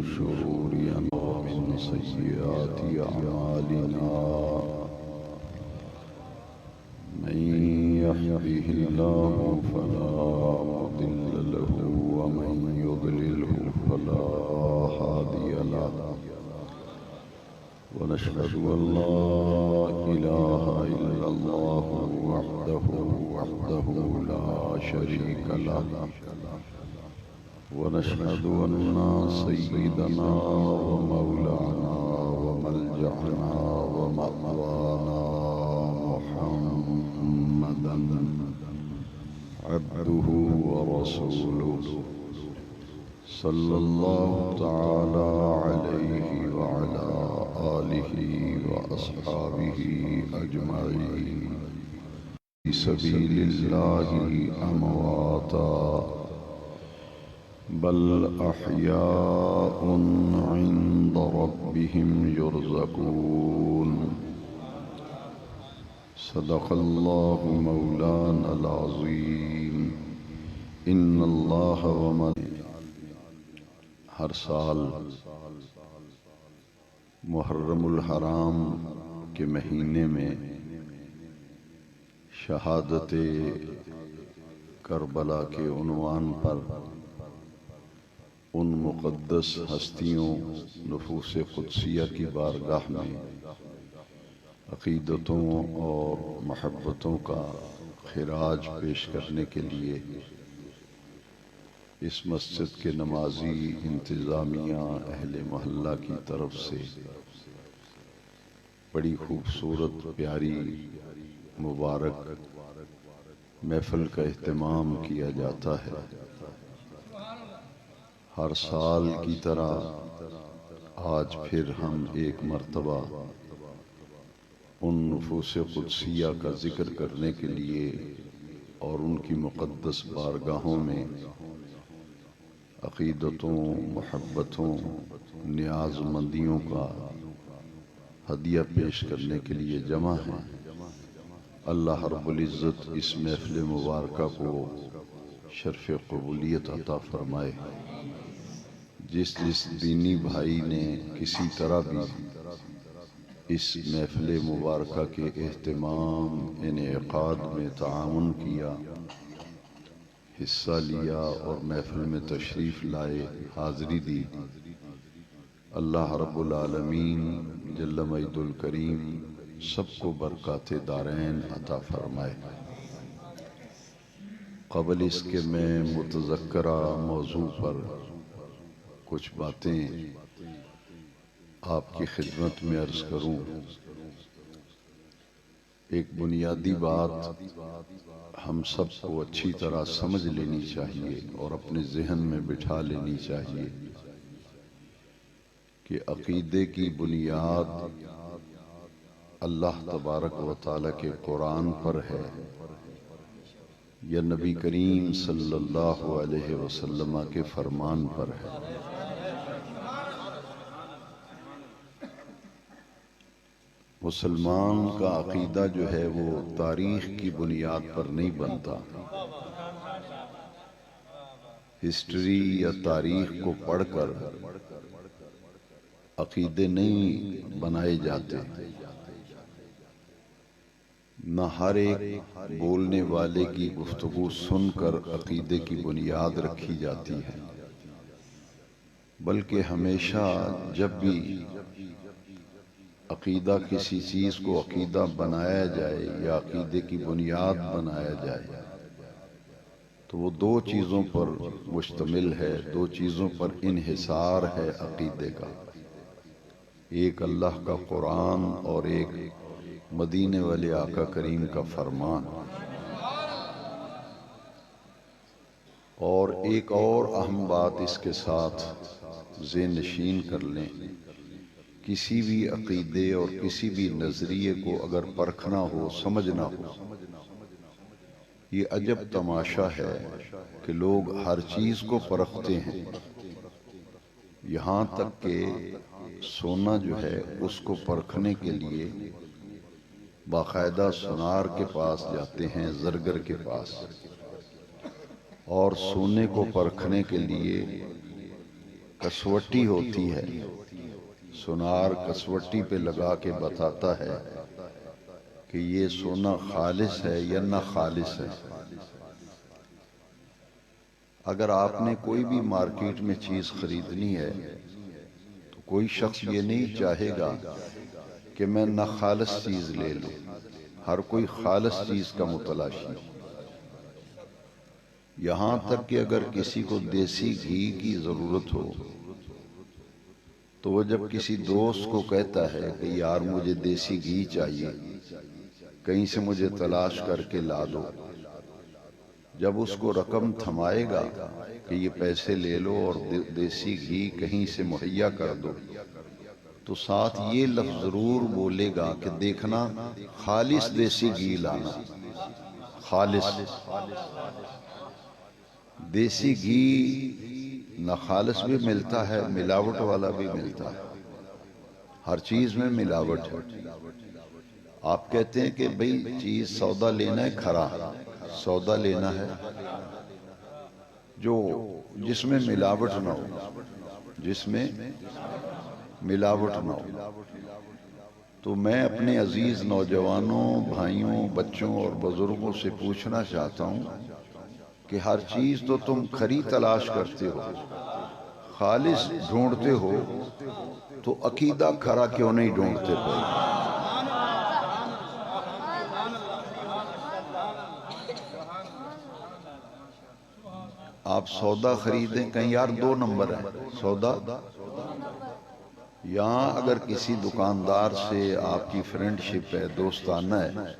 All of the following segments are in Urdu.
شرور أنفسنا ومن سيئات أعمالنا من يهده الله فلا مضل له ومن يضلله فلا هادي له ونشهد أن لا إله إلا الله وحده لا شريك له ونشهد أن سيدنا ومولانا وملجأنا ومأوانا محمدا عبده ورسوله صلى الله تعالى عليه وعلى آله وأصحابه أجمعين في سبيل الله أمواتا بل أحياء عند ربهم يرزقون صدق الله مولانا العظيم إن الله ہر سال محرم الحرام کے مہینے میں شہادت کربلا کے عنوان پر ان مقدس ہستیوں نفوس قدسیہ کی بارگاہ میں عقیدتوں اور محبتوں کا خراج پیش کرنے کے لیے اس مسجد کے نمازی انتظامیہ اہل محلہ کی طرف سے بڑی خوبصورت پیاری مبارک محفل کا اہتمام کیا جاتا ہے۔ ہر سال کی طرح آج پھر ہم ایک مرتبہ ان نفوس قدسیہ کا ذکر کرنے کے لیے اور ان کی مقدس بارگاہوں میں عقیدتوں، محبتوں، نیاز مندیوں کا ہدیہ پیش کرنے کے لیے جمع ہیں۔ اللہ رب العزت اس محفل مبارکہ کو شرف قبولیت عطا فرمائے۔ جس دینی بھائی نے کسی طرح بھی اس محفل مبارکہ کے اہتمام انعقاد میں تعاون کیا، حصہ لیا اور محفل میں تشریف لائے، حاضری دی، اللہ رب العالمین جل مجد الکریم سب کو برکات دارین عطا فرمائے۔ قبل اس کے میں متذکرہ موضوع پر کچھ باتیں آپ کی خدمت میں عرض کروں۔ ایک بنیادی بات ہم سب کو اچھی طرح سمجھ لینی چاہیے اور اپنے ذہن میں بٹھا لینی چاہیے کہ عقیدے کی بنیاد اللہ تبارک و تعالیٰ کے قرآن پر ہے یا نبی کریم صلی اللہ علیہ وسلم کے فرمان پر ہے۔ مسلمان کا عقیدہ جو ہے وہ تاریخ کی بنیاد پر نہیں بنتا، ہسٹری یا تاریخ کو پڑھ کر عقیدے نہیں بنائے جاتے، نہ ہر ایک بولنے والے کی گفتگو سن کر عقیدے کی بنیاد رکھی جاتی ہے، بلکہ ہمیشہ جب بھی عقیدہ کسی چیز کو عقیدہ بنایا جائے یا عقیدے کی بنیاد بنایا جائے تو وہ دو چیزوں پر مشتمل ہے، دو چیزوں پر انحصار ہے عقیدے کا، ایک اللہ کا قرآن اور ایک مدینے والے آقا کریم کا فرمان۔ اور ایک اور اہم بات اس کے ساتھ ذہن نشین کر لیں، کسی بھی عقیدے اور کسی بھی نظریے کو اگر پرکھنا ہو، سمجھنا ہو، یہ عجب تماشا ہے کہ لوگ ہر چیز کو پرکھتے ہیں، یہاں تک کہ سونا جو ہے اس کو پرکھنے کے لیے باقاعدہ سونار کے پاس جاتے ہیں، زرگر کے پاس، اور سونے کو پرکھنے کے لیے کسوٹی ہوتی ہے، سونار کسوٹی پہ لگا کے بتاتا ہے کہ یہ سونا خالص ہے یا نہ خالص ہے۔ اگر آپ نے کوئی بھی مارکیٹ میں چیز خریدنی ہے تو کوئی شخص یہ نہیں چاہے گا کہ میں نہ خالص چیز لے لوں، ہر کوئی خالص چیز کا متلاشی۔ یہاں تک کہ اگر کسی کو دیسی گھی کی ضرورت ہو تو وہ جب کسی دوست کو کہتا ہے کہ یار مجھے دیسی گھی چاہیے، کہیں سے مجھے تلاش کر کے لا دو، جب اس کو رقم تھمائے گا کہ یہ پیسے لے لو اور دیسی گھی کہیں سے مہیا کر دو، تو ساتھ یہ لفظ ضرور بولے گا کہ دیکھنا خالص دیسی گھی لانا۔ خالص دیسی گھی نہ خالص بھی ملتا ہے، ملاوٹ والا بھی ملتا ہے، ہر چیز میں ملاوٹ ہے۔ آپ کہتے ہیں کہ بھئی چیز سودا لینا ہے، کھرا سودا لینا ہے جو جس میں ملاوٹ نہ ہو، جس میں ملاوٹ نہ ہو۔ تو میں اپنے عزیز نوجوانوں، بھائیوں، بچوں اور بزرگوں سے پوچھنا چاہتا ہوں کہ ہر چیز تو تم کھری تلاش کرتے ہو، خالص ڈھونڈتے ہو، تو عقیدہ کھرا کیوں نہیں ڈھونڈتے پھر؟ آپ سودا خریدیں، کہیں یار 2 نمبر ہے سودا، یہاں اگر کسی دکاندار سے آپ کی فرینڈ شپ ہے، دوستانہ ہے،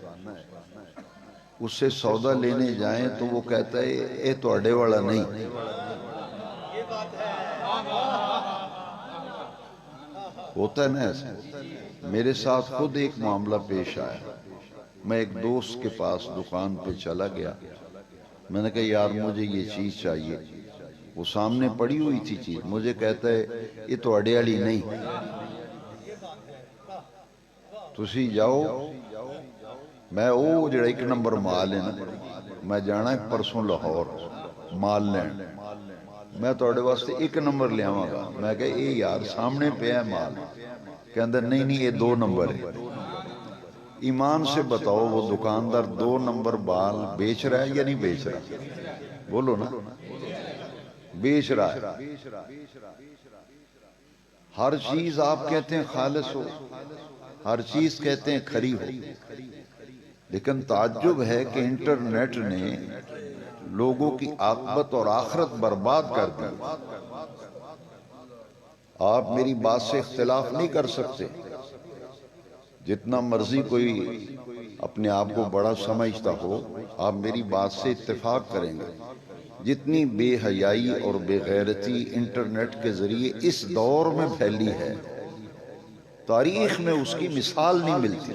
اس سے سودا لینے جائیں تو وہ کہتا ہے اے توڑے والا نہیں۔ ہوتا ہے نا ایسا؟ میرے ساتھ خود ایک معاملہ پیش آیا، میں ایک دوست کے پاس دکان پہ چلا گیا، میں نے کہا یار مجھے یہ چیز چاہیے، وہ سامنے پڑی ہوئی تھی چیز، مجھے کہتا ہے یہ تو اڑے والی نہیں، تسی جاؤ، میں وہ جڑا 1 نمبر مال ہے نا، میں جانا ہے پرسوں لاہور مال لین، میں توڑے واسطے 1 نمبر لے آواں گا۔ میں کہا اے یار سامنے پہ ہے مال، کہ اندر نہیں نہیں یہ 2 نمبر ہے۔ ایمان سے بتاؤ وہ دکاندار 2 نمبر بال بیچ رہا ہے یا نہیں بیچ رہا؟ بولو نا، بیچ رہا ہے۔ ہر چیز آپ کہتے ہیں خالص ہو، ہر چیز کہتے ہیں کھری ہو، لیکن تعجب ہے کہ انٹرنیٹ نے لوگوں کی عاقبت اور آخرت برباد کر دی۔ آپ میری بات سے اختلاف نہیں کر سکتے، جتنا مرضی کوئی اپنے آپ کو بڑا سمجھتا ہو، آپ میری بات سے اتفاق کریں گے، جتنی بے حیائی اور بے غیرتی انٹرنیٹ کے ذریعے اس دور میں پھیلی ہے، تاریخ میں اس کی مثال نہیں ملتی۔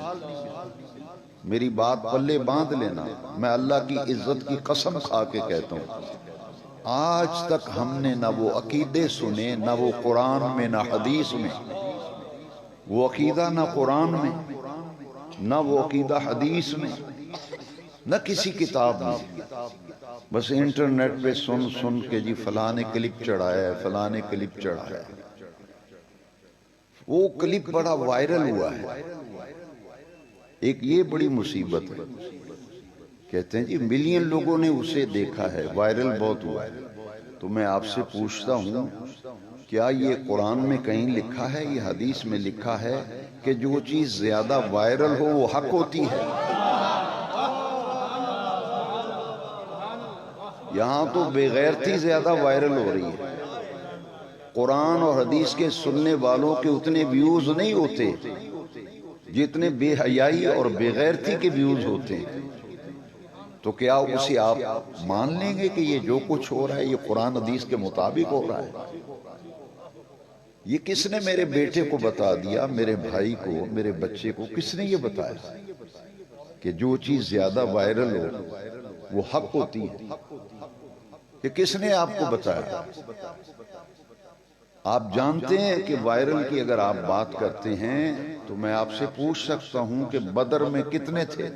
میری بات پلے باندھ لینا، میں اللہ کی عزت کی قسم کھا کے کہتا ہوں، آج تک ہم نے نہ وہ عقیدے سنے، نہ وہ قرآن میں نہ حدیث میں، وہ عقیدہ نہ قرآن میں نہ وہ عقیدہ حدیث میں، نہ کسی کتاب میں، بس انٹرنیٹ پہ سن سن کے جی فلاں نے کلپ چڑھایا ہے، فلاں نے کلپ چڑھایا ہے، وہ کلپ بڑا وائرل ہوا ہے۔ ایک یہ بڑی مصیبت ہے، کہتے ہیں جی ملین لوگوں نے اسے دیکھا ہے، وائرل بہت ہوا ہے۔ تو میں آپ سے پوچھتا ہوں، کیا یہ قرآن میں کہیں لکھا ہے، یہ حدیث میں لکھا ہے کہ جو چیز زیادہ وائرل ہو وہ حق ہوتی ہے؟ یہاں تو بے غیرتی زیادہ وائرل ہو رہی ہے، قرآن اور حدیث کے سننے والوں کے اتنے ویوز نہیں ہوتے جتنے بے حیائی اور بے غیرتی کے ویوز ہوتے ہیں۔ تو کیا اسے آپ مان لیں گے کہ یہ جو کچھ ہو رہا ہے یہ قرآن حدیث کے مطابق ہو رہا ہے؟ یہ کس نے میرے بیٹے کو بتا دیا، میرے بھائی کو، میرے بچے کو کس نے یہ بتایا کہ جو چیز زیادہ وائرل ہو وہ حق ہوتی ہے؟ یہ کس نے آپ کو بتایا؟ آپ جانتے ہیں کہ وائرل کی اگر آپ بات کرتے ہیں تو میں آپ سے پوچھ سکتا ہوں کہ بدر میں کتنے تھے؟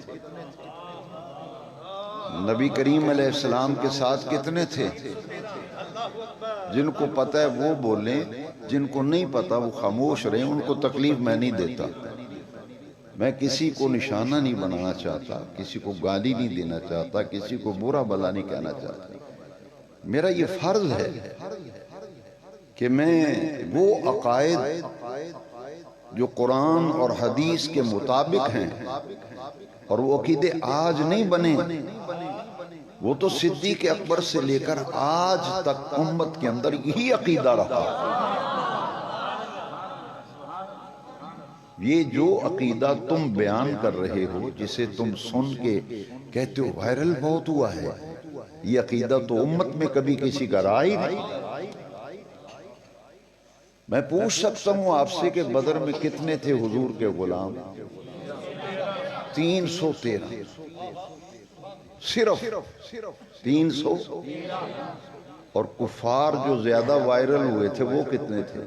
نبی کریم علیہ السلام کے ساتھ کتنے تھے؟ جن کو پتہ ہے وہ بولیں، جن کو نہیں پتہ وہ خاموش رہیں، ان کو تکلیف میں نہیں دیتا۔ میں کسی کو نشانہ نہیں بنانا چاہتا، کسی کو گالی نہیں دینا چاہتا، کسی کو برا بھلا نہیں کہنا چاہتا۔ میرا یہ فرض ہے کہ میں وہ عقائد جو قرآن اور حدیث کے مطابق ہیں، اور وہ عقیدے آج نہیں بنے، وہ تو صدیق اکبر سے لے کر آج تک امت کے اندر یہی عقیدہ رہا۔ یہ جو عقیدہ تم بیان کر رہے ہو، جسے تم سن کے کہتے ہو وائرل بہت ہوا ہے، یہ عقیدہ تو امت میں کبھی کسی کا رہا ہی نہیں۔ میں پوچھ سکتا ہوں آپ سے کہ بدر میں کتنے تھے حضور کے غلام؟ 313، صرف 300۔ اور کفار جو زیادہ وائرل ہوئے تھے وہ کتنے تھے؟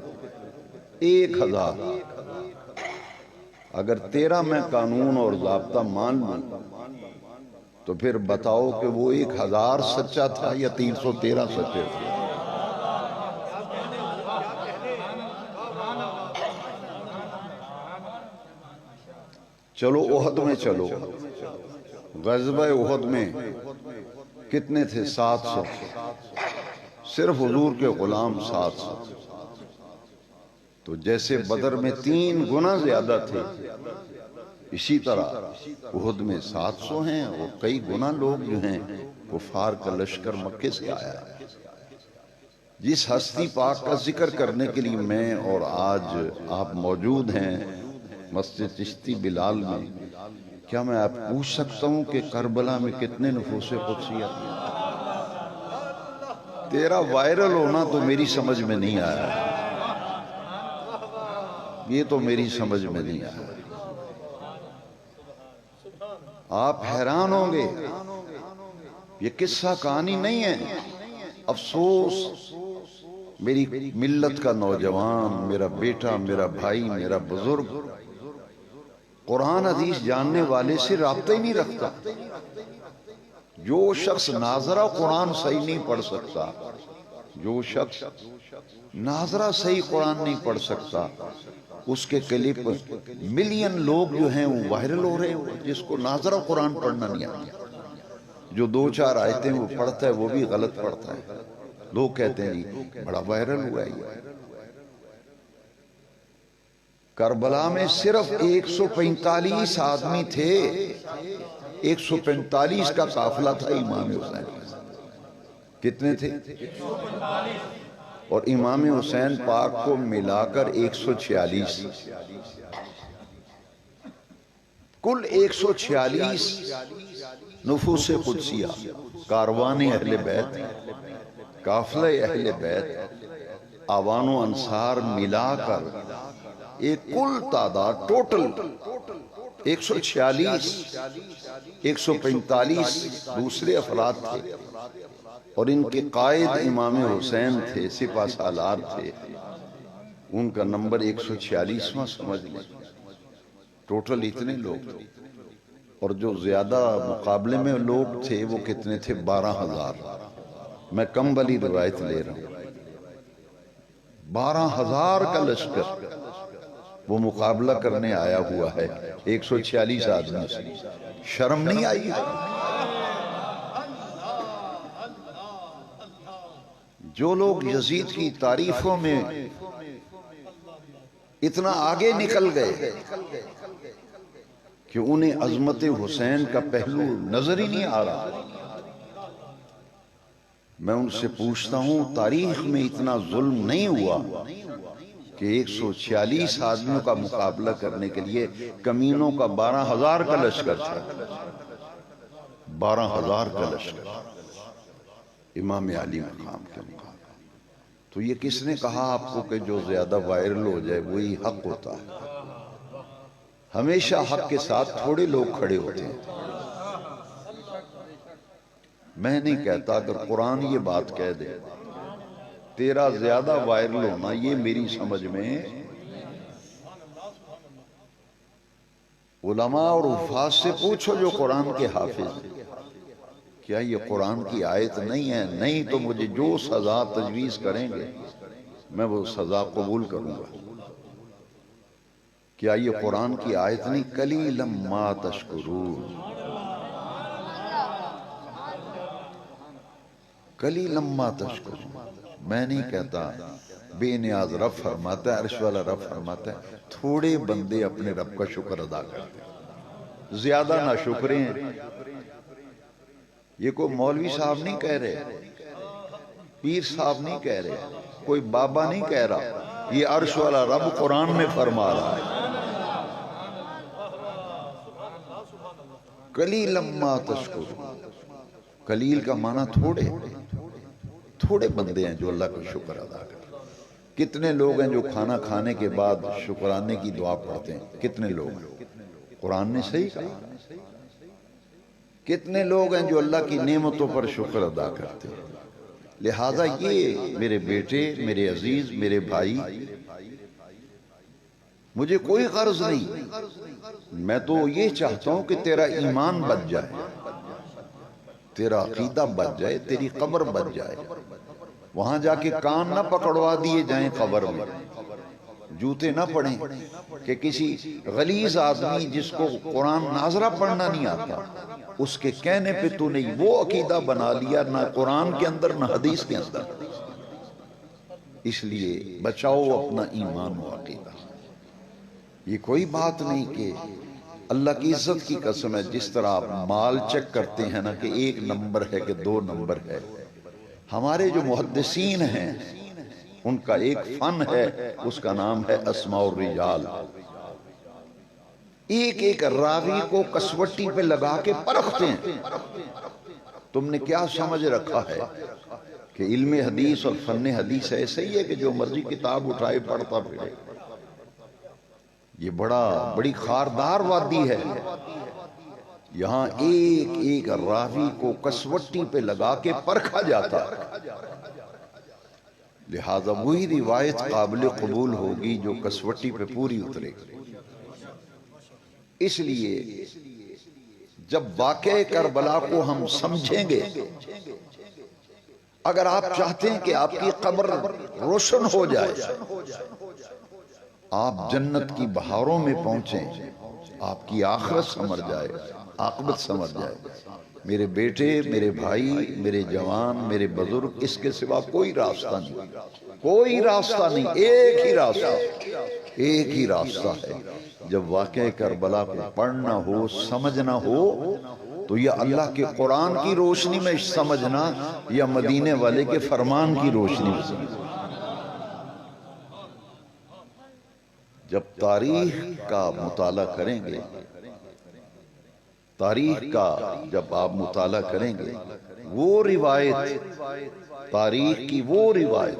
1000۔ اگر تیرا میں قانون اور ضابطہ مان لوں تو پھر بتاؤ کہ وہ 1000 سچا تھا یا 313 سچے تھے؟ چلو احد میں چلو، غزوہ احد میں کتنے تھے؟ 700۔ صرف حضور کے غلام 700۔ تو جیسے بدر میں 3 گنا زیادہ تھے، اسی طرح احد میں 700 ہیں، اور کئی گنا لوگ جو ہیں کفار کا لشکر مکے سے آیا ہے۔ جس ہستی پاک کا ذکر کرنے کے لیے میں اور آج آپ موجود ہیں مسجد چشتی بلال میں، کیا میں آپ پوچھ سکتا ہوں کہ کربلا میں کتنے نفوس قدسیہ تھے؟ تیرا وائرل ہونا تو میری سمجھ میں نہیں آیا، یہ تو میری سمجھ میں نہیں آیا۔ آپ حیران ہوں گے، یہ قصہ کہانی نہیں ہے۔ افسوس میری ملت کا نوجوان، میرا بیٹا، میرا بھائی، میرا بزرگ قرآن حدیث جاننے والے سے رابطہ ہی نہیں رکھتا۔ جو شخص ناظرہ قرآن صحیح نہیں پڑھ سکتا، جو شخص ناظرہ صحیح قرآن نہیں پڑھ سکتا، اس کے کلپ ملین لوگ جو ہیں وہ وائرل ہو رہے ہیں، جس کو ناظرہ قرآن پڑھنا نہیں آتا۔ جو 2-4 آیتیں وہ پڑھتا ہے وہ بھی غلط پڑھتا ہے، لوگ کہتے ہیں جی بڑا وائرل ہوا ہے۔ کربلا میں صرف 145 آدمی تھے، 145 کا قافلہ تھا امام حسین۔ کتنے تھے؟ اور امام حسین پاک کو ملا کر 146۔ کل 146 نفوس قدسیہ، کاروان اہل بیت، قافلہ اہل بیت، آوان و انصار ملا کر ایک کل تعداد ٹوٹل 146، 145 دوسرے افراد تھے، اور ان کے قائد امام حسین تھے، سپہ سالار تھے، ان کا نمبر 146واں سمجھ لیں۔ ٹوٹل اتنے لوگ تھے، اور جو زیادہ مقابلے میں لوگ تھے وہ کتنے تھے؟ 12,000۔ میں کم والی روایت لے رہا ہوں۔ 12,000 کا لشکر وہ مقابلہ کرنے آیا ہوا ہے 146 آدمی سے۔ شرم نہیں آئی؟ جو لوگ یزید کی تعریفوں میں اتنا آگے نکل گئے کہ انہیں عظمت حسین کا پہلو نظر ہی نہیں آ رہا، میں ان سے پوچھتا ہوں تاریخ میں اتنا ظلم نہیں ہوا کہ 146 آدمیوں کا مقابلہ کرنے کے لیے کمینوں کا 12,000 کا لشکر تھا۔ 12,000 کا لشکر امام علی مقام کے مقابلے۔ تو یہ کس نے کہا آپ کو کہ جو زیادہ وائرل ہو جائے وہی حق ہوتا ہے؟ ہمیشہ حق کے ساتھ تھوڑے لوگ کھڑے ہوتے ہیں۔ میں نہیں کہتا، اگر قرآن یہ بات کہہ دے تیرا زیادہ وائرل ہونا، یہ میری سمجھ میں، علماء اور حفاظ سے پوچھو جو قرآن کے حافظ ہیں، کیا یہ قرآن کی آیت نہیں ہے؟ نہیں تو مجھے جو سزا تجویز کریں گے میں وہ سزا قبول کروں گا۔ کیا یہ قرآن کی آیت نہیں؟ قلیلا ما تشکرون، قلیلا ما تشکرون۔ میں نہیں کہتا، بے نیاز رب فرماتا ہے، عرش والا رب فرماتا ہے تھوڑے بندے اپنے رب کا شکر ادا کرتے ہیں، زیادہ نہ شکریں ہیں۔ یہ کوئی مولوی صاحب نہیں کہہ رہے، پیر صاحب نہیں کہہ رہے، کوئی بابا نہیں کہہ رہا، یہ عرش والا رب قرآن میں فرما رہا ہے۔ قلیلا ما تشکرون، قلیل کا معنی تھوڑے بندے ہیں جو اللہ کا شکر ادا کرتے ہیں۔ کتنے لوگ ہیں جو کھانا کھانے کے بعد شکرانے کی دعا پڑھتے ہیں؟ کتنے لوگ ہیں؟ قرآن نے صحیح کہا۔ کتنے لوگ ہیں جو اللہ کی نعمتوں پر شکر ادا کرتے ہیں؟ لہٰذا یہ میرے بیٹے، میرے عزیز، میرے بھائی، مجھے کوئی غرض نہیں، میں تو یہ چاہتا ہوں کہ تیرا ایمان بچ جائے، تیرا عقیدہ بچ جائے، تیری قبر بچ جائے، وہاں جا کے کان نہ پکڑوا دیے جائیں قبر میں، جوتے نہ پڑیں کہ کسی غلیظ آدمی جس کو قرآن ناظرہ پڑھنا نہیں آتا اس کے کہنے پہ تو نے وہ عقیدہ بنا لیا، نہ قرآن کے اندر نہ حدیث کے اندر۔ اس لیے بچاؤ اپنا ایمان و عقیدہ۔ یہ کوئی بات نہیں کہ اللہ کی عزت کی قسم ہے، جس طرح آپ مال چیک کرتے ہیں نا کہ 1 نمبر ہے کہ 2 نمبر ہے، ہمارے جو محدثین ہیں ان کا ایک فن ہے، اس کا نام ہے اسماء الرجال۔ ایک راوی کو کسوٹی پہ لگا کے پرکھتے ہیں۔ تم نے کیا سمجھ رکھا ہے کہ علم حدیث اور فن حدیث ایسے ہی ہے کہ جو مرضی کتاب اٹھائے پڑھتا پھرے؟ یہ بڑی خاردار وادی ہے۔ یہاں ایک راوی کو کسوٹی پہ لگا کے پرکھا جاتا ہے، لہذا وہی روایت قابل قبول ہوگی جو کسوٹی پہ پوری اترے گی۔ اس لیے جب واقعہ کربلا کو ہم سمجھیں گے، اگر آپ چاہتے ہیں کہ آپ کی قبر روشن ہو جائے، آپ جنت کی بہاروں میں پہنچیں، آپ کی آخرت سمجھ جائے، عاقبت سمجھ جائے، میرے بیٹے، میرے بھائی، میرے جوان، میرے بزرگ، اس کے سوا کوئی راستہ نہیں، کوئی راستہ نہیں، ایک ہی راستہ ہے۔ جب واقعہ کربلا کو پڑھنا ہو، سمجھنا ہو، تو یا اللہ کے قرآن کی روشنی میں سمجھنا یا مدینے والے کے فرمان کی روشنی میں سمجھنا۔ جب تاریخ کا مطالعہ کریں گے، تاریخ کا جب آپ مطالعہ کریں گے، وہ روایت، تاریخ کی وہ روایت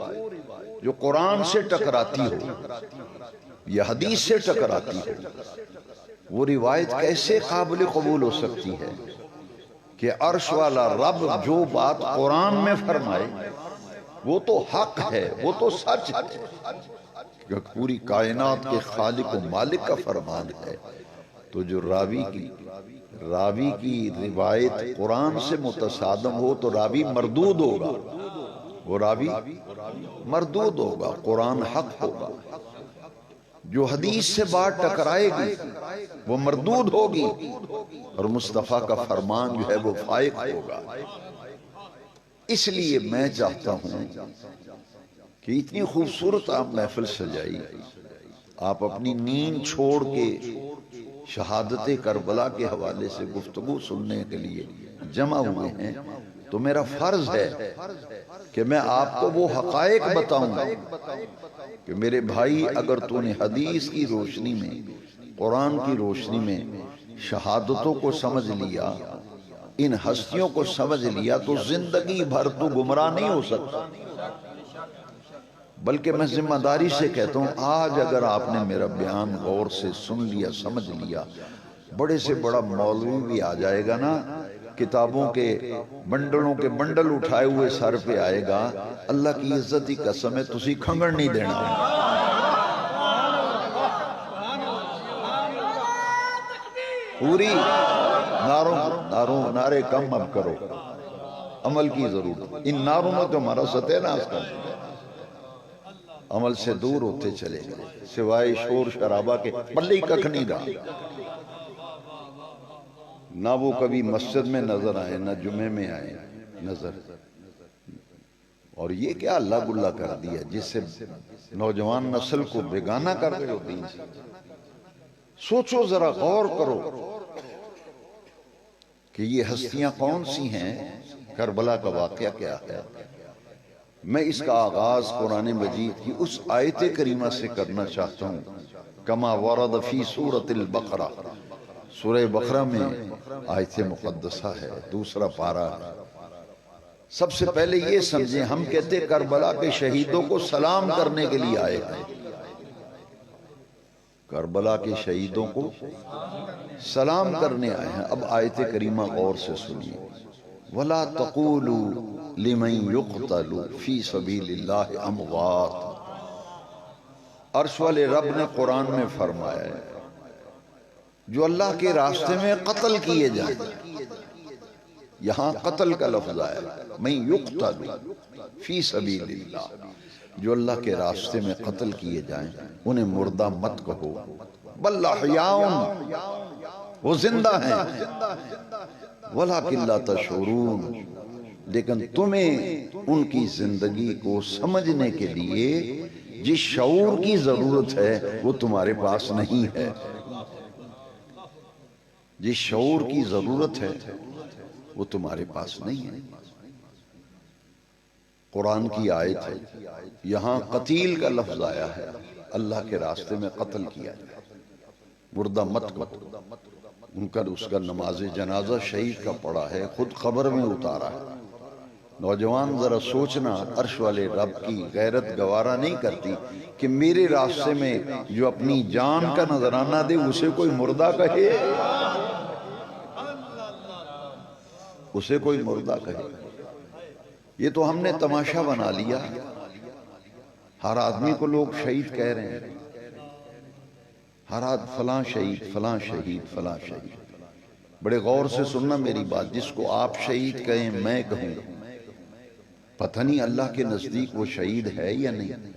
جو قرآن سے ٹکراتی ہو یا حدیث سے ٹکراتی ہو، وہ روایت کیسے قابل قبول ہو سکتی ہے کہ عرش والا رب جو بات قرآن میں فرمائے وہ تو حق ہے، وہ تو سچ ہے، کیونکہ پوری کائنات کے خالق و مالک کا فرمان ہے۔ تو جو راوی کی روایت قرآن سے متصادم ہو تو راوی مردود ہوگا، وہ راوی مردود ہوگا، قرآن حق ہوگا۔ جو حدیث سے بات ٹکرائے گی وہ مردود ہوگی، اور مصطفیٰ کا فرمان جو ہے وہ فائق ہوگا۔ اس لیے میں چاہتا ہوں کہ اتنی خوبصورت آپ محفل سجائی، آپ اپنی نیند چھوڑ کے شہادت کربلا کے حوالے سے گفتگو سننے کے لیے جمع ہوئے ہیں، تو میرا فرض ہے کہ میں آپ کو وہ حقائق بتاؤں کہ میرے بھائی، اگر تو نے حدیث کی روشنی میں، قرآن کی روشنی میں شہادتوں کو سمجھ لیا، ان ہستیوں کو سمجھ لیا، تو زندگی بھر تو گمراہ نہیں ہو سکتا۔ بلکہ میں ذمہ داری سے کہتا ہوں، آج اگر آپ نے میرا بیان غور سے سن لیا، سمجھ لیا، بڑے سے بڑا مولوی بھی آ جائے گا نا، کتابوں کے بنڈلوں کے بنڈل اٹھائے ہوئے سر پہ آئے گا، اللہ کی عزت ہی قسم ہے تسی کھنگڑ نہیں دینا۔ پوری نعرے کم اب کرو، عمل کی ضرورت، ان ناروں میں تو ہمارا ستہ ناز کر عمل سے دور ہوتے چلے گئے، سوائے شور شرابہ کے پلے ککھ نہیں رہا، نہ وہ کبھی مسجد میں نظر آئے نہ جمعے میں آئے نظر. اور یہ کیا اللہ گلہ کر دیا جس سے نوجوان نسل کو بیگانہ کر رہے ہو دین سے. سوچو ذرا، غور کرو کہ یہ ہستیاں کون سی ہیں، کربلا کا واقعہ کیا ہے. میں اس کا آغاز قرآن مجید کی اس آیت کریمہ سے کرنا چاہتا ہوں، کما ورد فی سورۃ البقرہ. سورہ بقرہ میں آیت مقدسہ ہے، دوسرا پارہ ہے. سب سے پہلے یہ سمجھیں، ہم کہتے کربلا کے شہیدوں کو سلام کرنے کے لیے آئے ہیں. کربلا کے شہیدوں کو سلام کرنے آئے ہیں. اب آیت کریمہ غور سے سنیے. وَلَا تَقُولُوا لِمَنْ يُقْتَلُ فِي سَبِيلِ اللَّهِ أَمْوَاتٍ. عرش والے رب نے قرآن میں فرمایا ہے جو اللہ کے راستے میں قتل کیے جائیں. یہاں قتل کا لفظ آیا ہے، مَنْ يُقْتَلُ فِي سَبِيلِ اللَّهِ. جو اللہ کے راستے میں قتل کیے جائیں انہیں مردہ مت کہو، بل احیاء، وہ زندہ ہیں، وَلَكِنْ لَا تَشْعُرُونَ، لیکن تمہیں ان کی زندگی کو سمجھنے کے لیے جس شعور کی ضرورت ہے وہ تمہارے پاس نہیں ہے. جس شعور کی ضرورت ہے وہ تمہارے پاس نہیں ہے. قرآن کی آیت ہے، یہاں قتیل کا لفظ آیا ہے، اللہ کے راستے میں قتل کیا جائے، مردہ مت کو. ان کا اس کا نماز جنازہ شہید کا پڑا ہے، خود قبر میں اتارا ہے. نوجوان ذرا سوچنا، عرش والے رب کی غیرت گوارا نہیں کرتی کہ میرے راستے میں جو اپنی جان کا نذرانہ دے اسے کوئی مردہ کہے، اسے کوئی مردہ کہے. یہ تو ہم نے تماشا بنا لیا، ہر آدمی کو لوگ شہید کہہ رہے ہیں، ہر فلاں شہید فلاں شہید فلاں شہید. بڑے غور سے سننا میری بات، جس کو آپ شہید کہیں میں کہوں، پتہ نہیں اللہ کے نزدیک وہ شہید ہے یا نہیں.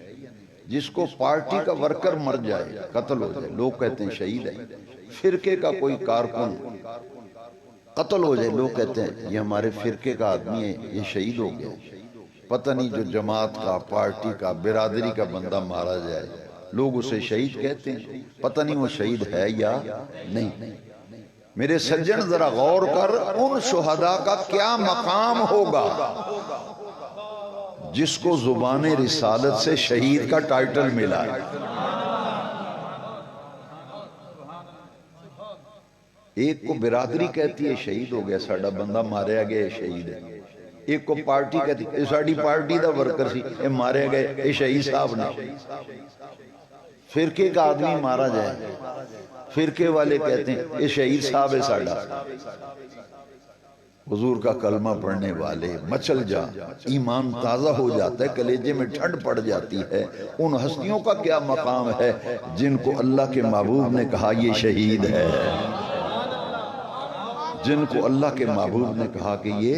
جس کو پارٹی کا ورکر مر جائے، قتل ہو جائے، لوگ کہتے ہیں شہید ہے. فرقے کا کوئی کارکن قتل ہو جائے، لوگ کہتے ہیں یہ ہمارے فرقے کا آدمی ہے، یہ شہید ہو گیا. پتہ نہیں جو جماعت کا، پارٹی کا، برادری کا بندہ مارا جائے لوگ اسے شہید کہتے ہیں، پتہ نہیں وہ شہید ہے یا نہیں. میرے سجن ذرا غور کر، ان شہداء کا کیا مقام ہوگا جس کو زبان رسالت سے شہید کا ٹائٹل ملا ہے. ایک کو برادری کہتی ہے شہید ہو گیا، ساڑھا بندہ ماریا گیا شہید ہے. ایک کو پارٹی کہتی ہے sari party the worker C, اے مارے گئے، اے شہید صاحب نے. فرقے کا آدمی مارا جائے، فرقے والے کہتے ہیں اے شہید صاحب ہے ساڑھا. حضور کا کلمہ پڑھنے والے مچل جا، ایمان تازہ ہو جاتا ہے، کلیجے میں ٹھنڈ پڑ جاتی ہے. ان ہستیوں کا کیا مقام ہے جن کو اللہ کے محبوب نے کہا یہ شہید ہے، جن کو اللہ کے محبوب نے کہا کہ یہ.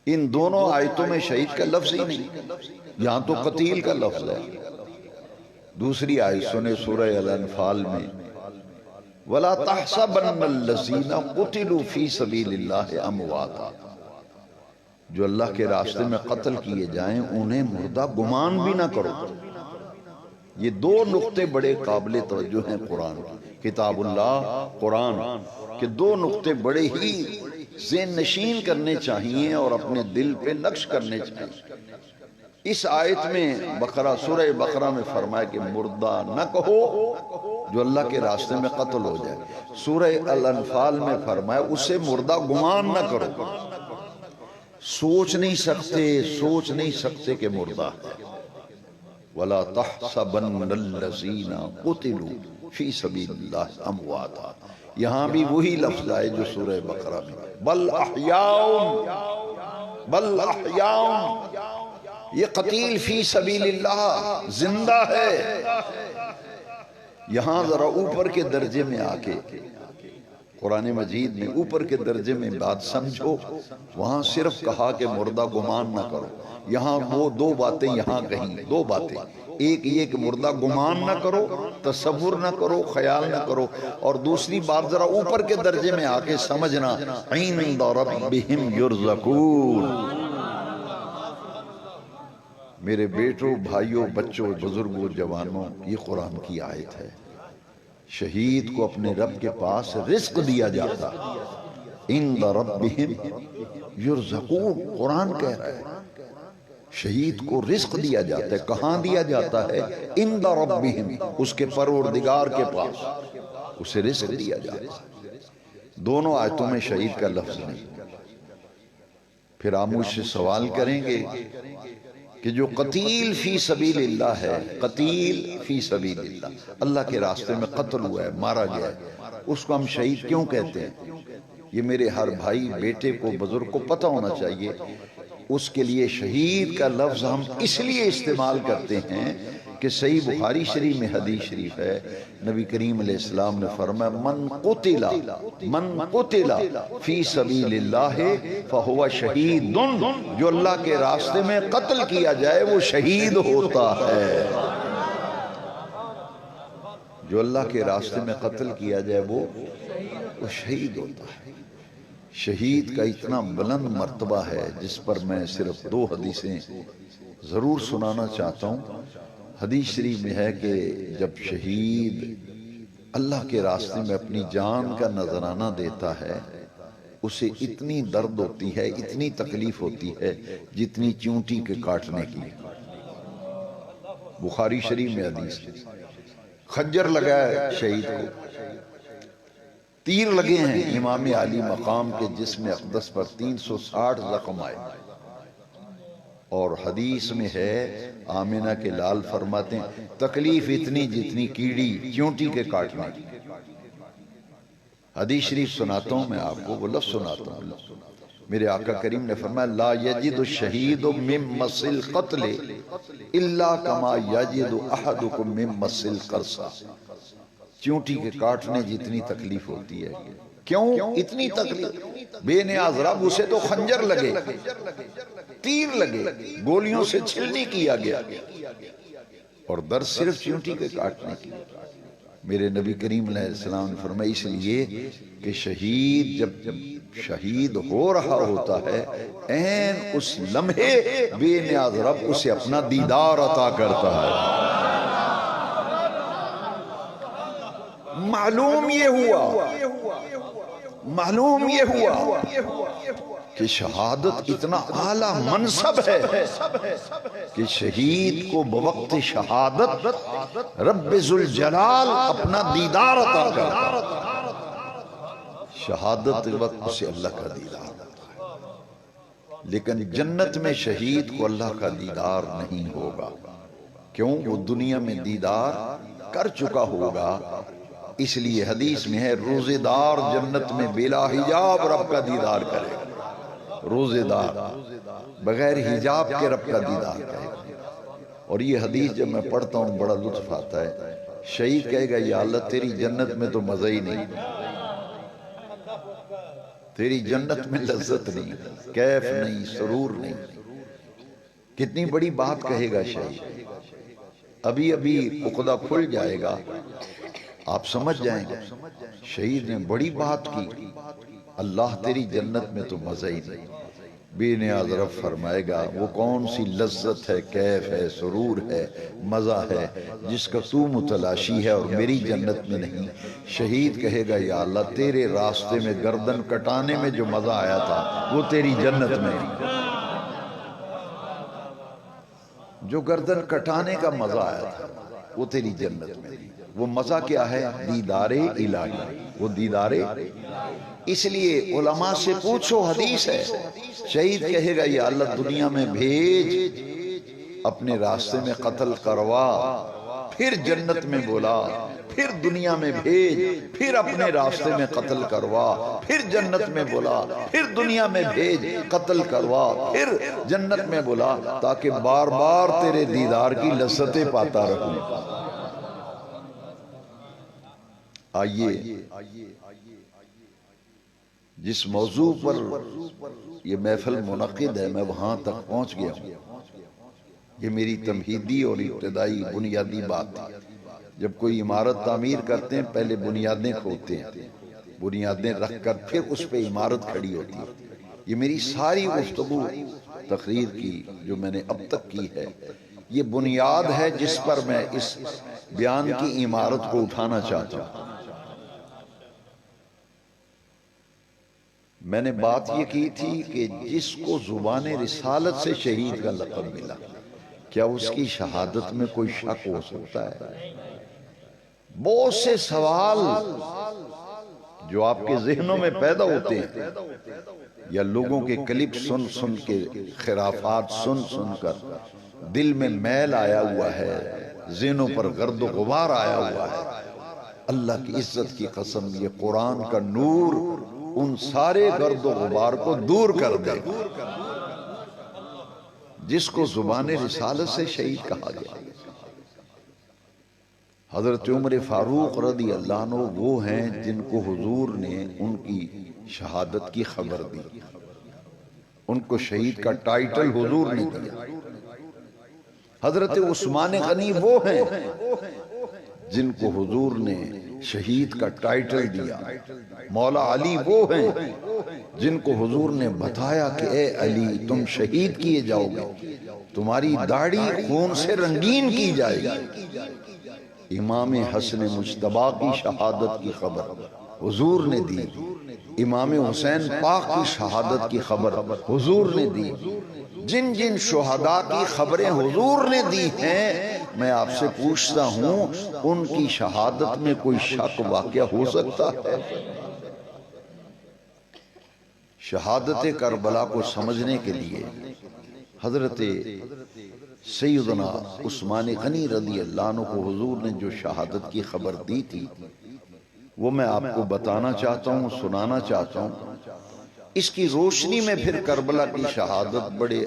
ان دونوں آیتوں میں شہید کا لفظ ہی نہیں، یہاں تو قتیل کا لفظ ہے. دوسری آیت سنے سورہ الانفال میں، وَلَا تَحْسَبَنَّ الَّذِينَ قُتِلُوا فِي سَبِيلِ اللَّهِ أَمْوَاتًا. جو اللہ کے راستے میں قتل کیے جائیں انہیں مردہ گمان بھی نہ کرو. یہ دو نقطے بڑے قابل توجہ ہیں قرآن کی، کتاب اللہ قرآن کے دو نقطے بڑے ہی ذہن نشین کرنے چاہیے اور اپنے دل پہ نقش کرنے چاہیے. اس آیت میں بقرہ سورہ بقرہ میں فرمایا کہ مردہ نہ کہو جو اللہ کے راستے میں قتل ہو جائے. سورہ الانفال میں فرمایا اسے مردہ گمان نہ کرو. سوچ نہیں سکتے کہ مردہ ہے. وَلَا تَحْسَبَنَّ الَّذِينَ قُتِلُوا فِي سَبِيلِ اللَّهِ أَمْوَاتًا. یہاں بھی وہی لفظ آئے جو سورہ بقرہ میں، بل احیاء. یہ قتیل فی سبیل اللہ زندہ ہے. یہاں ذرا اوپر کے درجے میں آ کے قرآن مجید میں اوپر کے درجے میں بات سمجھو، وہاں صرف کہا کہ مردہ گمان نہ کرو، یہاں وہ دو باتیں یہاں کہیں، دو باتیں، ایک یہ کہ مردہ گمان نہ کرو، تصور نہ کرو، خیال نہ کرو، اور دوسری بات ذرا اوپر کے درجے میں آ کے سمجھنا، عند ربہم یرزقون۔ میرے بیٹوں، بھائیوں، بچوں، بزرگوں، جوانوں، یہ قرآن کی آیت ہے۔ شہید کو اپنے رب کے پاس رزق دیا جاتا، عند ربہم یرزقون، قرآن کہہ رہا ہے شہید کو رزق دیا جاتا ہے۔ کہاں دیا جاتا ہے؟ عند ربہم، اس کے پروردگار کے پاس اسے رزق دیا جاتا ہے۔ دونوں آیتوں میں شہید کا لفظ نہیں۔ پھر آپ مجھ سے سوال کریں گے کہ جو قتیل فی سبیل اللہ ہے، قتیل فی سبیل اللہ، اللہ کے راستے میں قتل ہوا ہے، مارا گیا ہے، اس کو ہم شہید کیوں کہتے ہیں؟ یہ میرے ہر بھائی، بیٹے کو، بزرگ کو پتہ ہونا چاہیے۔ اس کے لیے شہید کا لفظ ہم اس لیے استعمال کرتے ہیں کہ صحیح بخاری شریف میں حدیث شریف ہے، نبی کریم علیہ السلام نے فرمایا من قتل فی سبیل اللہ فہو شہید، جو اللہ کے راستے میں قتل کیا جائے وہ شہید ہوتا ہے۔ جو اللہ کے راستے میں قتل کیا جائے وہ شہید ہوتا ہے۔ شہید کا اتنا بلند مرتبہ ہے جس پر میں صرف دو حدیثیں ضرور سنانا چاہتا ہوں۔ حدیث شریف میں ہے کہ جب شہید اللہ کے راستے میں اپنی جان کا نذرانہ دیتا ہے، اسے اتنی درد ہوتی ہے، اتنی تکلیف ہوتی ہے جتنی چونٹی کے کاٹنے کی۔ بخاری شریف میں حدیث ہے، خنجر لگا ہے شہید کو، تیر لگے ہیں امام عالی مقام کے جسم اقدس پر، 360 زخم آئے، اور حدیث میں ہے آمنہ کے لال فرماتے ہیں تکلیف اتنی جتنی کیڑی چونٹی کے کاٹنے کی۔ حدیث شریف سناتا ہوں میں آپ کو، وہ لفظ سناتا ہوں۔ میرے آقا کریم نے فرمایا لا یجد الشہید من مس القتل الا کما یجد احدکم من مس القرصہ۔ چونٹی کے کاٹنے جتنی تکلیف ہوتی ہے، کیوں اتنی تکلیف؟ بے نیاز رب، اسے تو خنجر لگے، تیر لگے، گولیوں سے چھلنی کیا گیا، اور درد صرف چونٹی کے کاٹنے کی۔ میرے نبی کریم علیہ السلام نے فرمایا اس لیے کہ شہید جب شہید ہو رہا ہوتا ہے، عین اس لمحے بے نیاز رب اسے اپنا دیدار عطا کرتا ہے۔ معلوم یہ ہوا کہ شہادت اتنا اعلیٰ منصب ہے کہ شہید کو بوقت شہادت رب ذوالجلال اپنا دیدار عطا کرتا ہے۔ شہادت وقت اسے اللہ کا دیدار ہوتا ہے، لیکن جنت میں شہید کو اللہ کا دیدار نہیں ہوگا۔ کیوں؟ وہ دنیا میں دیدار کر چکا ہوگا۔ اس لیے حدیث میں ہے روزے دار جنت میں بلا حجاب رب کا دیدار کرے گا۔ روزے دار بغیر حجاب کے رب کا دیدار کرے گا۔ اور یہ حدیث جب میں پڑھتا ہوں بڑا لطف آتا ہے۔ شہید کہے گا یا اللہ تیری جنت میں تو مزہ ہی نہیں، تیری جنت میں لذت نہیں، کیف نہیں، سرور نہیں۔ کتنی بڑی بات کہے گا شہید، ابھی ابھی عقدہ کھل جائے گا، آپ سمجھ جائیں گے شہید نے بڑی بات کی، اللہ تیری جنت میں تو مزہ ہی نہیں۔ بے نیاز رب فرمائے گا وہ کون سی لذت ہے، کیف ہے، سرور ہے، مزہ ہے جس کا تو متلاشی ہے اور میری جنت میں نہیں۔ شہید کہے گا یا اللہ تیرے راستے میں گردن کٹانے میں جو مزہ آیا تھا وہ تیری جنت میں نہیں۔ جو گردن کٹانے کا مزہ آیا تھا وہ تیری جنت میں نہیں۔ وہ مزہ کیا ہے؟ دیدار الہی، وہ دیدار۔ اس لیے علماء سے پوچھو، حدیث ہے شہید کہے گا یا اللہ دنیا میں بھیج، اپنے راستے میں قتل کروا، پھر جنت میں بولا، پھر دنیا میں بھیج، پھر اپنے راستے میں قتل کروا، پھر جنت میں بولا، پھر دنیا میں بھیج، قتل کروا، پھر جنت میں بولا، تاکہ بار بار تیرے دیدار کی لذتیں پاتا رہوں۔ آئیے جس موضوع پر یہ محفل منعقد ہے میں وہاں تک پہنچ گیا ہوں. یہ میری تمہیدی اور ابتدائی بنیادی بات تھی. جب کوئی عمارت تعمیر کرتے ہیں پہلے بنیادیں کھودتے ہیں، بنیادیں رکھ کر پھر اس پہ عمارت کھڑی ہوتی ہے. یہ میری ساری گفتگو تقریر کی جو میں نے اب تک کی ہے، یہ بنیاد ہے جس پر میں اس بیان کی عمارت کو اٹھانا چاہتا ہوں. میں نے بات یہ کی تھی کہ جس کو زبان رسالت سے شہید کا لقب ملا، کیا اس کی شہادت میں کوئی شک ہو سکتا ہے؟ بہت سے سوال جو آپ کے ذہنوں میں پیدا ہوتے ہیں یا لوگوں کے کلپ سن سن کے خرافات سن سن کر دل میں میل آیا ہوا ہے، ذہنوں پر گرد و غبار آیا ہوا ہے. اللہ کی عزت کی قسم یہ قرآن کا نور ان سارے گرد و غبار کو دور کر دے گا. جس کو زبان رسالت سے شہید کہا گیا، حضرت عمر فاروق رضی اللہ عنہ وہ ہیں جن کو حضور نے ان کی شہادت کی خبر دی. ان کو شہید کا ٹائٹل حضور نے دیا. حضرت عثمان غنی وہ ہیں جن کو حضور نے شہید کا ٹائٹل دیا. مولا علی وہ ہیں جن کو حضور نے بتایا کہ اے علی تم شہید کیے جاؤ گے، تمہاری داڑھی خون سے رنگین کی جائے گی. امام حسن مجتبی کی شہادت کی خبر حضور نے دی. امام حسین پاک کی شہادت کی خبر حضور نے دی. جن جن شہداء کی خبریں حضور نے دی ہیں، میں آپ سے پوچھتا ہوں ان کی شہادت میں کوئی شک واقع ہو سکتا ہے؟ شہادت کربلا کو سمجھنے کے لیے حضرت سیدنا عثمان غنی رضی اللہ عنہ کو حضور نے جو شہادت کی خبر دی تھی وہ میں آپ کو بتانا چاہتا ہوں، سنانا چاہتا ہوں. اس کی روشنی میں پھر کربلا کی شہادت بڑے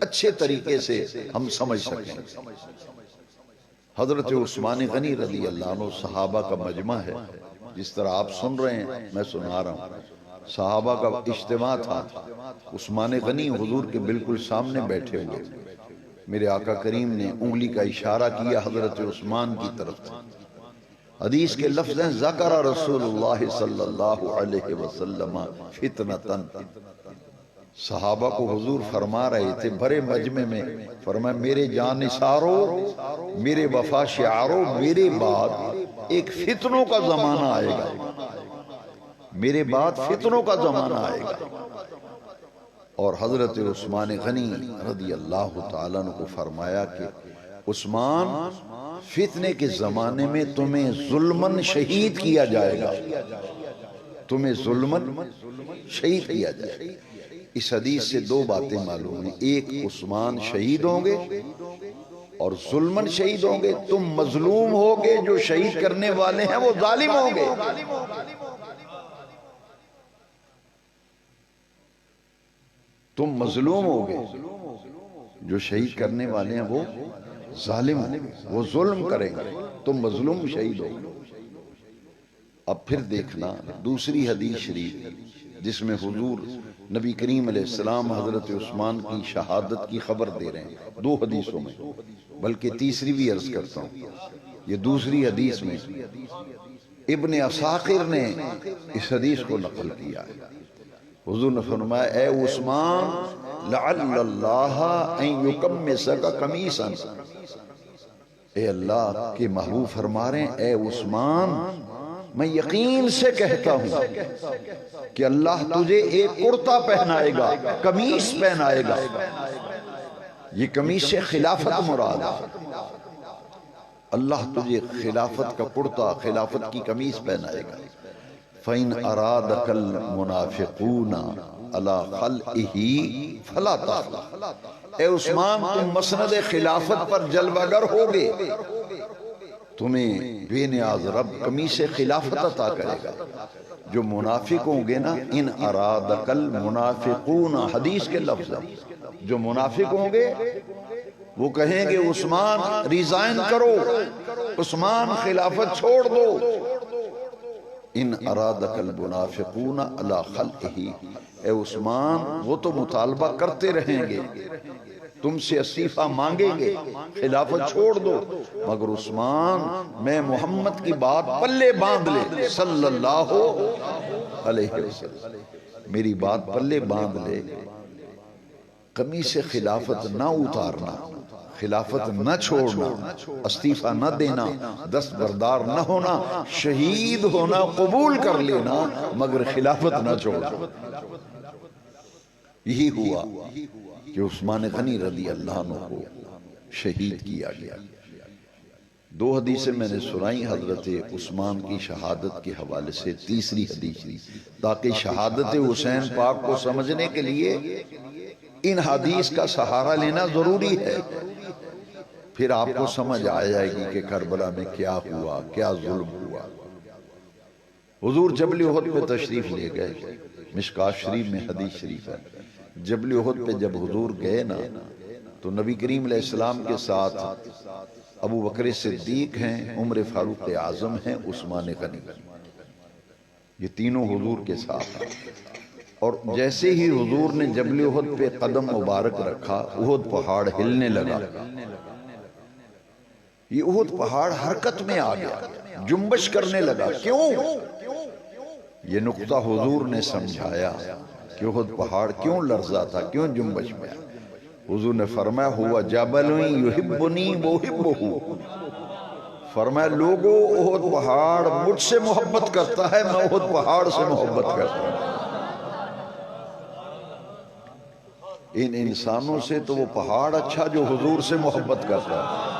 اچھے طریقے سے ہم سمجھ سکیں. حضرت عثمان غنی رضی اللہ عنہ صحابہ کا مجمع ہے. جس طرح آپ سن رہے ہیں میں سنا رہا ہوں. صحابہ کا اجتماع تھا. عثمان غنی حضور کے بالکل سامنے بیٹھے ہوئے. میرے آقا کریم نے انگلی کا اشارہ کیا حضرت عثمان کی طرف. حدیث کے لفظ ہیں ذکر رسول اللہ صلی اللہ علیہ وسلم فتنتن. صحابہ کو حضور فرما رہے تھے بھرے مجمع میں، فرمایا میرے جان نثارو، میرے وفا شعارو، میرے بعد ایک فتنوں کا زمانہ آئے گا. میرے بعد فتنوں کا زمانہ آئے گا. اور حضرت عثمان غنی رضی اللہ تعالیٰ عنہ کو فرمایا کہ عثمان فتنے کے زمانے میں تمہیں ظلمن شہید کیا جائے گا. تمہیں ظلمن شہید کیا جائے گا. اس حدیث سے دو باتیں معلوم ہیں. ایک عثمان شہید ہوں گے اور ظلمن شہید ہوں گے. تم مظلوم ہوگے، جو شہید کرنے والے ہیں وہ ظالم ہوں گے. تم مظلوم ہوگے، جو شہید کرنے والے ہیں وہ ظالم ہوں گے، وہ ظلم کریں گے. تم مظلوم شہید ہوگے. اب پھر دیکھنا دوسری حدیث شریف جس میں حضور نبی کریم علیہ السلام حضرت عثمان کی شہادت کی خبر دے رہے ہیں. دو حدیثوں میں، بلکہ تیسری بھی عرض کرتا ہوں. یہ دوسری حدیث میں ابن عساکر نے اس حدیث کو نقل کیا ہے. حضور نے فرمایا اے عثمان لعل اللہ ان یکمسک قمیصا. اے اللہ کے محبوب فرما رہے ہیں اے عثمان میں یقین سے کہتا ہوں کہ اللہ تجھے ایک کرتا پہنائے گا، قمیص پہنائے گا. یہ قمیص سے خلافت مراد ہے. اللہ تجھے خلافت کا کرتا، خلافت کی قمیص پہنائے گا. فَإِنْ أَرَادَكَ الْمُنَافِقُونَ عَلَىٰ خَلْئِهِ فَلَا تَخْلَعْ. اے عثمان تم مسند خلافت پر جلوہ گر ہوگے، تمہیں بے نیاز رب قمیص خلافت عطا کرے گا. جو منافق ہوں گے نا، ان ارادک المنافقون، حدیث کے لفظ جو منافق ہوں گے وہ کہیں گے عثمان ریزائن کرو، عثمان خلافت چھوڑ دو. ان ارادک المنافقون علی خلعہ، اے عثمان وہ تو مطالبہ کرتے رہیں گے، تم سے استعفیٰ مانگیں گے، خلافت چھوڑ دو، مگر عثمان میں محمد کی بات پلے باندھ لے صلی اللہ علیہ وسلم، میری بات پلے باندھ لے، قمیص سے خلافت نہ اتارنا، خلافت نہ چھوڑنا، استعفیٰ نہ دینا، دستبردار نہ ہونا، شہید ہونا قبول کر لینا، مگر خلافت نہ چھوڑنا۔ یہی ہوا کہ عثمان غنی رضی اللہ عنہ کو شہید کیا گیا۔ دو حدیثیں میں نے سنائی حضرت عثمان کی شہادت کے حوالے سے، تیسری حدیث تاکہ شہادت حسین پاک کو سمجھنے کے لیے ان حدیث کا سہارا لینا ضروری ہے، پھر آپ کو سمجھ آ جائے گی کہ کربلا میں کیا ہوا، کیا ظلم ہوا۔ حضور جبل احد پہ تشریف لے گئے، مشکاۃ شریف میں حدیث شریف ہے، جبل احد پہ جب حضور گئے نا تو نبی کریم علیہ السلام کے ساتھ ابو بکر صدیق ہیں، عمر فاروق اعظم ہیں، عثمان غنی، یہ تینوں حضور کے ساتھ ہیں۔ اور جیسے ہی حضور نے جبل احد پہ قدم مبارک رکھا، احد پہاڑ ہلنے لگا، یہ احد پہاڑ حرکت میں آ گیا، جنبش کرنے لگا۔ کیوں؟ یہ نقطہ حضور نے سمجھایا کہ احد پہاڑ کیوں لرزا تھا، کیوں جنبش میں آیا۔ حضور نے فرمایا ہوا جبل یحبنی وأحبہ، فرمایا لوگو احد پہاڑ مجھ سے محبت کرتا ہے، میں احد پہاڑ سے محبت کرتا ہوں۔ ان انسانوں سے تو وہ پہاڑ اچھا جو حضور سے محبت کرتا ہے۔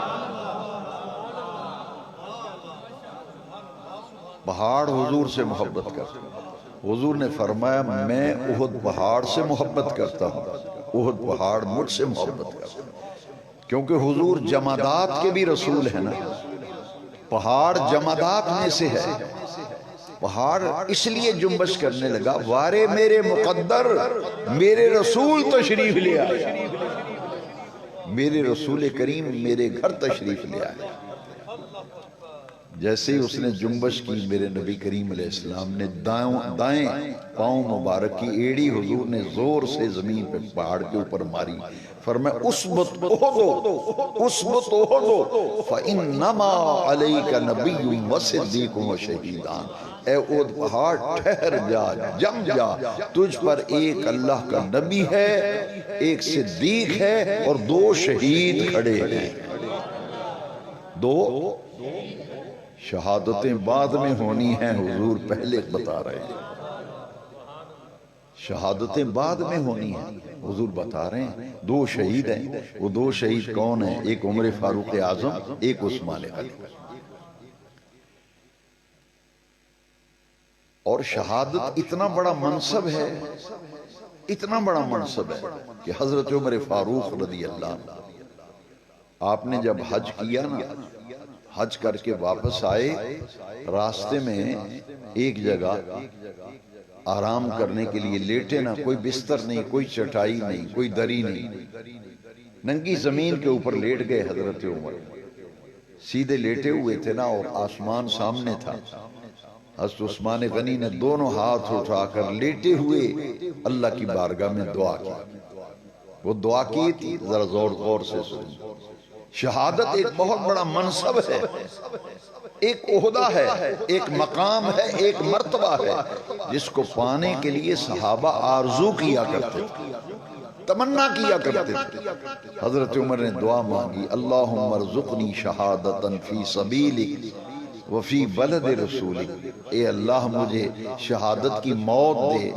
پہاڑ حضور سے محبت کرتا ہے۔ حضور نے فرمایا میں احد پہاڑ سے محبت کرتا ہوں، احد پہاڑ مجھ سے محبت کرتا ہے، کیونکہ حضور جمادات کے بھی رسول ہیں نا، پہاڑ جمادات میں سے ہے۔ پہاڑ اس لیے جنبش کرنے لگا، وارے میرے مقدر، میرے رسول تشریف لے آئے، میرے رسول کریم میرے گھر تشریف لے آئے۔ جیسے ہی اس نے جنبش کی، میرے نبی کریم علیہ السلام نے دائیں پاؤں مبارک کی ایڑی حضور نے زور سے زمین پہ پہاڑ کے اوپر ماری، فرمایا اسبت احد، اسبت احد، فَإِنَّمَا عَلَيْكَ نَبِيٌّ وَصِدِّيقٌ وَشَهِيدَانِ، اے احد پہاڑ ٹھہر جا، جم جا، تجھ پر ایک اللہ کا نبی ہے، ایک صدیق ہے، اور دو شہید کھڑے ہیں۔ دو شہادتیں بعد میں ہونی ہیں، حضور پہلے بتا رہے ہیں، شہادتیں بعد میں ہونی ہیں، حضور بتا رہے ہیں۔ دو شہید ہیں، وہ دو شہید کون ہیں؟ ایک عمر فاروق اعظم، ایک عثمان غنی۔ اور شہادت اتنا بڑا منصب ہے، اتنا بڑا منصب ہے کہ حضرت عمر فاروق رضی اللہ عنہ، آپ نے جب حج کیا نا، حج کر کے واپس آئے، راستے میں ایک جگہ آرام کرنے کے لیے لیٹے نا، کوئی بستر نہیں، کوئی چٹائی نہیں، کوئی دری نہیں، ننگی زمین کے اوپر لیٹ گئے حضرت عمر، سیدھے لیٹے ہوئے تھے نا، اور آسمان سامنے تھا۔ حضرت عثمان غنی نے دونوں ہاتھ اٹھا کر لیٹے ہوئے اللہ کی بارگاہ میں دعا کی۔ وہ دعا کی تھی، ذرا غور سے سنیں۔ شہادت ایک بہت بڑا منصب ہے، ایک عہدہ ہے، ایک مقام ہے، ایک مرتبہ ہے، جس کو پانے کے لیے صحابہ آرزو کیا کرتے تھے، تمنا کیا کرتے تھے۔ حضرت عمر نے دعا مانگی، اللہم ارزقنی شہادتا فی سبیلک وفی بلد رسولک، اے اللہ مجھے شہادت کی موت دے،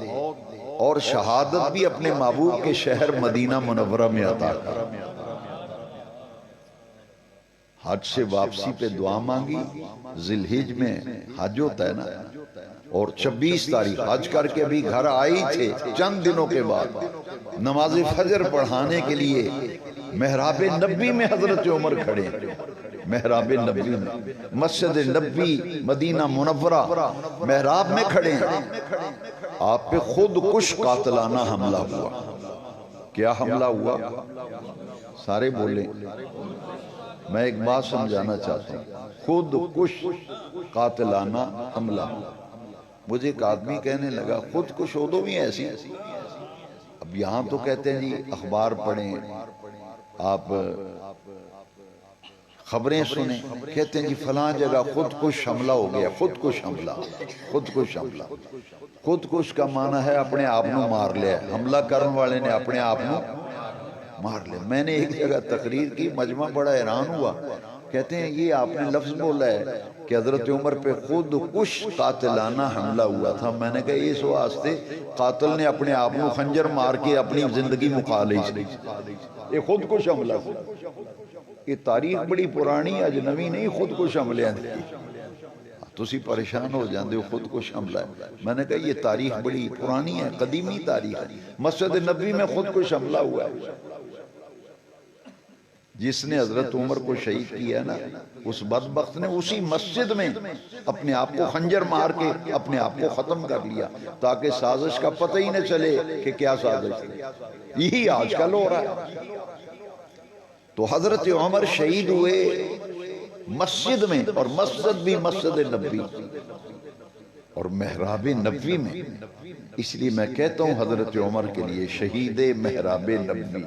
اور شہادت بھی اپنے محبوب کے شہر مدینہ منورہ میں عطا کر۔ حج سے واپسی پہ دعا مانگی، ذی الحج میں حج ہوتا ہے نا، اور 26 تاریخ حج کر کے ابھی گھر آئی تھے، چند دنوں کے بعد نماز فجر پڑھانے کے لیے محراب نبی میں حضرت عمر کھڑے، محراب نبی میں، مسجد نبی مدینہ منورہ محراب میں کھڑے ہیں، آپ پہ خود کش قاتلانہ حملہ ہوا۔ کیا حملہ ہوا؟ سارے بولیں، میں ایک بات سمجھانا چاہتا ہوں، خود کش قاتلانہ حملہ۔ مجھے ایک آدمی کہنے لگا خود کش اردو بھی ایسی. اب یہاں تو کہتے ہیں جی اخبار پڑھیں، آپ خبریں سنیں، کہتے ہیں جی فلاں جگہ خود کش حملہ ہو گیا. خود کش حملہ، خود کش حملہ. خود کش کا معنی ہے اپنے آپ نو مار لیا. حملہ کرنے والے نے اپنے آپ نو مار لیا. میں نے ایک جگہ تقریر کی، مجمع بڑا حیران ہوا. کہتے ہیں یہ آپ نے لفظ بولا ہے کہ حضرت عمر پہ خود کش قاتلانہ حملہ ہوا تھا. میں نے کہا اس واسطے قاتل نے اپنے آپ نو خنجر مار کے اپنی زندگی مکا لی. یہ خود کش حملہ. یہ تاریخ بڑی پرانی اجنبی نہیں خود کش حملے ہیں. تسی پریشان ہو جاندے ہو خود کش حملہ ہے. میں نے کہا یہ تاریخ بڑی پرانی ہے، قدیمی تاریخ ہے. مسجد نبوی میں خود کش حملہ ہوا ہے. جس نے حضرت عمر کو شہید کیا نا، اس بدبخت نے اسی مسجد میں اپنے آپ کو خنجر مار کے اپنے آپ کو ختم کر لیا، تاکہ سازش کا پتہ ہی نہ چلے کہ کیا سازش تھی. یہی آج کل ہو رہا ہے. تو حضرت عمر شہید ہوئے مسجد میں، اور مسجد بھی مسجد نبوی اور محراب نبوی میں. اس لیے میں کہتا ہوں حضرت عمر کے لیے شہید محراب نبوی،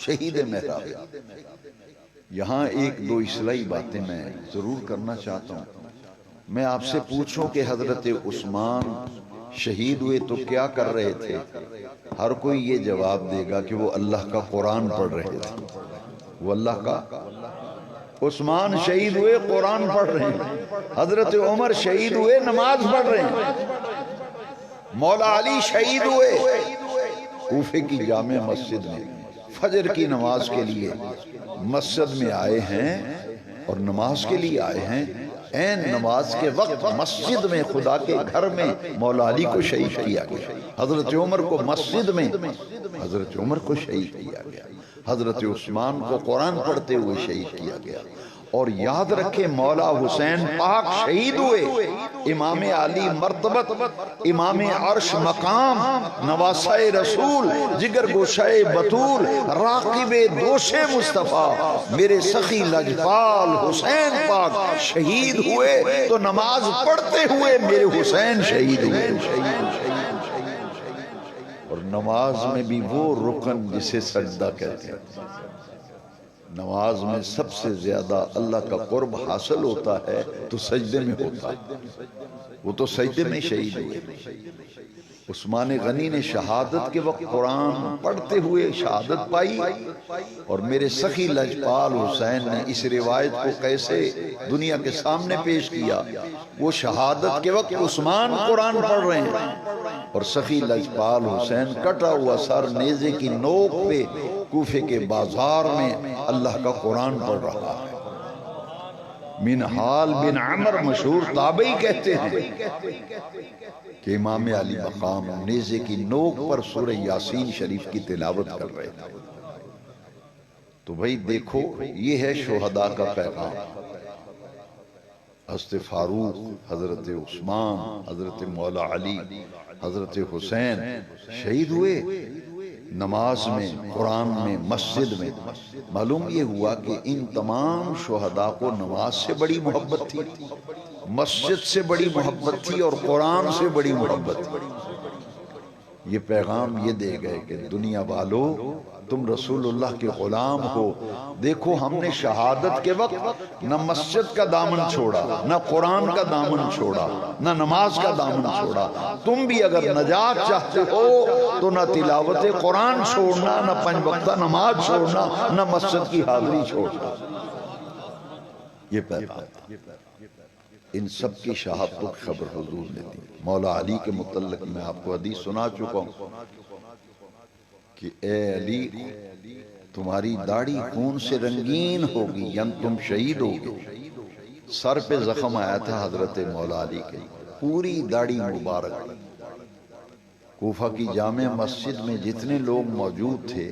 شہید محراب. یہاں ایک دو اصلاحی باتیں میں ضرور کرنا چاہتا ہوں. میں آپ سے پوچھوں کہ حضرت عثمان شہید ہوئے تو کیا کر رہے تھے؟ ہر کوئی یہ جواب دے گا کہ وہ اللہ کا قرآن پڑھ رہے تھے. وہ اللہ کا. عثمان شہید ہوئے قرآن پڑھ رہے ہیں. حضرت عمر شہید ہوئے نماز پڑھ رہے ہیں. مولا علی شہید ہوئے کوفے کی جامع مسجد میں فجر کی نماز کے لیے مسجد میں آئے ہیں، اور نماز کے لیے آئے ہیں. این نماز کے وقت مسجد میں خدا کے گھر میں مولا علی کو شہید کیا گیا. حضرت عمر کو مسجد میں حضرت عمر کو شہید کیا گیا. حضرت عثمان کو قرآن پڑھتے ہوئے شہید کیا گیا. اور یاد رکھیں مولا حسین پاک شہید ہوئے. امام علی مرتبت، امام عرش مقام، نواسہ رسول، جگر گوشہ بطول، راقب دوش مصطفیٰ، میرے سخی لجپال حسین پاک شہید ہوئے تو نماز پڑھتے ہوئے میرے حسین شہید ہوئے. اور نماز میں بھی وہ رکن جسے سجدہ کہتے ہیں. نماز میں سب سے زیادہ اللہ کا قرب حاصل ہوتا ہے تو سجدے میں ہوتا ہے. وہ تو سجدے میں شہید ہوئے. عثمان غنی نے شہادت کے وقت قرآن پڑھتے ہوئے شہادت پائی، اور میرے سخی لجپال حسین نے اس روایت کو کیسے دنیا کے سامنے پیش کیا. وہ شہادت کے وقت عثمان قرآن پڑھ رہے ہیں، اور سخی لجپال حسین کٹا ہوا سر نیزے کی نوک پہ کوفے کے بازار میں اللہ کا قرآن پڑھ رہا ہے. منہال بن عمر مشہور تابعی کہتے ہیں کہ امام علی مقام نیزے کی نوک پر سورہ یاسین شریف کی تلاوت کر رہے تھے. تو بھئی دیکھو یہ ہے شہداء کا پیغام. حضرت فاروق، حضرت عثمان، حضرت مولا علی، حضرت حسین شہید ہوئے نماز میں، قرآن میں، مسجد میں. معلوم یہ ہوا کہ ان تمام شہداء کو نماز سے بڑی محبت تھی، مسجد سے بڑی محبت تھی، اور قرآن سے بڑی محبت تھی. یہ پیغام یہ دے گئے کہ دنیا والو تم رسول اللہ کے غلام ہو. دیکھو ہم نے شہادت کے وقت نہ مسجد کا دامن چھوڑا، نہ قرآن کا دامن چھوڑا، نہ نماز کا دامن چھوڑا. تم بھی اگر نجات چاہتے ہو تو نہ تلاوت قرآن چھوڑنا، نہ پنج وقتہ نماز چھوڑنا، نہ مسجد کی حاضری چھوڑنا. یہ پیغام ان سب کی شہادتوں کی خبر حضور نے دی. مولا علی کے متعلق میں آپ کو حدیث سنا چکا ہوں کہ اے علی تمہاری داڑھی خون سے رنگین ہوگی، یعنی تم شہید ہوگے. سر پہ زخم آیا تھا حضرت مولا علی کے، پوری داڑھی مبارک. کوفہ کی جامع مسجد میں جتنے لوگ موجود تھے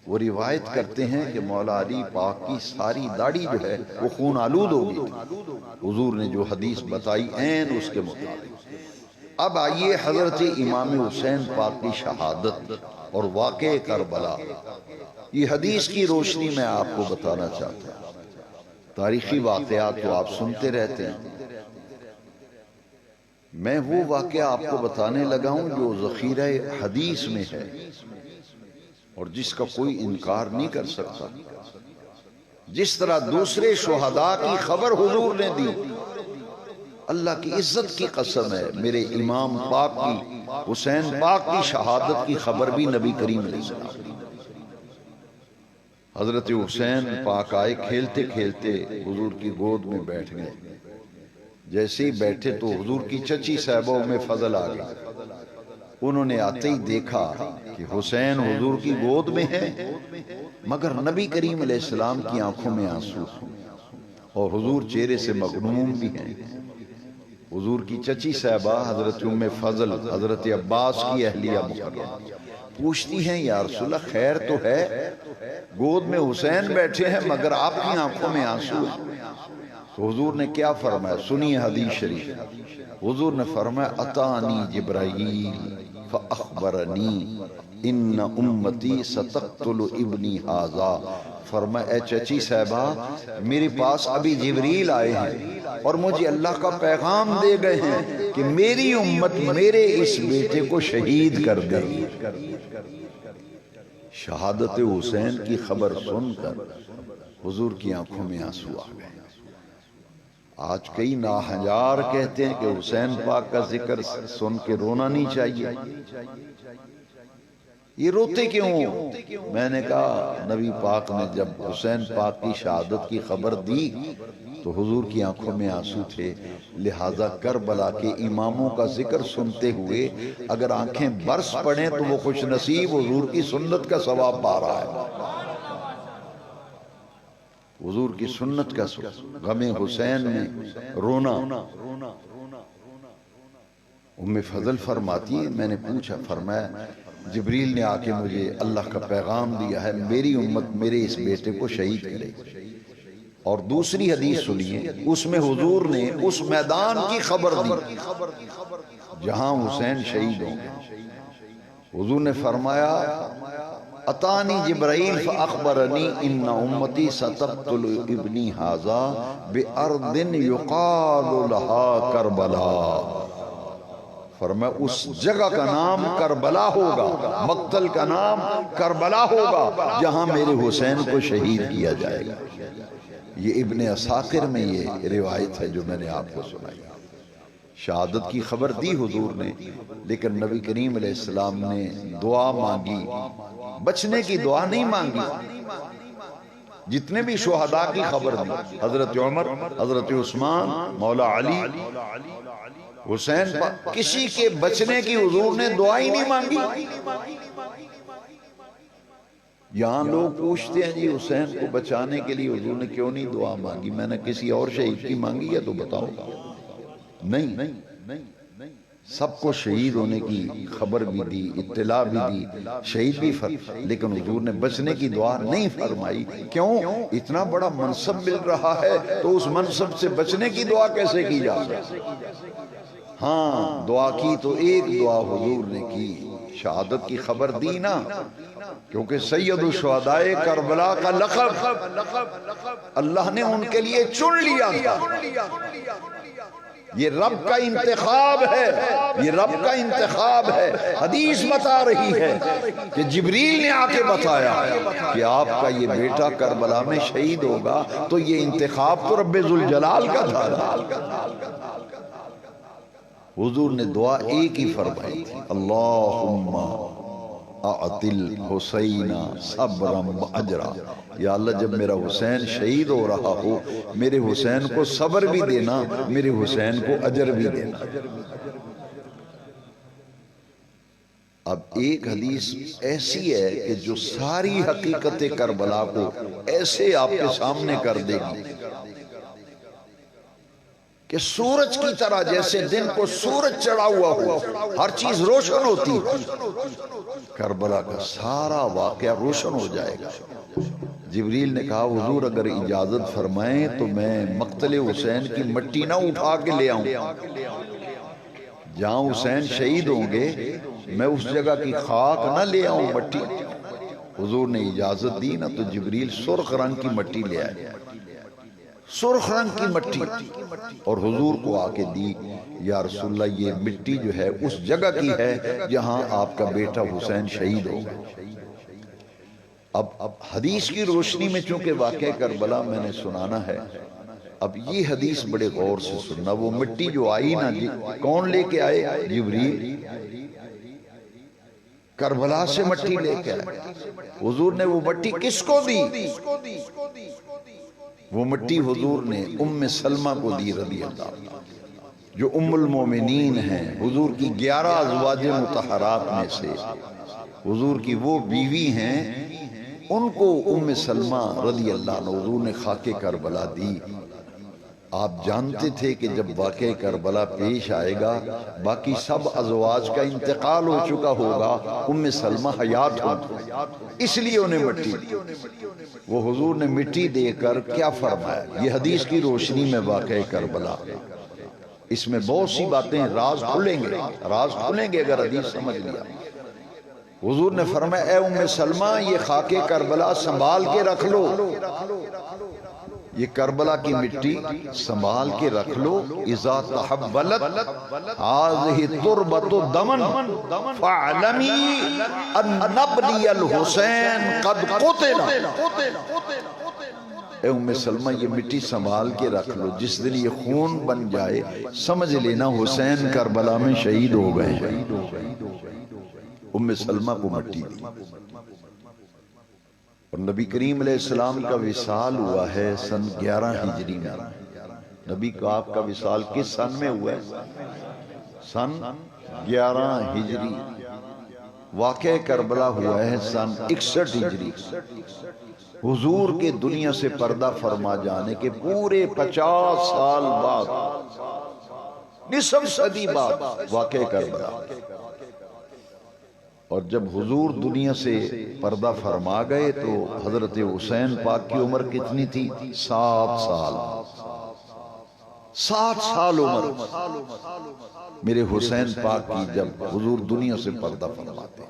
وہ روایت کرتے ہیں کہ مولا علی پاک کی ساری داڑھی جو ہے وہ خون آلود ہو گئی تھی. حضور نے جو حدیث بتائی عین اس کے مطابق. اب آئیے حضرت امام حسین پاک کی شہادت اور واقع کربلا. یہ حدیث کی روشنی میں آپ کو بتانا چاہتا ہوں. تاریخی واقعات تو آپ سنتے رہتے ہیں. میں وہ واقعہ آپ کو بتانے لگا ہوں جو ذخیرہ حدیث میں ہے اور جس کا کوئی انکار نہیں کر سکتا. جس طرح دوسرے شہداء کی خبر حضور نے دی، اللہ کی عزت کی قسم ہے، میرے امام پاک کی، حسین پاک کی شہادت کی خبر بھی نبی کریم علیہ السلام. حضرت حسین پاک آئے کھیلتے کھیلتے حضور کی گود میں بیٹھ گئے. جیسے ہی بیٹھے تو حضور کی چچی صاحبہ ام فضل آ گئی. انہوں نے آتے ہی دیکھا کہ حسین حضور کی گود میں ہے، مگر نبی کریم علیہ السلام کی آنکھوں میں آنسو اور حضور چہرے سے مغموم بھی ہیں. حضور کی چچی صاحبہ حضرت ام فضل حضرت عباس کی اہلیہ مکرمہ پوچھتی ہیں یا رسول اللہ خیر تو ہے، گود میں حسین بیٹھے ہیں مگر آپ کی آنکھوں میں آنسو ہیں. تو حضور نے کیا فرمایا؟ سنیے حدیث شریف. حضور نے فرمایا اتانی جبرائیل فاخبرنی ان امتی ستقتل ابنی ھذا. فرمایا اے چچی صاحبہ، میرے پاس ابھی جبریل آئے ہیں اور مجھے اللہ کا پیغام دے گئے ہیں کہ میری امت میرے اس بیٹے کو شہید کر دے گی. شہادت حسین کی خبر سن کر حضور کی آنکھوں میں آنسو آ گئے. آج کئی ناہنجار کہتے ہیں کہ حسین پاک کا ذکر سن کے رونا نہیں چاہیے. یہ روتے کیوں؟ میں نے کہا نبی پاک نے جب حسین پاک کی شہادت کی خبر دی تو حضور کی آنکھوں میں آنسو تھے، لہذا کربلا کے اماموں کا ذکر سنتے ہوئے اگر آنکھیں برس پڑیں تو وہ خوش نصیب حضور کی سنت کا ثواب پا رہا ہے. حضور کی سنت کا غم حسین میں رونا. ام فضل فرماتی ہے میں نے پوچھا، فرمایا جبریل نے آ کے مجھے اللہ کا پیغام دیا ہے میری امت میرے اس بیٹے کو شہید کرے. اور دوسری حدیث سنیے، اس میں حضور نے اس میدان کی خبر دی جہاں حسین شہید ہوں گے. حضور نے فرمایا اتانی جبرائیل فاخبرنی ان امتی ستقتل ابنی ھذا بارض یقال لها کربلا. فرمایا اس جگہ کا نام کربلا ہوگا، مقتل کا نام کربلا ہوگا جہاں میرے حسین کو شہید کیا جائے گا. یہ ابن عساکر میں یہ روایت ہے جو میں نے آپ کو سنائی. شہادت کی خبر دی حضور نے، لیکن نبی کریم علیہ السلام نے دعا مانگی، بچنے کی دعا نہیں مانگی. جتنے بھی شہداء کی خبر دی، حضرت عمر، حضرت عثمان، مولا علی، حسین، کسی کے بچنے کی حضور نے دعا ہی نہیں مانگی. یہاں لوگ پوچھتے ہیں جی حسین کو بچانے کے لیے حضور نے کیوں نہیں دعا مانگی؟ میں نے کسی اور شہید کی مانگی ہے تو بتاؤ. نہیں، سب کو شہید ہونے کی خبر بھی دی، اطلاع بھی دی، شہید بھی لیکن حضور نے بچنے کی دعا نہیں فرمائی. کیوں؟ اتنا بڑا منصب مل رہا ہے تو اس منصب سے بچنے کی دعا کیسے کی جا سکتی؟ ہاں دعا کی تو ایک دعا حضور نے کی، شہادت کی خبر دی نا، کیونکہ سید الشہداء کربلا کا لقب اللہ نے ان کے لیے چن لیا تھا. یہ رب کا انتخاب ہے، یہ رب کا انتخاب ہے. حدیث بتا رہی ہے کہ جبریل نے آ کے بتایا کہ آپ کا یہ بیٹا کربلا میں شہید ہوگا، تو یہ انتخاب تو رب ذوالجلال کا تھا. حضور نے دعا ایک ہی فرمائی تھی، اللہم اعطل حسین صبرا و اجرا. یا اللہ جب میرا حسین شہید ہو رہا ہو میرے حسین کو صبر بھی دینا، میرے حسین کو اجر بھی دینا. اب ایک حدیث ایسی ہے کہ جو ساری حقیقت کربلا کو ایسے آپ کے سامنے کر دے گی کہ سورج کی طرح، جیسے دن کو سورج چڑھا ہوا ہو ہر چیز روشن ہوتی ہے، کربلا کا سارا واقعہ روشن ہو جائے گا. جبریل نے کہا حضور اگر اجازت فرمائیں تو میں مقتل حسین کی مٹی نہ اٹھا کے لے آؤں، جہاں حسین شہید ہوں گے میں اس جگہ کی خاک نہ لے آؤں مٹی. حضور نے اجازت دی نا تو جبریل سرخ رنگ کی مٹی لے آئے. سرخ رنگ کی مٹی، اور حضور کو آ کے دی، یا رسول اللہ یہ مٹی جو ہے اس جگہ کی ہے جہاں آپ کا بیٹا حسین شہید ہو گئے۔ اب حدیث کی روشنی میں چونکہ واقعہ کربلا میں نے سنانا ہے، اب یہ حدیث بڑے غور سے سننا۔ وہ مٹی جو آئی نا، کون لے کے آئے؟ جبریل کربلا سے مٹی لے کے آئے۔ حضور نے وہ مٹی کس کو دی؟ وہ مٹی حضور نے ام سلمہ کو دی رضی اللہ عنہا، جو ام المومنین ہیں، حضور کی 11 ازواج مطہرات میں سے حضور کی وہ بیوی ہیں، ان کو ام سلمہ رضی اللہ عنہ حضور نے خاک کربلا دی۔ آپ جانتے تھے کہ جب واقعہ کربلا پیش آئے گا باقی سب ازواج کا انتقال ہو چکا ہوگا، ام سلمہ حیات ہوگی، اس لیے انہیں مٹی دی۔ وہ حضور نے مٹی دے کر کیا فرمایا؟ یہ حدیث کی روشنی میں واقعہ کربلا، اس میں بہت سی باتیں راز کھلیں گے اگر حدیث سمجھ لیا۔ حضور نے فرمایا اے ام سلمہ یہ خاک کربلا سنبھال کے رکھ لو، یہ کربلا کی مٹی سنبھال کے رکھ لو۔ اذا تحولت هذه التربة دما فاعلمی ان ابنی الحسین قد قتل۔ اے ام سلمہ یہ مٹی سنبھال کے رکھ لو، جس دن یہ خون بن جائے سمجھ لینا حسین کربلا میں شہید ہو گئے ہیں۔ ام سلمہ کو مٹی دی، اور نبی کریم علیہ السلام کا وصال ہوا ہے سن 11 ہجری میں۔ نبی کا آپ کا وصال کس سن میں ہوا ہے؟ سن 11 ہجری۔ واقعہ کربلا ہوا ہے سن 61 ہجری۔ حضور کے دنیا سے پردہ فرما جانے کے پورے 50 سال بعد، نصف صدی بعد واقعہ کربلا۔ اور جب حضور دنیا سے پردہ فرما گئے تو حضرت حسین پاک کی عمر کتنی تھی؟ 7 سال۔ 7 سال عمر میرے حسین پاک کی جب حضور دنیا سے پردہ فرماتے۔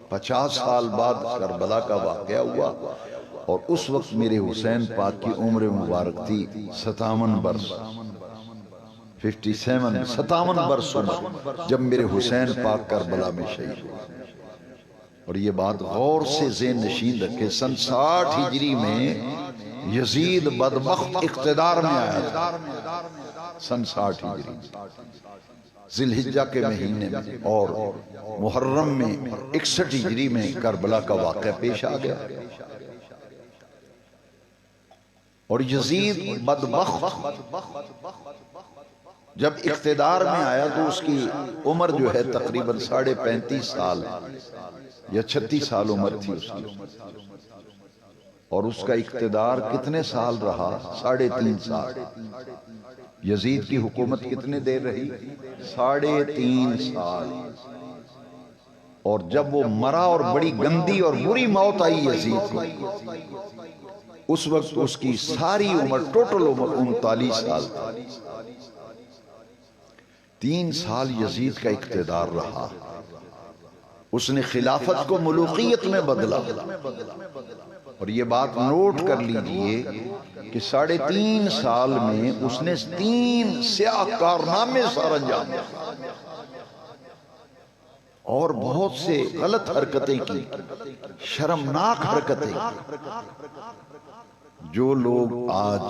50 سال بعد کربلا کا واقعہ ہوا، اور اس وقت میرے حسین پاک کی عمر مبارک تھی 57 برس، 57 برس عمر، جب میرے حسین پاک کربلا میں شہید ہوئے۔ اور یہ بات غور سے ذہن نشین رکھے، سن 60 ہجری میں یزید بدبخت اقتدار میں آیا تھا۔ سن 60 ہجری ذی الحجہ کے مہینے میں، اور محرم میں 61 ہجری میں کربلا کا واقعہ پیش آ گیا۔ اور یزید بدبخت جب اقتدار میں آیا تو اس کی عمر جو ہے تقریباً 35.5 سال یا 36 سال عمر تھی اس کی، اور اس کا اقتدار کتنے سال رہا؟ 3.5 سال۔ یزید کی حکومت کتنے دیر رہی؟ 3.5 سال۔ اور جب وہ مرا اور بڑی گندی اور بری موت آئی یزید کی، اس وقت اس کی ساری عمر، ٹوٹل عمر 39 سال تھی۔ 3 سال یزید کا اقتدار رہا، اس نے خلافت کو ملوکیت میں بدلا۔ اور یہ بات نوٹ کر لیجئے کہ 3.5 سال میں اس نے 3 سیاہ کارنامے سر انجام دیا، اور بہت سے غلط حرکتیں کی، شرمناک حرکتیں۔ جو لوگ آج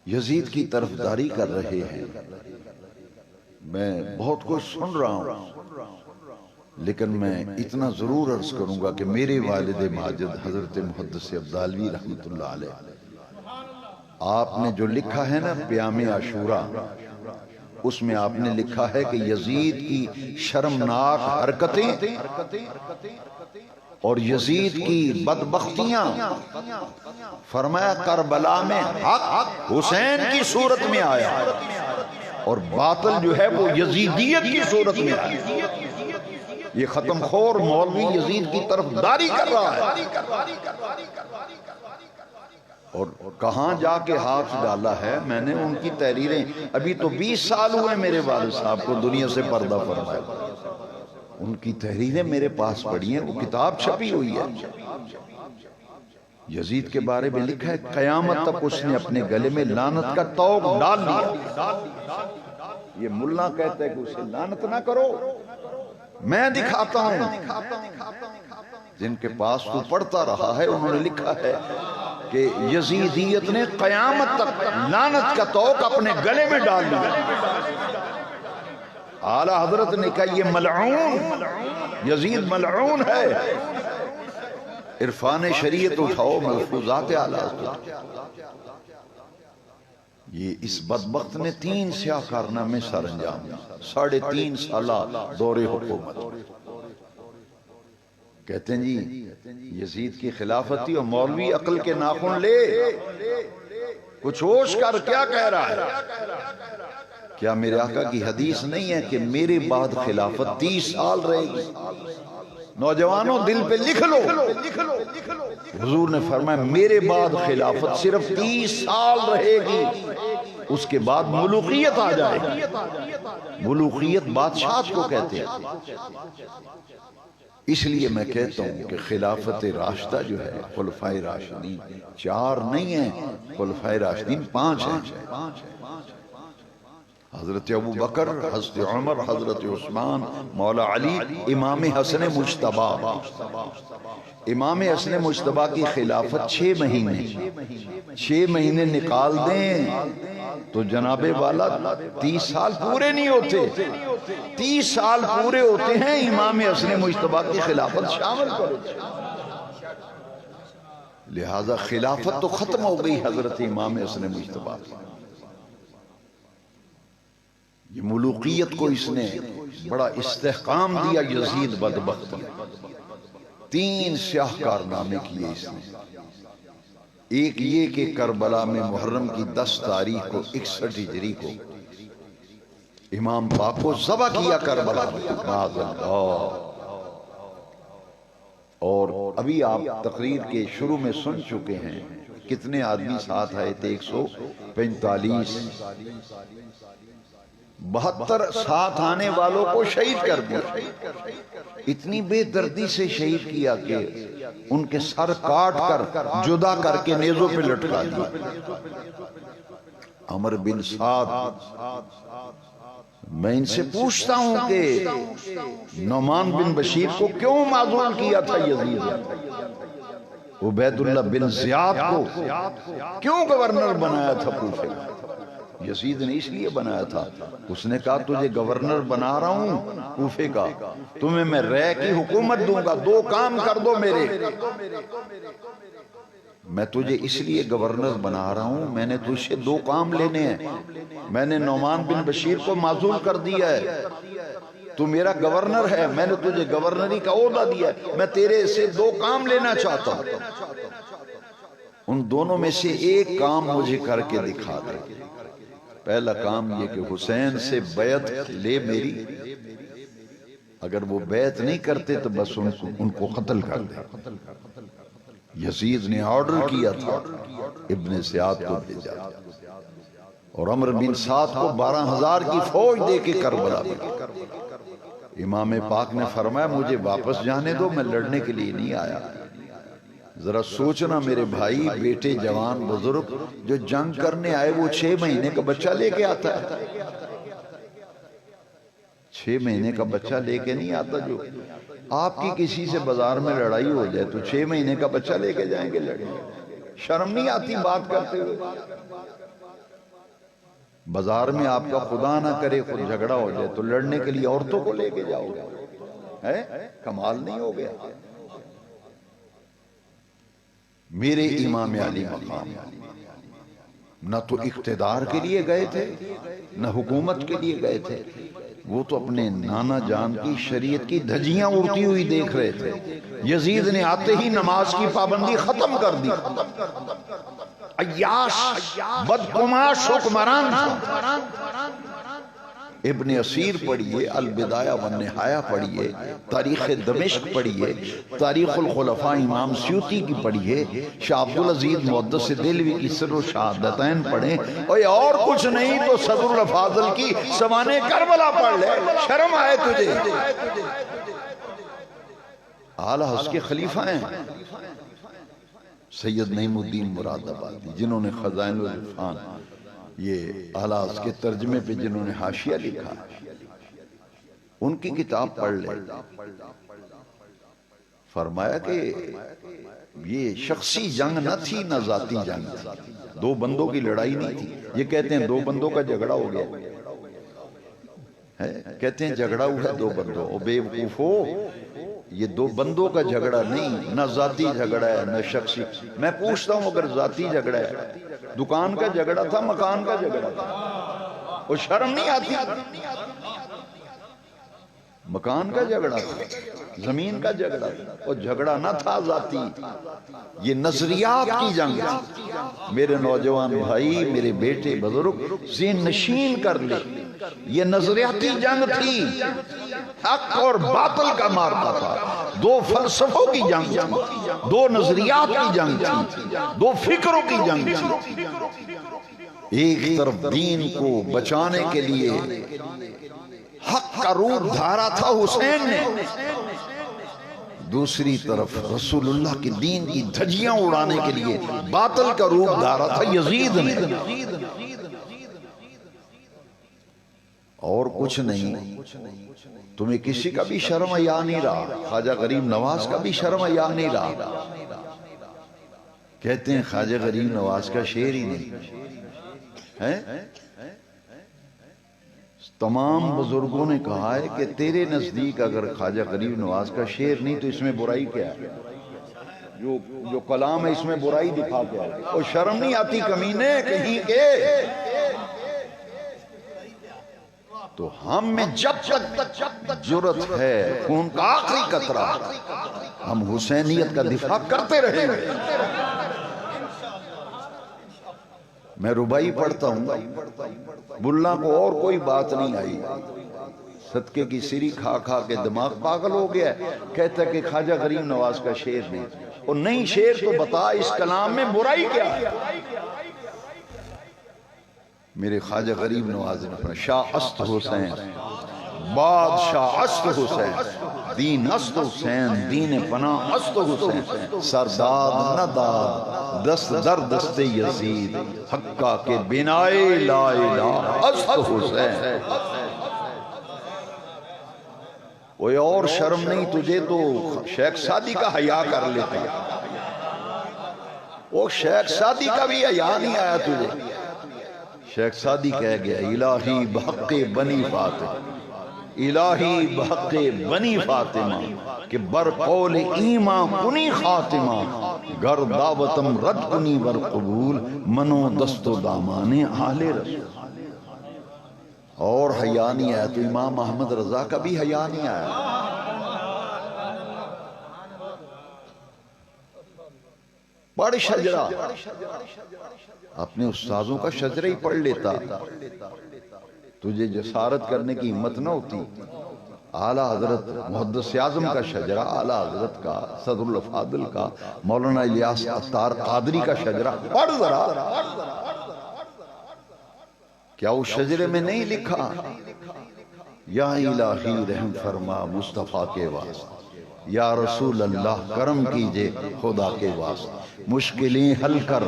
یزید کی طرفداری کر رہے ہیں، میں بہت کچھ سن رہا ہوں، لیکن میں اتنا ضرور عرض کروں گا کہ میرے والد ماجد حضرت محدث عبدالوی رحمت اللہ علیہ، آپ نے جو لکھا ہے نا پیام عاشورہ، اس میں آپ نے لکھا ہے کہ یزید کی شرمناک حرکتیں اور یزید کی بدبختیاں، فرمایا کربلا میں حق حسین کی صورت میں آیا، اور باطل جو ہے وہ یزیدیت کی صورت میں آیا۔ یہ ختم خور مولوی یزید کی طرف داری کر رہا ہے، اور کہاں جا کے ہاتھ ڈالا ہے۔ میں نے ان کی تحریریں، ابھی تو 20 سال ہوئے میرے والد صاحب کو دنیا سے پردہ فرمایا، ان کی تحریریں میرے پاس پڑھی ہیں، وہ کتاب چھپی ہوئی ہے۔ یزید کے بارے میں لکھا ہے قیامت تک اس نے اپنے گلے میں لعنت کا طوق ڈال لیا. یہ ملا کہتا ہے کہ اسے لعنت نہ کرو، میں دکھاتا ہوں. جن کے پاس تو پڑھتا رہا ہے انہوں نے لکھا ہے کہ یزیدیت نے قیامت تک لعنت کا طوق اپنے گلے میں ڈال لیا. اعلی حضرت نے کہا یہ ملعون، یزید ملعون ہے. عرفان شریعت اٹھاؤ، ملفوظات اعلیٰ. یہ اس بدبخت نے 3 سیاہ کارنامے سر انجام دیا. 3.5 سالہ دور حکومت. کہتے ہیں جی یزید کی خلافت تھی اور مولوی عقل کے ناخن لے کچھ ہوش کر کیا کہہ رہا ہے؟ کیا میرے آقا کی حدیث نہیں ہے کہ میرے بعد خلافت 30 سال رہے گی؟ نوجوانوں دل پہ لکھ لو. حضور نے فرمایا میرے بعد خلافت صرف 30 سال رہے گی، اس کے بعد ملوکیت آ جائے گی. ملوکیت بادشاہت کو کہتے ہیں. اس لیے میں کہتا ہوں کہ خلافت راشدہ جو ہے، خلفائے راشدین 4 نہیں ہیں، خلفائے راشدین 5 ہیں. حضرت ابو بکر، حضرت عمر، حضرت عثمان، مولا علی، امام حسن مجتبی. امام حسن مجتبی کی خلافت 6 مہینے نکال دیں تو جناب والا 30 سال پورے نہیں ہوتے. 30 سال پورے ہوتے ہیں امام حسن مجتبی کی خلافت شامل کرو. لہذا خلافت تو ختم ہو گئی حضرت امام حسن مجتبی. یہ ملوکیت کو اس نے بڑا استحکام دیا یزید بدبخت نے. 3 سیاہ کارنامے کیے اس نے. ایک یہ کہ کربلا میں محرم کی 10 تاریخ کو 61 ہجری کو امام پاک کو ذبح کیا کربلا میں. اور ابھی آپ تقریر کے شروع میں سن چکے ہیں کتنے آدمی ساتھ آئے تھے. 145. 72 ساتھ آنے والوں کو شہید کر دیا. اتنی بے دردی سے شہید کیا کہ ان کے سر کاٹ کر جدا کر کے نیزوں پہ لٹکا دیا. عمر بن سعد، میں ان سے پوچھتا ہوں کہ نعمان بن بشیر کو کیوں معزول کیا تھا یزید؟ عبید اللہ بن زیاد کو کیوں گورنر بنایا تھا کوفے کا؟ یزید نے اس لیے بنایا تھا، اس نے کہا تجھے گورنر بنا رہا ہوں کوفے کا، تمہیں میں رہ کی حکومت دوں گا، 2 کام کر دو میرے. میں تجھے اس لیے گورنر بنا رہا ہوں، میں نے تجھ سے 2 کام لینے ہیں. میں نے نعمان بن بشیر کو معزول کر دیا ہے، تو میرا گورنر ہے، میں نے تجھے گورنری کا عہدہ دیا ہے، میں تیرے سے 2 کام لینا چاہتا ہوں. ان دونوں میں سے ایک کام مجھے کر کے دکھا دے. پہلا کام یہ کہ حسین سے بیعت لے میری، اگر وہ بیعت نہیں کرتے تو بس ان کو قتل کر دے. یزید نے آرڈر کیا تھا، ابن زیاد کو بھیجا اور عمر بن سعد کو 12,000 کی فوج دے کے کربلا میں. امام پاک نے فرمایا مجھے واپس جانے دو، میں لڑنے کے لیے نہیں آیا. ذرا سوچنا میرے بھائی، بیٹے جوان بزرگ جو جنگ کرنے آئے وہ 6 مہینے کا بچہ لے کے آتا ہے. 6 مہینے کا بچہ لے کے نہیں آتا. جو آپ کی کسی سے بازار میں لڑائی ہو جائے تو 6 مہینے کا بچہ لے کے جائیں گے لڑنے؟ شرم نہیں آتی بات کرتے ہوئے؟ بازار میں آپ کا خدا نہ کرے خود جھگڑا ہو جائے تو لڑنے کے لیے عورتوں کو لے کے جاؤ گے؟ کمال نہیں ہو گیا؟ میرے امام علی مقام نہ تو اقتدار کے لیے گئے تھے نہ حکومت کے لیے گئے تھے، وہ تو اپنے نانا جان کی شریعت کی دھجیاں اڑتی ہوئی دیکھ رہے تھے. یزید نے آتے ہی نماز کی پابندی ختم کر دی. عیاش بدقماش حکمران تھا. ابن اسیر پڑھیے، البدایہ والنہایہ پڑھیے، تاریخ دمشق پڑھیے، تاریخ الخلفاء امام سیوطی کی پڑھیے، شاہ عبدالعزیز محدث دہلوی کی سر و شہادتین پڑھیں، اور کچھ نہیں تو صدر الافاضل کی سوانح کربلا پڑھ لے. شرم آئے تجھے؟ اعلیٰ اس کے خلیفہ ہیں. سید نعیم الدین مراد آبادی، جنہوں نے خزائن العرفان یہ اعلاز کے ترجمے پہ جنہوں نے حاشیہ لکھا، ان کی کتاب پڑھ لے۔ فرمایا کہ یہ شخصی جنگ نہ تھی نہ ذاتی جنگ تھی، دو بندوں کی لڑائی نہیں تھی۔ یہ کہتے ہیں دو بندوں کا جھگڑا ہو گیا ہے، کہتے ہیں جھگڑا ہوا ہے دو بندوں، او بے وقوفو، یہ دو بندوں کا جھگڑا نہیں، نہ ذاتی جھگڑا ہے نہ شخصی۔ میں پوچھتا ہوں اگر ذاتی جھگڑا ہے، دکان کا جھگڑا تھا مکان کا جھگڑا تھا، وہ شرم نہیں آتی؟ مکان کا جھگڑا تھا، زمین کا جھگڑا تھا، وہ جھگڑا نہ تھا ذاتی، یہ نظریات کی جنگ تھی۔ میرے نوجوان بھائی، میرے بیٹے بزرگ، ذہن نشین کر لے، یہ نظریاتی جنگ تھی، حق اور باطل کا مارکا تھا، دو فلسفوں کی جنگ تھی، دو نظریات کی جنگ تھی، دو فکروں کی جنگ تھی۔ ایک طرف دین کو بچانے کے لیے حق کا روپ دھارا تھا حسین نے، دوسری طرف رسول اللہ کی دین کی دھجیاں اڑانے کے لیے باطل کا روپ دھارا تھا یزید نے۔ اور کچھ نہیں، تمہیں کسی کا بھی شرم حیا نہیں رہا، خواجہ غریب نواز کا بھی شرم حیا نہیں رہا۔ کہتے ہیں خواجہ غریب نواز کا شعر ہی نہیں ہے۔ تمام بزرگوں نے کہا ہے کہ تیرے نزدیک اگر خواجہ غریب نواز کا شعر نہیں تو اس میں برائی کیا ہے؟ جو کلام ہے اس میں برائی دکھا کیا ہے؟ اور شرم نہیں آتی کمینے کہیں کے؟ تو ہم میں جب تک جرت ہے خون کا آخری قطرہ، ہم حسینیت کا دفاع کرتے رہیں گے۔ میں ربائی پڑھتا ہوں، ملا کو اور کوئی بات نہیں آئی، صدقے کی سری کھا کھا کے دماغ پاگل ہو گیا ہے، کہتا ہے کہ خواجہ غریب نواز کا شعر نہیں، اور نہیں شعر تو بتا اس کلام میں برائی کیا ہے؟ میرے خواجہ غریب نواز نے فرمایا شاہ است حسین، بادشاہ است حسین، دین است حسین، دین پناہ است حسین، سرداد نہ داد دست در دست یزید، حقہ کے بنائے لا الہ است حسین۔ کوئی اور شرم نہیں تجھے تو شیخ سعدی کا حیا کر لیتے، وہ شیخ سعدی کا بھی حیا نہیں آیا تجھے۔ شیخ سعدی کہہ گیا الہی بحق بنی فاطمہ، الہی بحق بنی فاطمہ، کہ بر قول ایمان کنی خاتمہ، گر دعوتم رد کنی بر قبول، منو دست و دامان آل رسول۔ اور حیا نہیں آیا تو امام احمد رضا کا بھی حیا نہیں آیا۔ پڑھ شجرہ، اپنے استاذوں کا شجرہ ہی پڑھ لیتا، تجھے جسارت کرنے کی ہمت نہ ہوتی۔ اعلیٰ حضرت محدث اعظم کا شجرہ، اعلیٰ حضرت کا، صدر الافاضل کا، مولانا الیاس عطار قادری کا شجرہ پڑھ ذرا۔ کیا اس شجرے میں نہیں لکھا یا الہی رحم فرما مصطفیٰ کے واسطے، یا رسول اللہ کرم کیجئے خدا کے واسطے، مشکلیں حل کر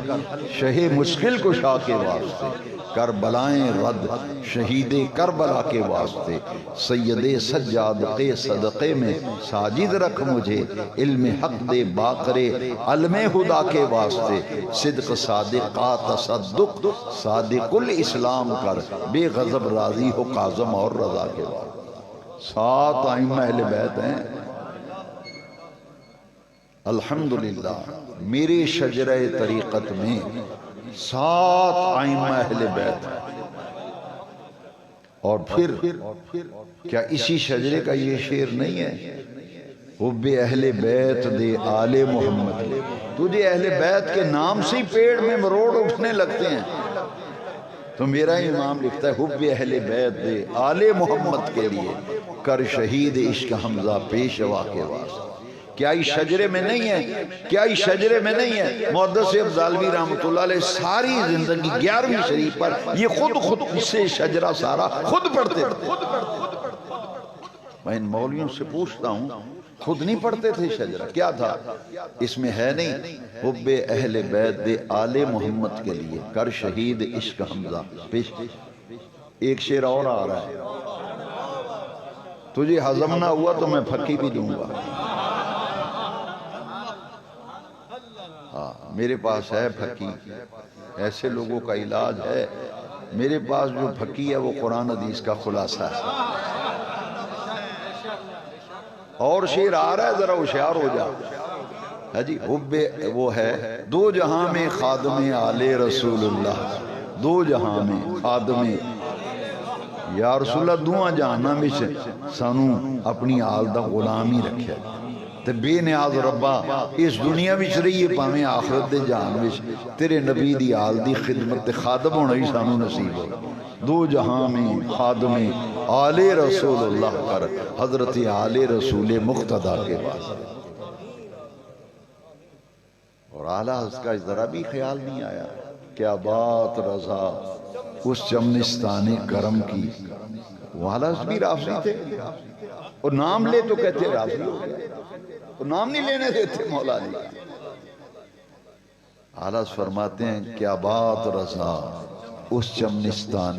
شہ مشکل کشا کے واسطے، کربلائیں رد شہید کربلا کے واسطے، سید سجاد کے صدقے میں ساجد رکھ مجھے، علم حق دے باقرے علم خدا کے واسطے، صدق صادق کا تصدق صادق الاسلام کر، بے غضب راضی ہو کاظم اور رضا کے واسطے۔ 7 ائمہ اہل بیت ہیں۔ الحمدللہ میرے شجرہ طریقت میں 7 ائمہ اہل بیت ہیں، اور پھر کیا اسی شجرے کا یہ شعر نہیں ہے؟ حب اہل بیت دے آل محمد، تجھے اہل بیت کے نام سے ہی پیڑ میں مروڑ اٹھنے لگتے ہیں۔ تو میرا امام لکھتا ہے حب اہل بیت دے آل محمد کے لیے کر شہید عشق حمزہ پیشوا کے واسطے۔ کیا اس شجرے میں نہیں ہے؟ کیا اس شجرے میں نہیں ہے؟ محدث ابزالوی رحمۃ اللہ علیہ ساری زندگی 11ویں شریف پر یہ خود سے شجرہ سارا خود پڑھتے تھے۔ میں ان مولویوں سے پوچھتا ہوں خود نہیں پڑھتے تھے شجرہ، کیا تھا اس میں ہے نہیں حب اہل بیت دے آل محمد کے لیے کر شہید عشق حمزہ پیش۔ ایک شعر اور آ رہا ہے، تجھے ہضم نہ ہوا تو میں پھکی بھی دوں گا۔ ہاں میرے پاس ہے پھکی، ایسے لوگوں کا علاج ہے، میرے پاس جو پھکی ہے وہ قرآن حدیث کا خلاصہ ہے۔ اور شعر آ رہا ہے، ذرا ہوشیار ہو جا۔ ہے جی حب وہ ہے دو جہاں میں خادم آل رسول اللہ، دو جہاں میں خادم یا رسول اللہ دوہاں جہاں میں سانو اپنی آل دا غلامی رکھیا تے بے نیاز ربا اس دنیا وچ رہیے پاویں آخرت دے جہان وچ تیرے نبی دی آل دی خدمت تے خادم ہونا ہی سانو نصیب ہو۔ دو جہاں میں خادم آل رسول اللہ کر حضرت آل رسول مقتدی کے پاس، اور اعلیٰ اس کا ذرا بھی خیال نہیں آیا۔ کیا بات رضا اس چمنستان کرم کی، وہ اعلیٰ بھی رافضی تھے، اور نام لے تو کہتے رافضی ہو گیا، اور نام نہیں لینے دیتے مولا علی۔ اعلیٰ فرماتے ہیں کیا بات رضا اس چمنستان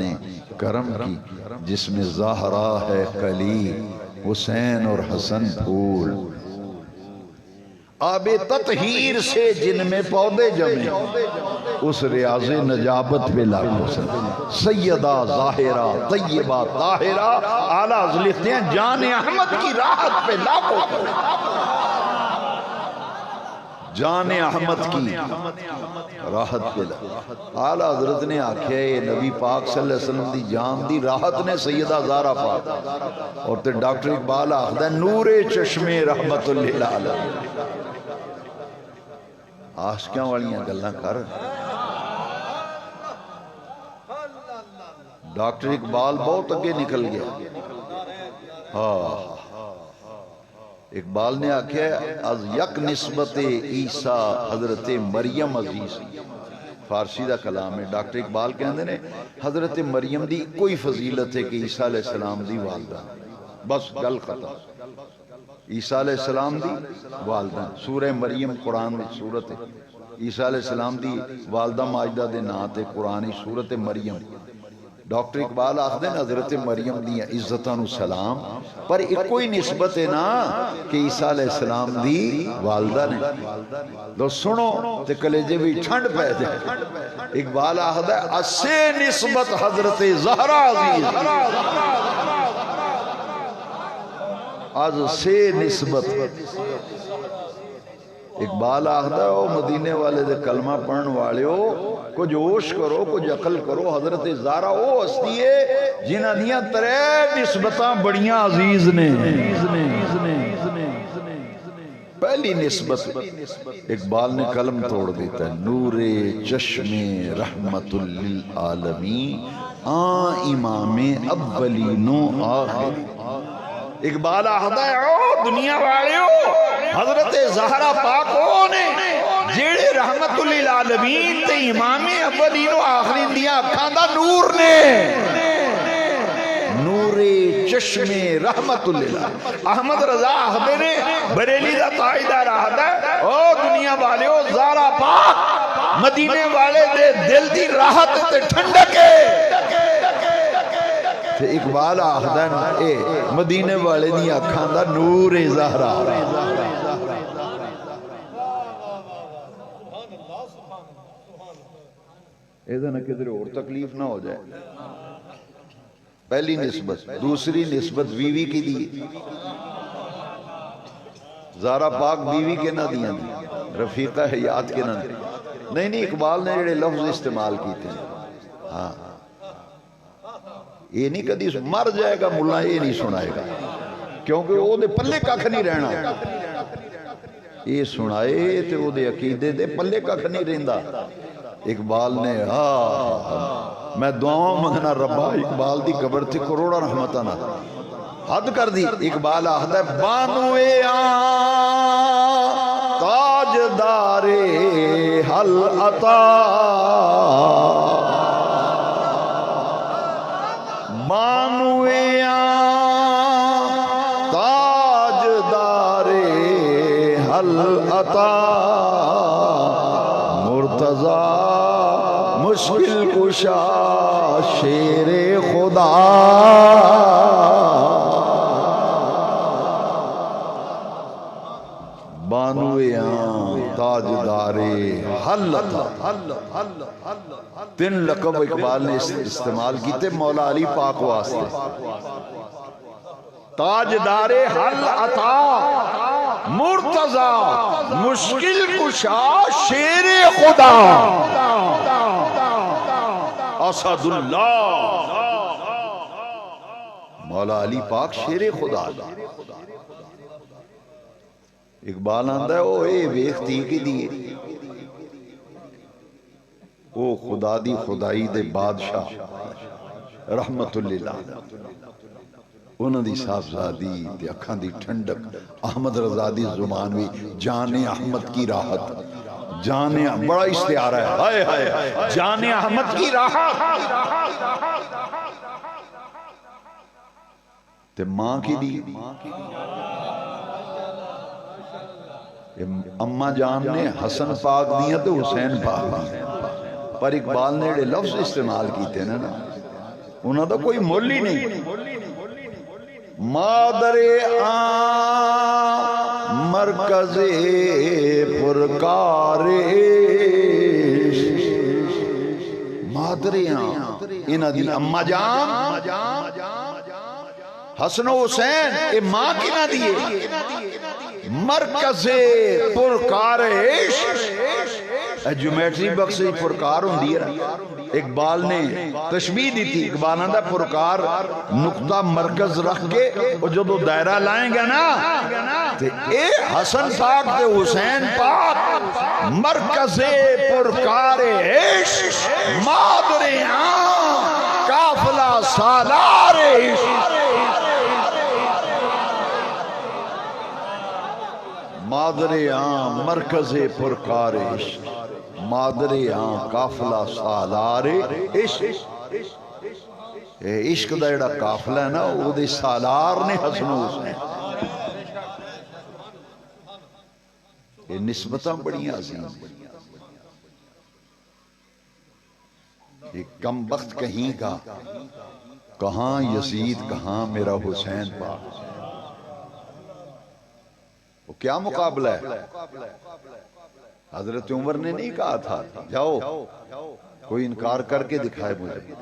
کرم کی جس میں زہرا ہے کلی حسین اور حسن پھول، آب تطہیر سے جن میں پودے جمے اس ریاض نجابت پہ لاکھوں سے سیدہ ظاہرہ طیبہ طاہرہ اعلیٰ لکھتے ہیں جان احمد کی راحت پہ لاکھوں جان احمد کی راحت پہ اعلیٰ حضرت نے آکھیا ہے نبی پاک صلی اللہ علیہ وسلم دی جان دی راحت نے سیدہ زہرا پاک، اور تے ڈاکٹر اقبال آخدہ ہے نور چشم رحمت للعالمین۔ عاشقاں والیاں گلاں کر، ڈاکٹر اقبال بہت اگے نکل گیا۔ ہاں اقبال نے آکھیا ہے از یک نسبت عیسیٰ حضرت مریم عزیز، فارسی دا کلام ہے۔ ڈاکٹر اقبال کہندے نے حضرت مریم دی کوئی فضیلت ہے کہ عیسیٰ علیہ السلام دی والدہ، بس گل ختم۔ عیسیٰ علیہ السلام دی والدہ، سورہ مریم قرآن میں سورت ہے، عیسیٰ علیہ السلام دی والدہ ماجدہ دے ناتے قرآنی سورت مریم۔ ڈاکٹر اقبال آخدے ہیں حضرت مریم دی عزتاں نو سلام، پر ایک کوئی نسبت ہے نا کہ عیسیٰ علیہ السلام دی والدہ نے لو سنو تے کلیجے بھی ٹھنڈ پہ جائے۔ اقبال آخدہ ہے اسے نسبت حضرت زہرا عزیز، از سے نسبت اقبال آخدہ ہے او مدینے والے دے کلمہ پڑھن والے ہو کچھ ہوش کرو، کچھ عقل کرو۔ حضرت زہرا او ہستی ہے جنہ دیاں ترے نسبتاں بڑیاں عزیز نے۔ پہلی نسبت اقبال نے قلم توڑ دیتا ہے نور چشم رحمت للعالمین آن امام اولین و آخر۔ اقبال آخدہ ہے او دنیا والے ہو حضرت زہرا پاک ہو نے جیڑے رحمت للعالمین تے امام اولین و آخرین دیا اکھاں دا نور نے، نور چشم رحمت للعالمین۔ احمد رضا آخدے نے بریلی دا تائیدار آخدہ ہے او دنیا والے ہو زہرا پاک مدینے والے دے دل دی راحت تے ٹھنڈکے۔ اقبال آخدہ ہے مدینے والے دی اکھاں دا نور زہرا۔ ایدھا نہ کدھر اور تکلیف نہ ہو جائے۔ پہلی نسبت۔ دوسری نسبت بیوی کی دی، زہرا پاک بیوی کے نہ دیا دی، رفیقہ حیات کے نہ دی۔ نہیں اقبال نے جڑے لفظ استعمال کی تھے، ہاں یہ نہیں کدی مر جائے گا ملا یہ نہیں سنائے گا، کیونکہ وہ دے پلے ککھ نہیں رہنا، یہ سنائے تے وہ دے عقیدے دے پلے ککھ نہیں رہندا۔ اقبال نے ہاں میں دعاؤں منگنا ربا اقبال دی قبر تھی کروڑا رحمتہ نہ حد کر دی۔ اقبال آخدہ ہے بانوے آن تاجدار حل عطا، بانوے آن تاجدار مرتضی مشکل کشا شیر خدا بانویاں تاجدار حل تین لقب اقبال نے استعمال کیتے مولا علی پاک واسطے تاجدار حل عطا مرتضی مشکل کشا شیر خدا اسد اللہ مولا علی پاک شیر خدا اقبال آندہ ہے او اے ویختی کی دیئے او خدا دی خدائی دے بادشاہ رحمت اللہ انہوں دی صاحبزادی تے اکھاں دی ٹھنڈک احمد رضا دی زبان بھی جان احمد کی راحت جان بڑا استعارہ ہے ہائے ہائے جان احمد کی راحت تے ماں کی دی اماں جان نے حسن پاک دیا تو حسین پاک دیا پر اقبال نے ایڈے لفظ استعمال کیتے نا انہوں دا کوئی مولی نہیں مادر آن مرکز پرکار مادر آن انہوں دی اماں جان حسن و حسین اے ماں کی نہ دیئے مرکز پرکار عشق جیومیٹری بکس پرکار ہوں دیا اقبال نے تشبیح دی تھی اقبال نے پرکار نقطہ مرکز رکھ کے جو دو دائرہ لائیں گے نا اے حسن پاک تے حسین پاک مرکز پرکار عشق مادر آن قافلہ سالار عشق مادر آن مرکز پرکار عشق مادر آن قافلہ سالار عشق عشق دا ایڈا قافلہ ہے نا وہ دے سالار نے حسن و حسین یہ نسبتاں بڑی عظیم ایک کم وقت کہیں کا کہاں یزید کہاں میرا حسین پاک وہ کیا مقابلہ ہے حضرت عمر نے نہیں کہا تھا جاؤ کوئی انکار کر کے دکھائے مجھے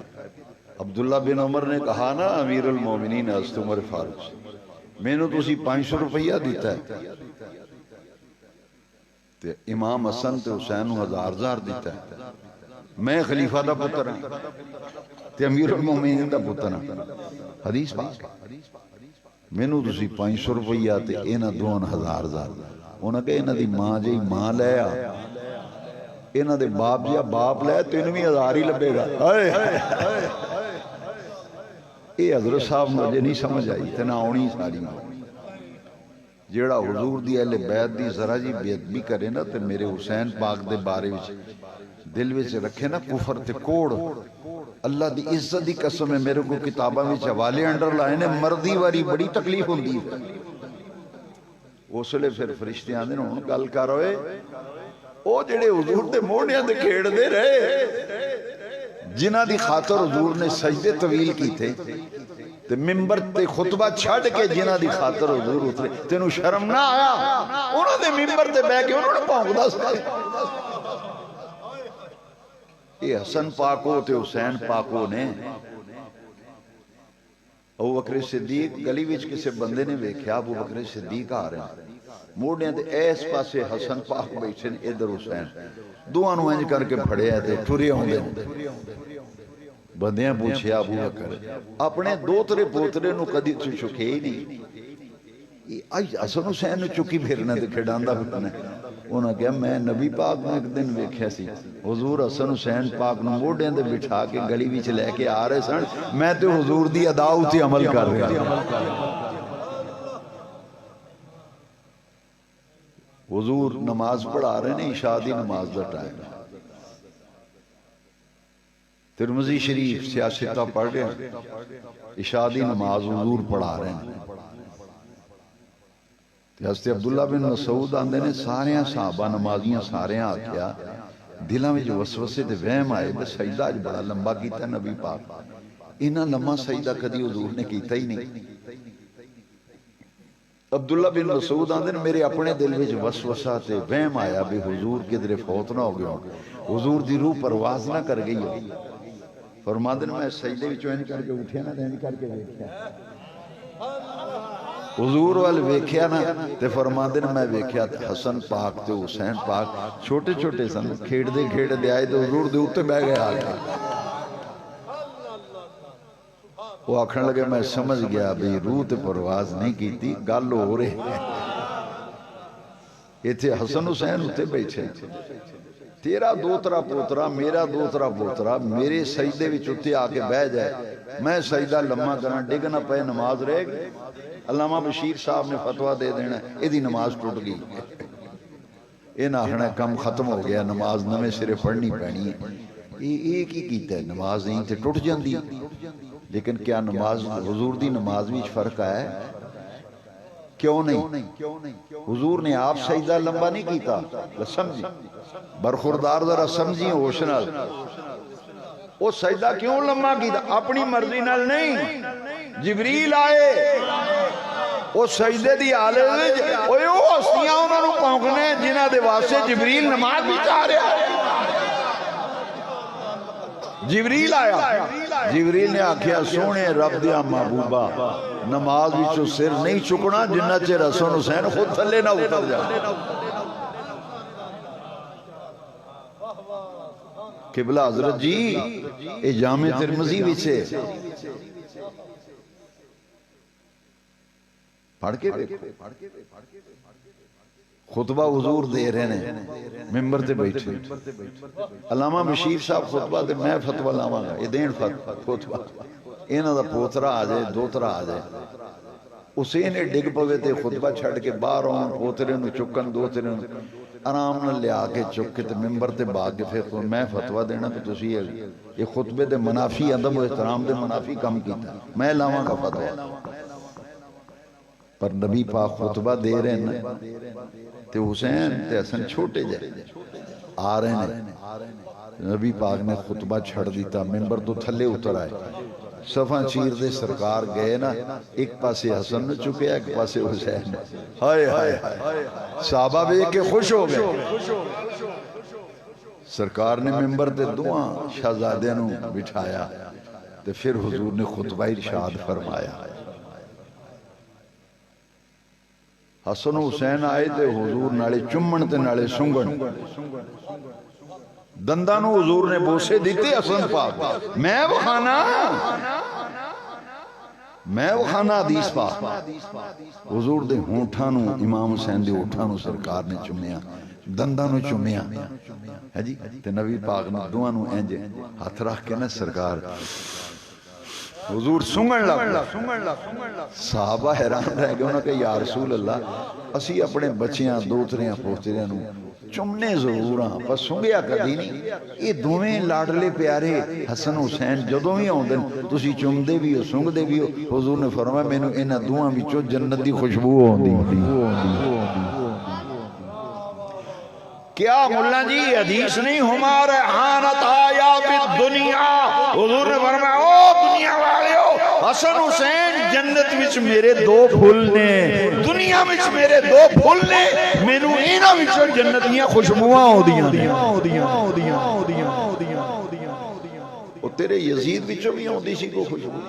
عبداللہ بن عمر نے کہا نا امیر المومنین حضرت عمر فاروق سے میں نے تو اسی 500 روپیہ دیتا ہے تے امام حسن تے حسین 1000 دیتا ہے میں خلیفہ دا پتر ہوں تے امیر المومنین دا پتر ہوں حدیث پاک میں نے تو اسی 500 روپیہ تے اینا 2000 انہاں کہ اینا دی ماں جی ماں لیا اینا دے باپ جی باپ لیا 3000 ہی لبے گا اے حضرت صاحب مجھے نہیں سمجھ آئی اتنا آنی ساری جیڑا حضور دی اہل بیت دی ذرا جی بیعت کرے نا تے میرے حسین پاک دے بارے وچ دل وچ رکھے نا کفر تے کوڑ اللہ دی عزت دی قسم ہے میرے کو کتابہ میں حوالے انڈر لائے نے مردی واری بڑی تکلیف ہوندی ہے اس لئے پھر فرشتے آندے نے ان گل کر ہوئے او جڑے حضور دے موڑیاں دے کھیڑ دے رہے جنہ دی خاطر حضور نے سجدے طویل کی تھے تے ممبر تے خطبہ چھڑ کے جنہ دی خاطر حضور اترے تینوں شرم نہ آیا انہوں نے ممبر تے بے کے انہوں نے پاؤں دا سکتا یہ حسن پاکو تے حسین پاکو نے ابو بکر صدیق گلی وچ کسے بندے نے ویکھیا ابو بکر صدیق آ رہے ہیں موڑنے تے ایس پاسے حسن پاک بیٹھے نے ادھر حسین دعا نو انج کر کے پھڑے ہیں تے ٹھرے ہوندے بندیاں پوچھے ابو بکر اپنے دوترے پوترے نو کدی تو چکے ہی نہیں حسن حسین نو چکی پھرنا تے کھڑاندا پھرنا انہاں کہا میں نبی پاک میں ایک دن ویکھیا سی حضور حسن حسین پاک نو موڑے دے بٹھا کے گلی وچ لے کے آ رہے سن میں تے حضور دی ادا تے عمل کر رہا حضور نماز پڑھا رہے ہیں عشاء دی نماز دا ٹائم ترمذی شریف سیاستہ پڑھ رہے ہیں عشاء دی نماز حضور پڑھا رہے ہیں حضرت عبداللہ بن مسعود آندے نے سارے صحابہ نمازیاں سارے آکھیا دلاں وچ وسوسے تے وہم آئے بس سجدہ اج بڑا لمبا کیتا نبی پاک انہاں لمبا سجدہ کدی حضور نے کیتا ہی نہیں عبداللہ بن مسعود آندے میرے اپنے دل وچ وسوسہ تے وہم آیا بھی حضور کدھر فوت نہ ہو گیا حضور دی روح پرواز نہ کر گئی ہو فرماندے میں سجدے وچوں انج کر کے اٹھیا نا تے انج کر کے ویکھیا حضور وال ویکھیا نا تے فرماندے میں ویکھیا حسن پاک تے حسین پاک چھوٹے چھوٹے سن کھیڈدے کھیڈدے آئے تے حضور دے اوتے بیٹھ گئے آ کے وہ آکھن لگے میں سمجھ گیا بھی روح تے پرواز نہیں کیتی گل ہو رہے یہ تھے حسن حسین ہوتے بیٹھے تیرا دوترا پوترا میرا دوترا پوترا میرے سجدے وچ اتے آ کے بہ جائے میں سجدہ لمحہ کرنا ڈگ نہ پے نماز رہ گئی علامہ بشیر صاحب نے فتویٰ دے دینا ہے یہ نماز ٹوٹ گئی یہ نہ آخنا کم ختم ہو گیا نماز نویں سرے پڑھنی پینی ہے یہ کی کیتا ہے نماز نہیں تے ٹوٹ جاندی لیکن کیا نماز حضور دی نماز وچ فرق آیا ہے کیوں نہیں حضور نے آپ سجدہ لمبا نہیں کیتا سمجھی برخوردار ذرا سمجھی ہوش نال وہ سجدہ کیوں لمبا کیتا اپنی مرضی نال نہیں جبریل آئے وہ سجدے دی حالت اوے او ہستیاں انہاں نوں پونکنے جنہاں دے واسطے جبریل نماز بھی چاہ رہا ہے جبریل آیا جبریل نے آکھیا سونے رب دیا محبوبہ نماز وچوں سر نہیں چکنا جنہ چر حسن حسین خود تھلے نہ اتر جائے قبلہ حضرت جی اے جامع ترمذی وچے پڑھ کے خطبہ حضور دے رہے ہیں ممبر تے بیٹھے علامہ بشیر صاحب خطبہ تے میں فتوہ لاواں گا یہ دین خطبہ انہاں دا پوترا آ جائے دوترا آ جائے اسے نے ڈگ پوے تے خطبہ چھڑ کے باہر آن پوترے نو چکن دوترے نو آرام نہ لیا کے چک کے تے ممبر تے باغ کے پھر میں فتوہ دینا کہ تسی یہ خطبے دے منافی ادب و احترام دے منافی کم کیتا میں لاواں کا فتوہ پر نبی پاک خطبہ دے رہے ہیں تے حسین تے حسن چھوٹے جائے آ رہے ہیں نبی پاک نے خطبہ چھڑ دیتا ممبر تو تھلے اتر آئے صفحہ چیر دے سرکار گئے نا ایک پاسے حسن نے چکے ایک پاسے حسین ہائے ہائے صحابہ بے کے خوش ہو گئے سرکار نے ممبر تے دعا شہزادے نو بٹھایا تے پھر حضور نے خطبہ ارشاد فرمایا حسن حسین آئے تے حضور نالے چمن تے نالے سنگن دندانو حضور نے بوسے دیتے حسن پاک میں وہ خانہ حدیث پاک حضور دے ہونٹھانو امام حسین دے ہونٹھانو سرکار نے چمیا دندانو چمیا ہے جی تے نبی پاک نے دوانو اینجے ہاتھ رکھ کے نا سرکار حضور سنگن لگ صحابہ حیران رہ گئے انہوں کہ یا رسول اللہ اسی اپنے بچیاں دوتریاں پوتریاں نو چمنے ضرور ہاں پر سنگیا کدی نہیں یہ دوویں لاڈلے پیارے حسن حسین جدوں ہی آؤندن تسی چمدے بھی ہو سنگدے بھی ہو حضور نے فرمایا مینوں انہاں دوواں وچوں جنت دی خوشبو ہوندی کیا مولا جی حدیث نہیں ہمارے حانت آیا بالدنیا حضور نے فرمایا او دنیا والے ہو حسن حسین جنت وچ میرے دو پھول نے دنیا وچ میرے دو پھول نے مینوں انہاں وچوں جنت دیاں خوشبوواں ہوندیاں او تیرے یزید وچوں بھی ہوندی سی کوئی خوشبو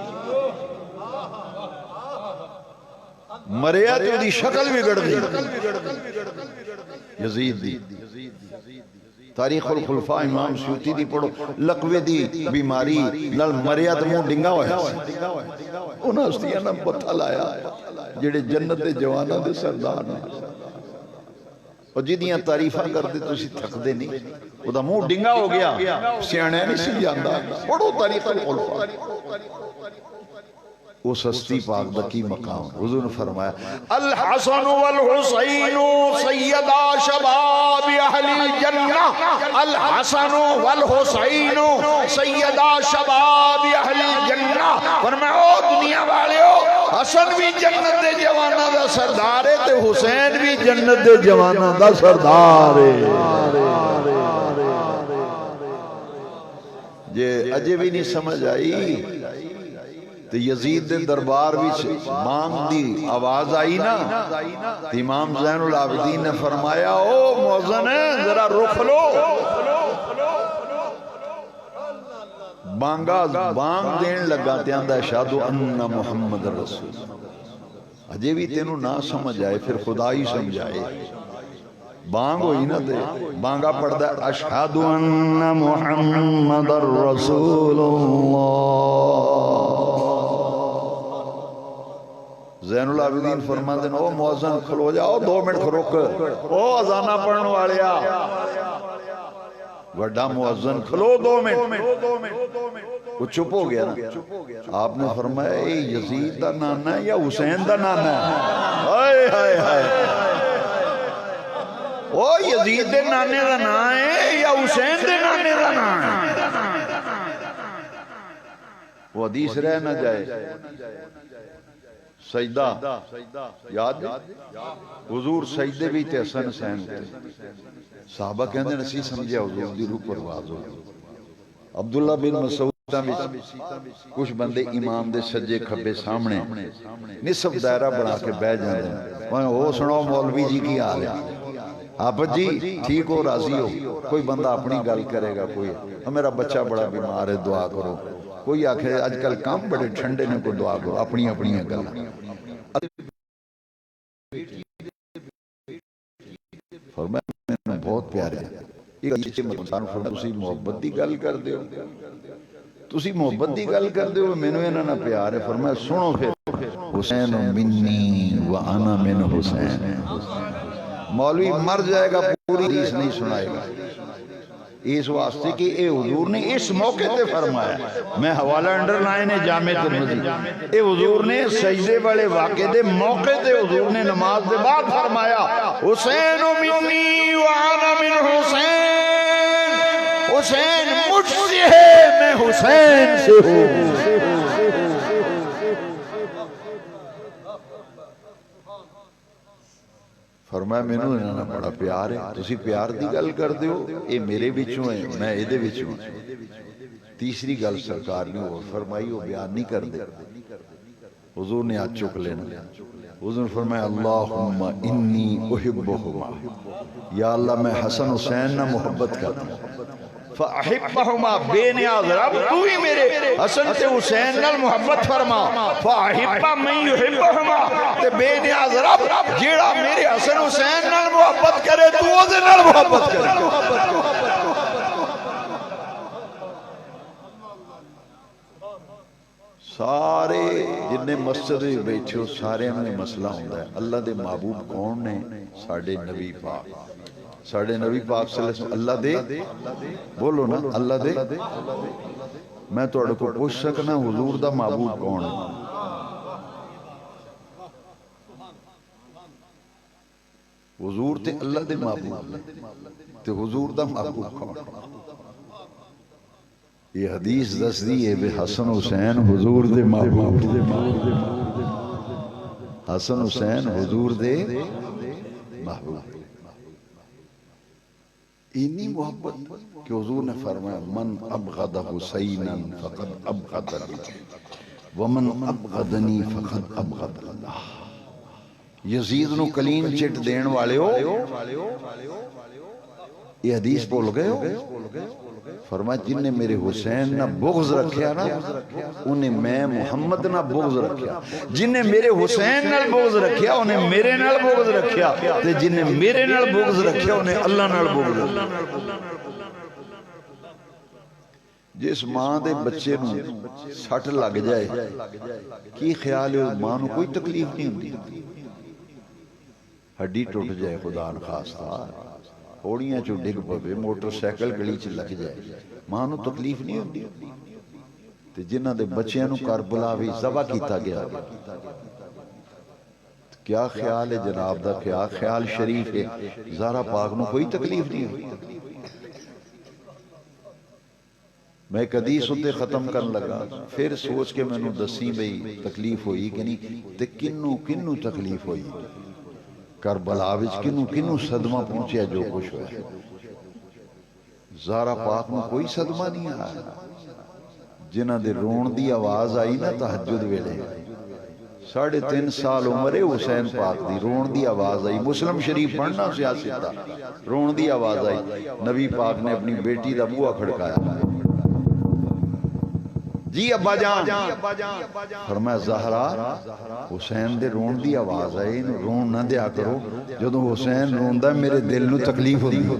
مریا تے دی شکل بگڑ گئی یزید دی تاریخ الخلفاء امام سیوطی دی پڑھو لقوے دی بیماری نال مریا تے منہ ڈنگا ہویا انہاں ہستیاں نہ پتہ لایا جڑے جنت دے جواناں دے سردار نے اور جدیاں تعریفاں کردے تسی تھکدے نہیں او دا منہ ڈنگا ہو گیا سیانے نہیں سی جاندا پڑھو تاریخ الخلفاء وہ سستی پاک دکی مقام حضور نے فرمایا الحسن والحسین سیدہ شباب اہل الجنہ الحسن والحسین سیدہ شباب اہل الجنہ فرمایا او دنیا والے ہو حسن بھی جنت دے جوانہ دا سردار ہے تے حسین بھی جنت دے جوانہ دا سردار ہے جے اجے بھی نہیں سمجھ آئی تو یزید دے دربار وچ بانگ دی آواز آئی نا تو امام زین العابدین نے فرمایا او مؤذن ہے ذرا رک لو، بانگ دین لگا تے آندا اشہد ان محمد رسول، اجے بھی تینوں نہ سمجھ آئے پھر خدا ہی سمجھائے۔ بانگ ہوئی نا تے بانگا پڑھدا ہے اشہد ان محمد رسول اللہ۔ زین العابدین فرماتے ہیں او مؤذن کھلو جاؤ 2 منٹ رک، او اذانہ پڑھن والیا وڈا مؤذن کھلو 2 منٹ، وہ چپ ہو گیا نا۔ آپ نے فرمایا اے یزید دا نانا ہے یا حسین دا نانا ہے؟ ہائے ہائے ہائے، او یزید دے نانے دا نام ہے یا حسین دے نانے دا نام ہے؟ وہ حدیث رہ نہ جائے۔ سجدہ یاد حضور سجدے بھی تے حسن حسین تے صحابہ کہندے نسی سمجھے حضور دی روح پرواز ہو۔ عبداللہ بن مسعود کچھ بندے امام دے سجے کھبے سامنے نصف دائرہ بنا کے بیٹھ جاندے ہیں، وہ سنو مولوی جی کی حال ہے، آپ جی ٹھیک ہو راضی ہو، کوئی بندہ اپنی گل کرے گا، کوئی میرا بچہ بڑا بیمار ہے دعا کرو، کوئی آکھے آج کل کام بڑے ٹھنڈے نے کو دعا کرو، اپنی اپنی گل۔ فرمایا میں بہت پیارے ایک اچھے مطلب فرمایا تسی محبت دی گل کر دیو، تسی محبت دی گل کر دیو، میں نے نہ پیار ہے۔ فرمایا سنو پھر حسین منی وانا من حسین، مولوی مر جائے گا پوری حدیث نہیں سنائے گا، اس واسطے کہ اے حضور نے اس موقع تے فرمایا، میں حوالہ انڈر لائن ہے جامع ترمذی، اے حضور نے سجدے والے واقعے دے موقع تے حضور نے نماز دے بعد فرمایا حسین منی وانا من حسین، حسین مجھ سے ہے میں حسین سے ہوں۔ فرمایا میں نے انہاں بڑا پیار ہے، تسی پیار دی گل کر دیو، اے میرے بچوں ہے میں اے دے بچوں۔ تیسری گل سرکار نے اور فرمائی وہ بیان نہیں کر دے، حضور نے ہاتھ چک لینا، حضور نے فرمایا اللہم انی احبہما، یا اللہ میں حسن حسین نہ محبت کرتا ہوں، فاحبہما بے نیاز رب تو ہی میرے حسن تے حسین نال محبت فرما، فاحبہ من یحبہما تے بے نیاز رب جیڑا میرے حسن حسین نال محبت کرے تو وہ دے نال محبت کرے۔ سارے جنہیں مسجد بیٹھے ہو سارے میں مسئلہ ہوتا ہے اللہ دے محبوب کون نے؟ ساڑھے نبی پاک، ساڑھے نبی پاک صلی اللہ علیہ وسلم اللہ دے بولو نا اللہ دے، میں تو اڑکو پوچھ سکنا حضور دا محبوب کون ہے؟ حضور تے اللہ دے محبوب تے حضور دا محبوب کون ہے؟ یہ حدیث دس دی ہے بے حسن حسین حضور دے محبوب، حسن حسین حضور دے محبوب، اتنی محبت کہ حضور نے فرمایا من ابغض حسینا فقد ابغضنی ومن ابغضنی فقد ابغض اللہ۔ یزید نو کلین چٹ دین والے ہو، یہ حدیث بول گئے ہو، فرمایا جن نے میرے حسین نہ بغض رکھیا نا انہیں میں محمد نہ بغض رکھیا، جن نے میرے حسین نال بغض رکھیا انہیں میرے نال بغض رکھیا، تے جن نے میرے نال بغض رکھیا انہیں اللہ نال بغض رکھیا۔ جس ماں دے بچے نو سٹ لگ جائے کی خیال ہے ماں نو کوئی تکلیف نہیں ہوتی، ہڈی ٹوٹ جائے خدا نخواستہ، ہوڑیاں چو ڈگ پوے، موٹر سیکل گلی چ لگ جائے، ماں نو تکلیف نہیں ہوتی، تے جنہ دے بچیاں نو کربلا وی ذبح کیتا گیا، کیا خیال ہے جناب دا، کیا خیال شریف ہے، زہرا پاک نو کوئی تکلیف نہیں ہوتی۔ میں ایک حدیث ہوتے ختم کرن لگا، پھر سوچ کے میں نو دسی بھئی تکلیف ہوئی کہ نہیں، تے کنو تکلیف ہوئی، کربلا وچ کنو صدمہ پہنچیا جو کچھ ہوا۔ زہرا پاک نو کوئی صدمہ نہیں آیا، جنہ دے رون دی آواز آئی نا تہجد ویلے، 3.5 سال عمر ہے حسین پاک دی، رون دی آواز آئی، مسلم شریف پڑھنا سیاسی تھا، رون دی آواز آئی، نبی پاک نے اپنی بیٹی دا بوہا کھڑکایا، جی ابا جان، فرمایا زہرا حسین دے رون دی آواز آئی، رون نہ دیا کرو، جدو حسین رون دا میرے دل نو تکلیف ہوتی ہو۔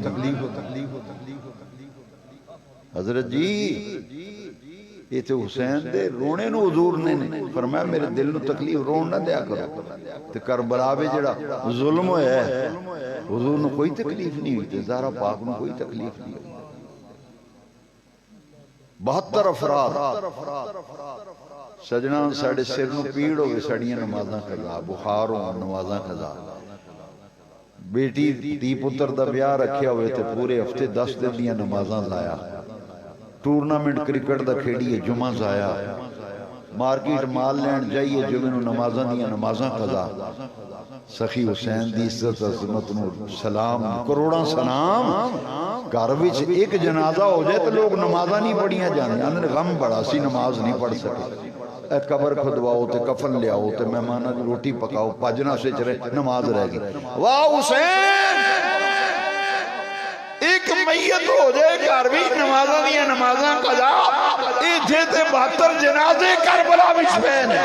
حضرت جی یہ تو حسین دے رونے نو حضور نے فرمایا میرے دل نو تکلیف، رون نہ دیا کرو، تے کربلا میں جڑا ظلم ہویا ہے حضور نو کوئی تکلیف نہیں ہوئی، تے زہرا پاک نو کوئی تکلیف نہیں ہوئی۔ 72 افراد سجنہ ساڑھے سر نو پیڑ ہوئے، سڑیاں نمازاں قضا، بخار ہوں نمازاں قضا، بیٹی تی پتر دا بیاہ رکھیا ہوئے تے پورے ہفتے 10 دن دیاں نمازاں ضائع، ٹورنامنٹ کرکٹ دا کھیڑیے جمعہ ضائع، مارکیٹ مال لین جائیے جمعہ نو نمازاں دیاں نمازاں قضا۔ سخی حسین دی عزت عظمت نو سلام، کروڑاں سلام، گھر وچ ایک جنازہ ہو جائے تو لوگ نمازاں نہیں پڑھیاں جانے، اندر غم بڑا سی نماز نہیں پڑھ سکے، اے قبر کھدواؤ تے کفن لے آؤ تے مہمانہ دی روٹی پکاؤ، پاجنا سے چرے نماز رہ گئی۔ واہ حسین، ایک میت ہو جائے گھر بھی نمازاں دیا نمازاں قضا، ایتھے تے 72 جنازے کربلا وچ پئے نے۔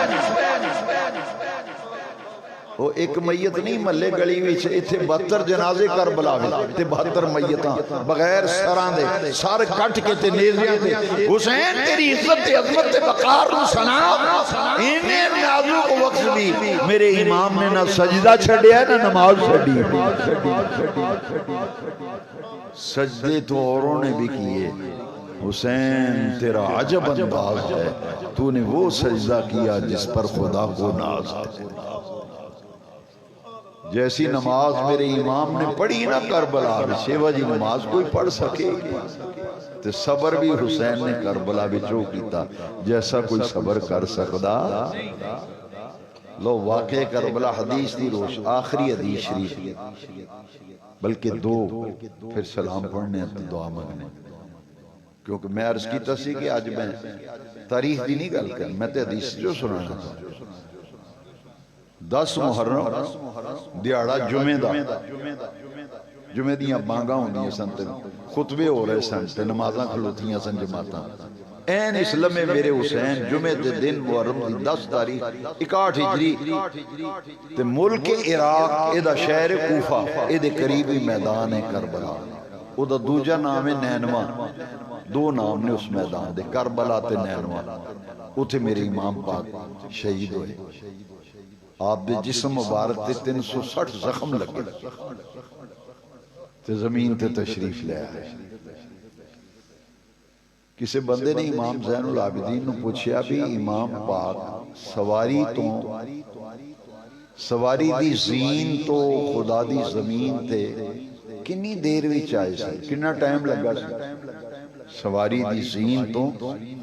وہ ایک میت نہیں ملے گلی وچ، ایتھے 72 جنازے کربلا وچ تے 72 میتاں بغیر سراں دے، سر کٹ کے تے نیزیاں تے، حسین تیری عزت تے عظمت تے وقار نو سنا، انہیں نازک وقت بھی میرے امام نے نہ سجدہ چھڑیا نہ نماز چھڑی، سجدے تو اوروں نے بھی کیے، حسین تیرا عجب انداز ہے، تو نے وہ سجدہ کیا جس پر خدا کو ناز ہے۔ جیسی نماز میرے امام نے پڑھی نا کربلا میں، شیوہ جی نماز کوئی پڑھ سکے، تے صبر بھی حسین نے کربلا بھی جو کیتا جیسا کوئی صبر کر سکدا۔ لو واقع کربلا حدیث دی روش، آخری حدیث شریف، بلکہ 2 پھر سلام پڑھنے ہیں دعا مانگنے، کیونکہ میں عرض کیتا سی کہ آج میں تاریخ دی نہیں گل کر، میں تے حدیث جو سنانا تھا۔ 10 محرم دیاڑا جمعہ دا، جمعہ دیاں بانگاں ہوندیاں سن تے خطبے ہو رہے سن تے نمازاں کھلوتیاں سن جماعتاں، این اس لمحے میرے حسین جمعہ دے دن محرم دی 10 تاریخ 61 ہجری تے ملک عراق اے دا شہر کوفہ اے دے قریبی میدان ہے کربلا، او دا دوجا نام ہے نینوا، 2 نام نے اس میدان دے، کربلا تے نینوا، اتھے میرے امام پاک شہید ہوئے، آپ دے جسم مبارک تے 360 زخم لگے تے زمین تے تشریف لے آئے۔ کسی بندے نے امام زین العابدین نو پوچھیا بھی امام پاک سواری دی زین تو خدا دی زمین تے کنی دیر وچ آئے سے، کننا ٹائم لگا سے؟ سواری دی زین تو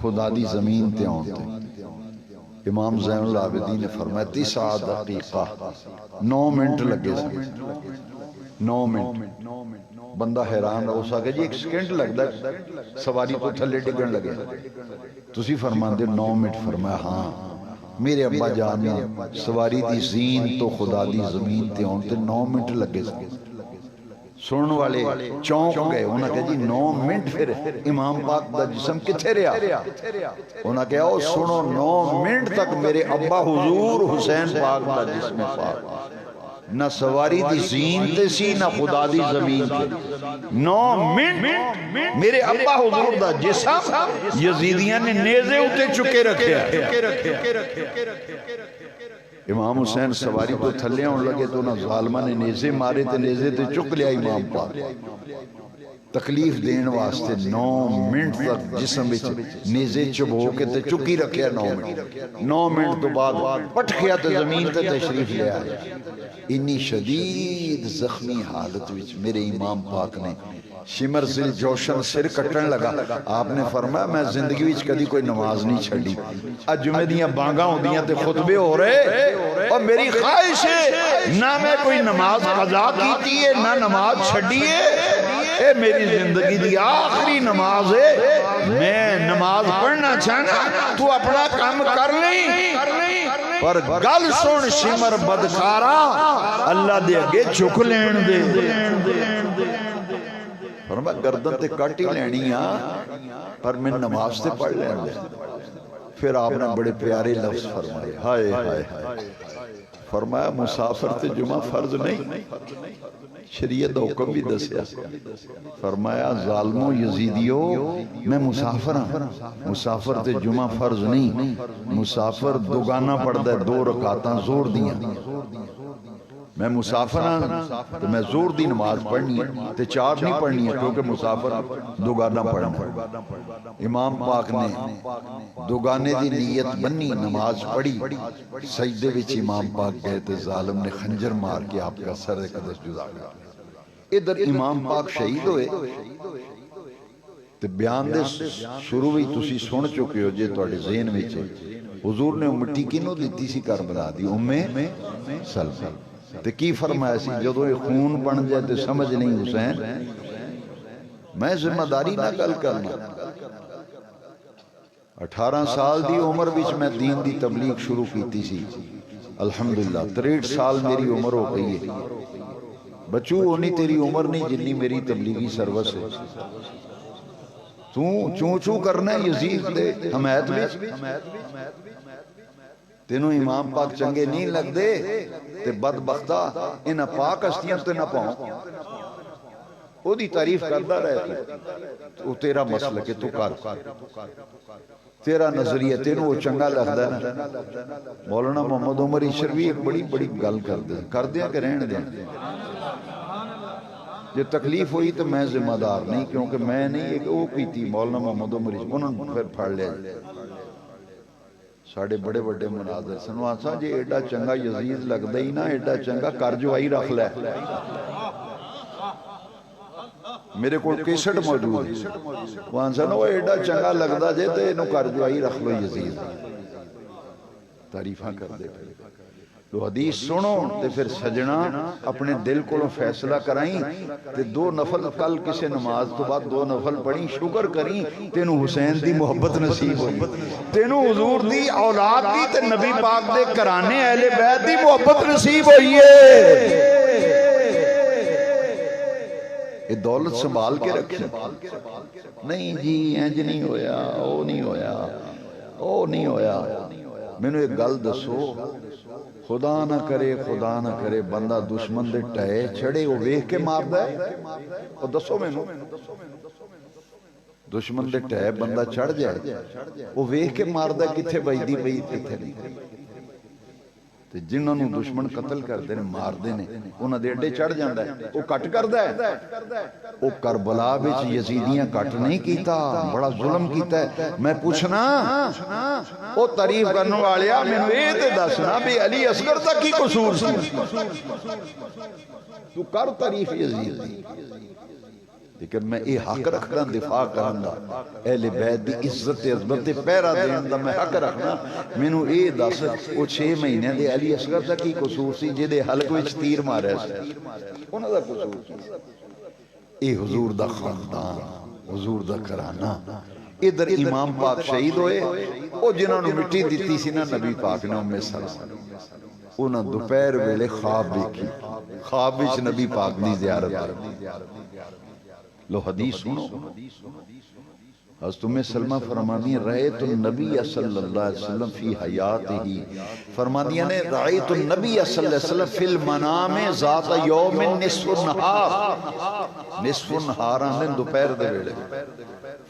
خدا دی زمین تے آنتے۔ امام زین العابدین نے فرمایا 9 دقیقہ 9 منٹ لگے سے، 9 منٹ۔ بندہ حیران ہو سکے جی 1 سیکنڈ لگتا ہے سواری کو تھلے ڈگن لگے، تسی فرمان دے 9 منٹ، فرمایا ہاں میرے ابا جانا سواری دی زین تو خدا دی زمین تے آنتے 9 منٹ لگے سے۔ سنن والے چونک گئے، انہاں کہا جی 9 منٹ پھر امام پاک دا جسم کتھے رہا؟ انہاں کہا او سنو 9 منٹ تک میرے ابا حضور حسین پاک دا جسم پاک نہ سواری دی زین تے سی نہ خدا دی زمین تے، 9 منٹ میرے ابا حضور دا جسم یزیدیاں نے نیزے اتے چکے رکھے ہیں۔ امام حسین سواری تو تھلے ہون لگے تو نہ ظالمہ نے نیزے مارے تے نیزے تے چک لیا امام پاک، تکلیف دین واسطے 9 منٹ تک جسم وچ نیزے چبو کے تے چکی رکھیا 9 منٹ تو بعد پٹھیا تے زمین تے تشریف لے آئے۔ انی شدید زخمی حالت وچ میرے امام پاک نے شمر ذل جوشن سر کٹن لگا، آپ نے فرمایا میں زندگی وچ کدی کوئی نماز نہیں چھڑی، اج جمعے دیاں بانگاں ہوندیاں تے خطبے ہو رہے اور میری خواہش ہے نہ میں کوئی نماز قضا کیتی ہے نہ نماز چھڑی ہے، اے میری زندگی دی آخری نماز ہے، میں نماز پڑھنا چاہنا، تو اپنا کام کر لیں، پر گل سن شمر بدکارا، اللہ دے اگے جھک لین دے۔ فرمایا گردن تے کٹ ہی لینی آ، پر میں نماز تے پڑھ لین دے۔ پھر آپ نے بڑے پیارے لفظ فرمائے، ہائے ہائے ہائے، فرمایا مسافر تے جمعہ فرض نہیں، شریعت حکم بھی دسیا، فرمایا ظالموں یزیدیو میں مسافر ہوں، مسافر تے جمعہ فرض نہیں، مسافر دوگانہ پڑھ دے، 2 رکعتاں زور دیاں، میں مسافر ہوں تو میں زور دی نماز پڑھنی ہے تے 4 نہیں پڑھنی ہے، کیونکہ مسافر دوگانہ پڑھنا۔ امام پاک نے دوگانے دی نیت بنی، نماز پڑھی، سجدے وچ امام پاک گئے تے ظالم نے خنجر مار کے آپ کا سر قدس جدا کر دیا۔ ادھر امام پاک شہید ہوئے تے بیان دے شروع ہی تسی سن چکے ہو جے تواڈے ذہن وچ، حضور نے مٹی کینوں دتی سی کربلا دی؟ ام سلمہ۔ تے کی فرمایا سی جدوں یہ خون بن جائے تے سمجھ نہیں حسین میں ذمہ داری نہ گل کرنا۔ 18 سال دی عمر وچ میں دین دی تبلیغ شروع کیتی سی، الحمدللہ 63 سال میری عمر ہو گئی ہے، بچو ہونی تیری عمر نہیں جنی میری تبلیغی سروس ہے۔ تو چون چون کرنا ہے یزید دے حمایت وچ، تینوں امام پاک چنگے نہیں لگ دے تے بدبختہ انہاں پاک ہستیاں تے نہ پاؤں، او دی تعریف کردا رہے تو تیرا مسئلہ کہ تو کر، تیرا نظریہ تینوں وہ چنگا لگدا ہے نا۔ مولانا محمد عمر عشروی ایک بڑی بڑی گل کر دیا کہ رہن دیں، جو تکلیف ہوئی تو میں ذمہ دار نہیں، کیونکہ میں نہیں ایک وہ کی تھی مولانا محمد عمر عشروی، انہوں نے پھر پھڑ لیا ساڑھے بڑے بڑے مناظر سنوان سا جی ایڈا چنگا یزید لگ دئی نا، ایڈا چنگا کرجوائی رکھ لے، میرے کو کیسٹ موجود ہے، وہاں سے وہ ایڈا چنگا لگ دا جے تو انہوں کرجوائی رکھ لو یزید، تعریفاں کر دے پھر تو حدیث سنو تے پھر سجنا اپنے دل کو فیصلہ کرائیں تے 2 نفل کل کسے نماز تو بعد 2 نفل پڑھیں، شکر کریں تینوں حسین دی محبت نصیب ہوئی، تینوں حضور دی اولاد دی تے نبی پاک دے کرانے اہل بیت دی محبت نصیب ہوئی ہے۔ یہ دولت سنبھال کے رکھیں، نہیں جی انج نہیں ہویا، او نہیں ہویا، او نہیں ہویا۔ میں نے ایک گل دسو، خدا نہ کرے بندہ دشمن دے ٹائے چھڑے وہ ویکھ کے مار دا ہے، اور دسو میں نو دشمن دے ٹائے بندہ چڑھ جائے وہ ویکھ کے مار دا کتھے بجدی پئی کتھے نہیں، تے جنہاں نو دشمن قتل کردے نے مار دے نے انہاں دے اڈے چڑھ جاندا ہے، وہ کٹ کردا ہے، وہ کربلا وچ یزیدیاں کٹ نہیں کیتا، بڑا ظلم کیتا ہے۔ میں پوچھنا وہ تعریف کرنے والیا مینوں اے تے دسنا بھی علی اصغر دا کی قصور سی، تو کر تعریف یزید دی، لیکن میں اے حق رکھنا دفاع کرنا اہل بیت دی عزت عظمت پہرا دین دا میں حق رکھنا۔ مینوں اے دس او 6 مہینے دے علی اصغر دا کی قصور سی جے حلق وچ تیر ماریا سی، انہاں دا قصور سی؟ اے حضور دا خاندان، حضور دا گھرانہ۔ ادھر امام پاک شہید ہوئے، او جنہوں نے مٹی دیتی سی نا نبی پاک نے ام سلمہ، انہاں دوپہر ویلے خواب دیکھی، خواب وچ نبی پاک دی زیارت لو حدیث سنو۔ حضرت ام سلمہ فرمانی رأیت النبی صلی اللہ علیہ وسلم فی حیاتہی، فرمانی نے رأیت النبی صلی اللہ علیہ وسلم فی المنام ذات یوم نصف النہار، نصف النہار آنے دوپہر دے ویلے،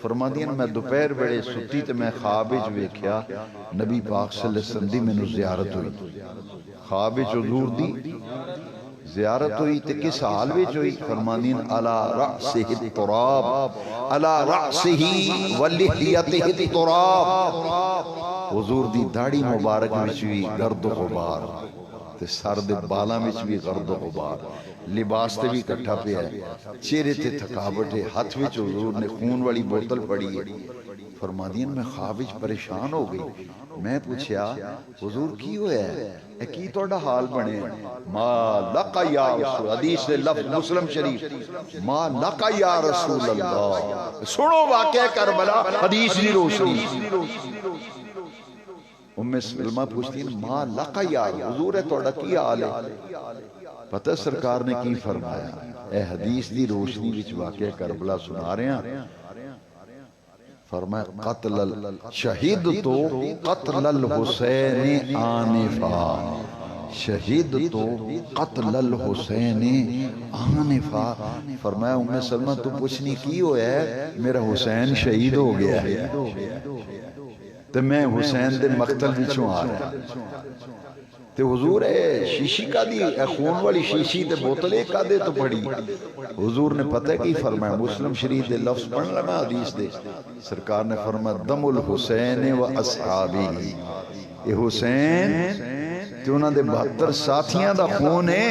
فرمانی نے میں دوپہر ویلے ستی تے میں خواب وچ ویکھیا نبی پاک صلی اللہ علیہ وسلم دی مینوں زیارت ہوئی، خواب وچ حضور دی زیارت ہوئی تے کس حال وچ ہوئی؟ فرمانین علی رأسہ التراب، علی رأسہ ولحیتہ التراب، حضور دی داڑھی مبارک وچ بھی گرد و غبار تے سر دے بالاں وچ بھی گرد و غبار، لباس تے بھی کٹھا پہ ہے، چہرے تے تھکاوٹ ہے، ہاتھ وچ حضور نے خون والی بوتل پڑی ہے۔ فرما دیا میں خواب وچ پریشان ہو گئی، میں پوچھیا حضور کی ہویا ہے، اے کی تہاڈا حال بنے؟ ما لقا یا رسول، حدیث لفظ مسلم شریف، ما لقا یا رسول اللہ۔ سنو واقعہ کربلا حدیث دی روشنی۔ ام سلمہ پوچھتی ہیں ما لقا یا حضور، تہاڈا کی حال ہے؟ پتہ سرکار نے کی فرمایا؟ اے حدیث دی روشنی وچ واقعہ کربلا سنا رہے ہیں۔ فرمایا قتل شہید تو قتل الحسین آنفا، شہید تو قتل الحسین آنفا۔ فرمایا ام سلمہ تو پوچھنی کی ہویا ہے؟ میرا حسین شہید ہو گیا ہے تو میں حسین دے مقتل وچوں آ رہا تے حضور اے شیشی کا دی، اے خون والی شیشی تے بوتل ایک کا دے تو پڑی۔ حضور نے پتہ کی فرمایا؟ مسلم شریف دے لفظ پڑھ لگا حدیث دے، سرکار نے فرمایا دم الحسین و اصحابی، اے حسین تے انہاں دے 72 ساتھیاں دا خون ہے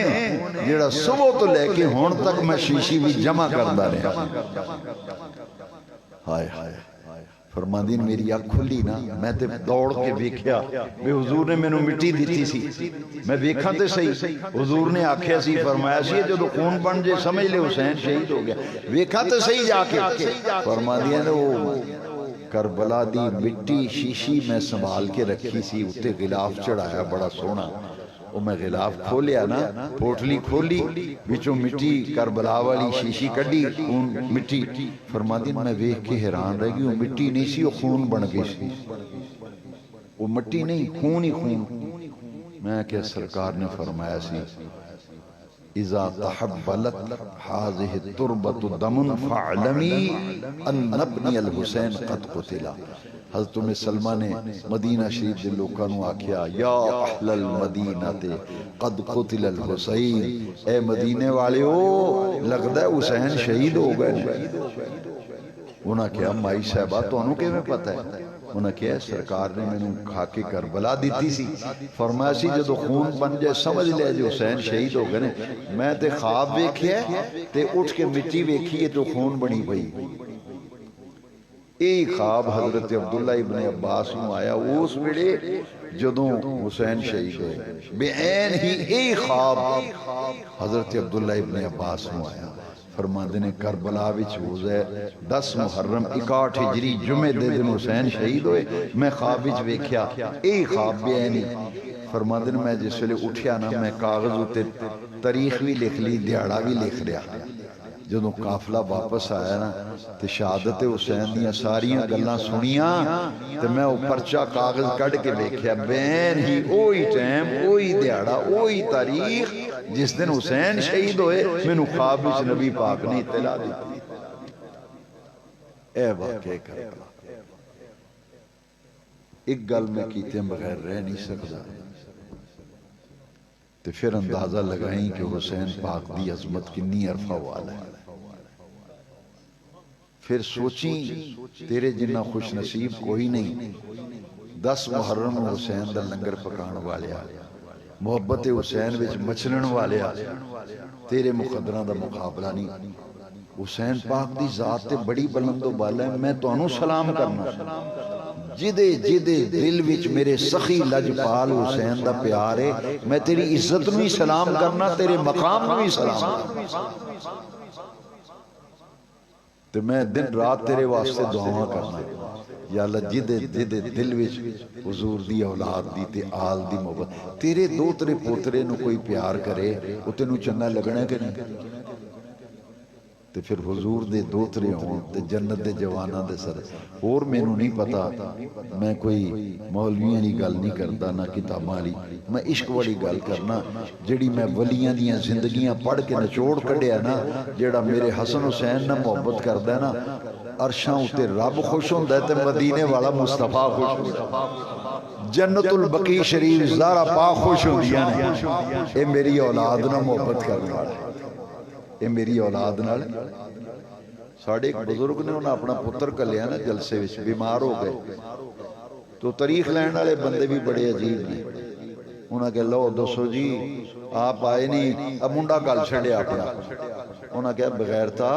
جیڑا صبح تو لے کے ہون تک میں شیشی بھی جمع کردا رہا۔ ہائے ہائے، فرماندین میری آنکھ کھلی نا، میں تے دوڑ کے ویکھیا بے حضور نے مینوں مٹی دیتی سی، میں ویکھاں تے صحیح حضور نے آکھیا سی، فرمایا سی جدوں خون بن جے سمجھ لے حسین شہید ہو گیا، ویکھاں تے صحیح جا کے۔ فرماندین وہ کربلا دی مٹی شیشی میں سنبھال کے رکھی سی، اُتے غلاف چڑھایا بڑا سونا، وہ میں غلاف کھولیا نا، پوٹلی کھولی، بچوں مٹی کربلا والی شیشی کڈی، خون مٹی۔ فرماندی میں ویکھ کے حیران رہ گئی، وہ مٹی نہیں سی، وہ خون بن گئی سی، وہ مٹی نہیں خون ہی خون۔ میں کہ سرکار نے فرمایا سی اذا تحبلت هذه التربة دم فاعلمی ان ابنی الحسین قد قتلا۔ حضرت ام سلمہ نے مدینہ شریف دے لوکاں نو آکھیا یا اہل المدینہ تے قد قتل الحسین، اے مدینے والے ہو لگدا ہے حسین شہید ہو گئے۔ انہاں کہا مائی صاحبہ تانوں کیویں پتہ ہے؟ انہاں کہا سرکار نے مینوں کھا کے کربلا دیتی سی، فرمایا سی جدوں خون بن جائے سمجھ لے جو حسین شہید ہو گئے۔ میں تے خواب ویکھیا تے اٹھ کے مٹی ویکھی تو خون بنی پئی۔ اے خواب حضرت عبداللہ ابن عباس نو آیا اس ویلے جدوں حسین شہید ہوئے، بے عین ہی اے خواب حضرت عبداللہ ابن عباس نو آیا۔ فرماندے نے کربلا وچ ہوئے 10 محرم 61 ہجری جمعے دے دن حسین شہید ہوئے، میں خواب وچ ویکھیا اے خواب بے عین ہی۔ فرماندے نے میں جس ویلے اٹھیا نا میں کاغذ اُتے تاریخ بھی لکھ لی، دیہڑا بھی لکھ لیا۔ جدوں قافلہ واپس آیا نا تے شہادت حسین دیاں ساریاں گلاں سنیاں تے میں او پرچہ کاغذ کڈ کے ویکھیا بین ہی اوہی ٹائم اوہی دیہڑا اوہی تاریخ جس دن حسین شہید ہوئے، مینوں خواب وچ نبی پاک نے اطلاع دی۔ اے واقعہ کربلا ایک گل میں کیتے بغیر رہ نہیں سکدا، تے پھر اندازہ لگائیں کہ حسین پاک دی عظمت کنی عرفہ والا ہے۔ پھر سوچیں تیرے جنہ خوش نصیب کوئی نہیں، 10 محرم حسین دا لنگر پکان والیا، محبت حسین وچ مچلن والیا، تیرے مقدرہ دا مقابلہ نہیں۔ حسین پاک دی ذات تے بڑی بلند و بالا ہے، میں تو انہوں سلام کرنا، جدے جدے دل وچ میرے سخی لجپال حسین دا پیار ہے، میں تیری عزت میں سلام کرنا، تیرے مقام میں سلام کرنا، تو میں دن رات تیرے واسطے دعاواں کرنا۔ یا اللہ جدے جدے دل وچ حضور دی اولاد دی تے آل دی محبت، تیرے دو ترے پوترے نو کوئی پیار کرے وہ تینوں چنگا لگنا کہ نہیں؟ تے پھر حضور دے دوترے ہوں تے جنت دے جوانہ دے سر اور میں نو نہیں پتا، میں کوئی مولویاں نہیں گل نہیں کرتا نہ کتاباں لی، میں عشق والی گل کرنا جڑی میں ولیاں دیاں زندگیاں پڑھ کے نچوڑ کڈیا نا، جڑا میرے حسن حسین نہ محبت کردا ہے نا، عرشاں اتے رب خوش ہوندا ہے تے مدینے والا مصطفیٰ خوش ہوندا ہے، جنت البقیع شریف زہرا پاک خوش ہوندیاں نے، اے میری اولاد نہ محبت کرنے والا ہے، اے میری اولاد نال۔ ساڑھے ایک بزرگ نے انہاں اپنا پتر کلیا نا جلسے وچ، بیمار ہو گئے تو تاریخ لین والے بندے بھی بڑے عجیب نے، انہاں کہ لو دسو جی آپ آئے نہیں، اب منڈا گل چھڑیا اپنا. انہاں کہ بغیرتا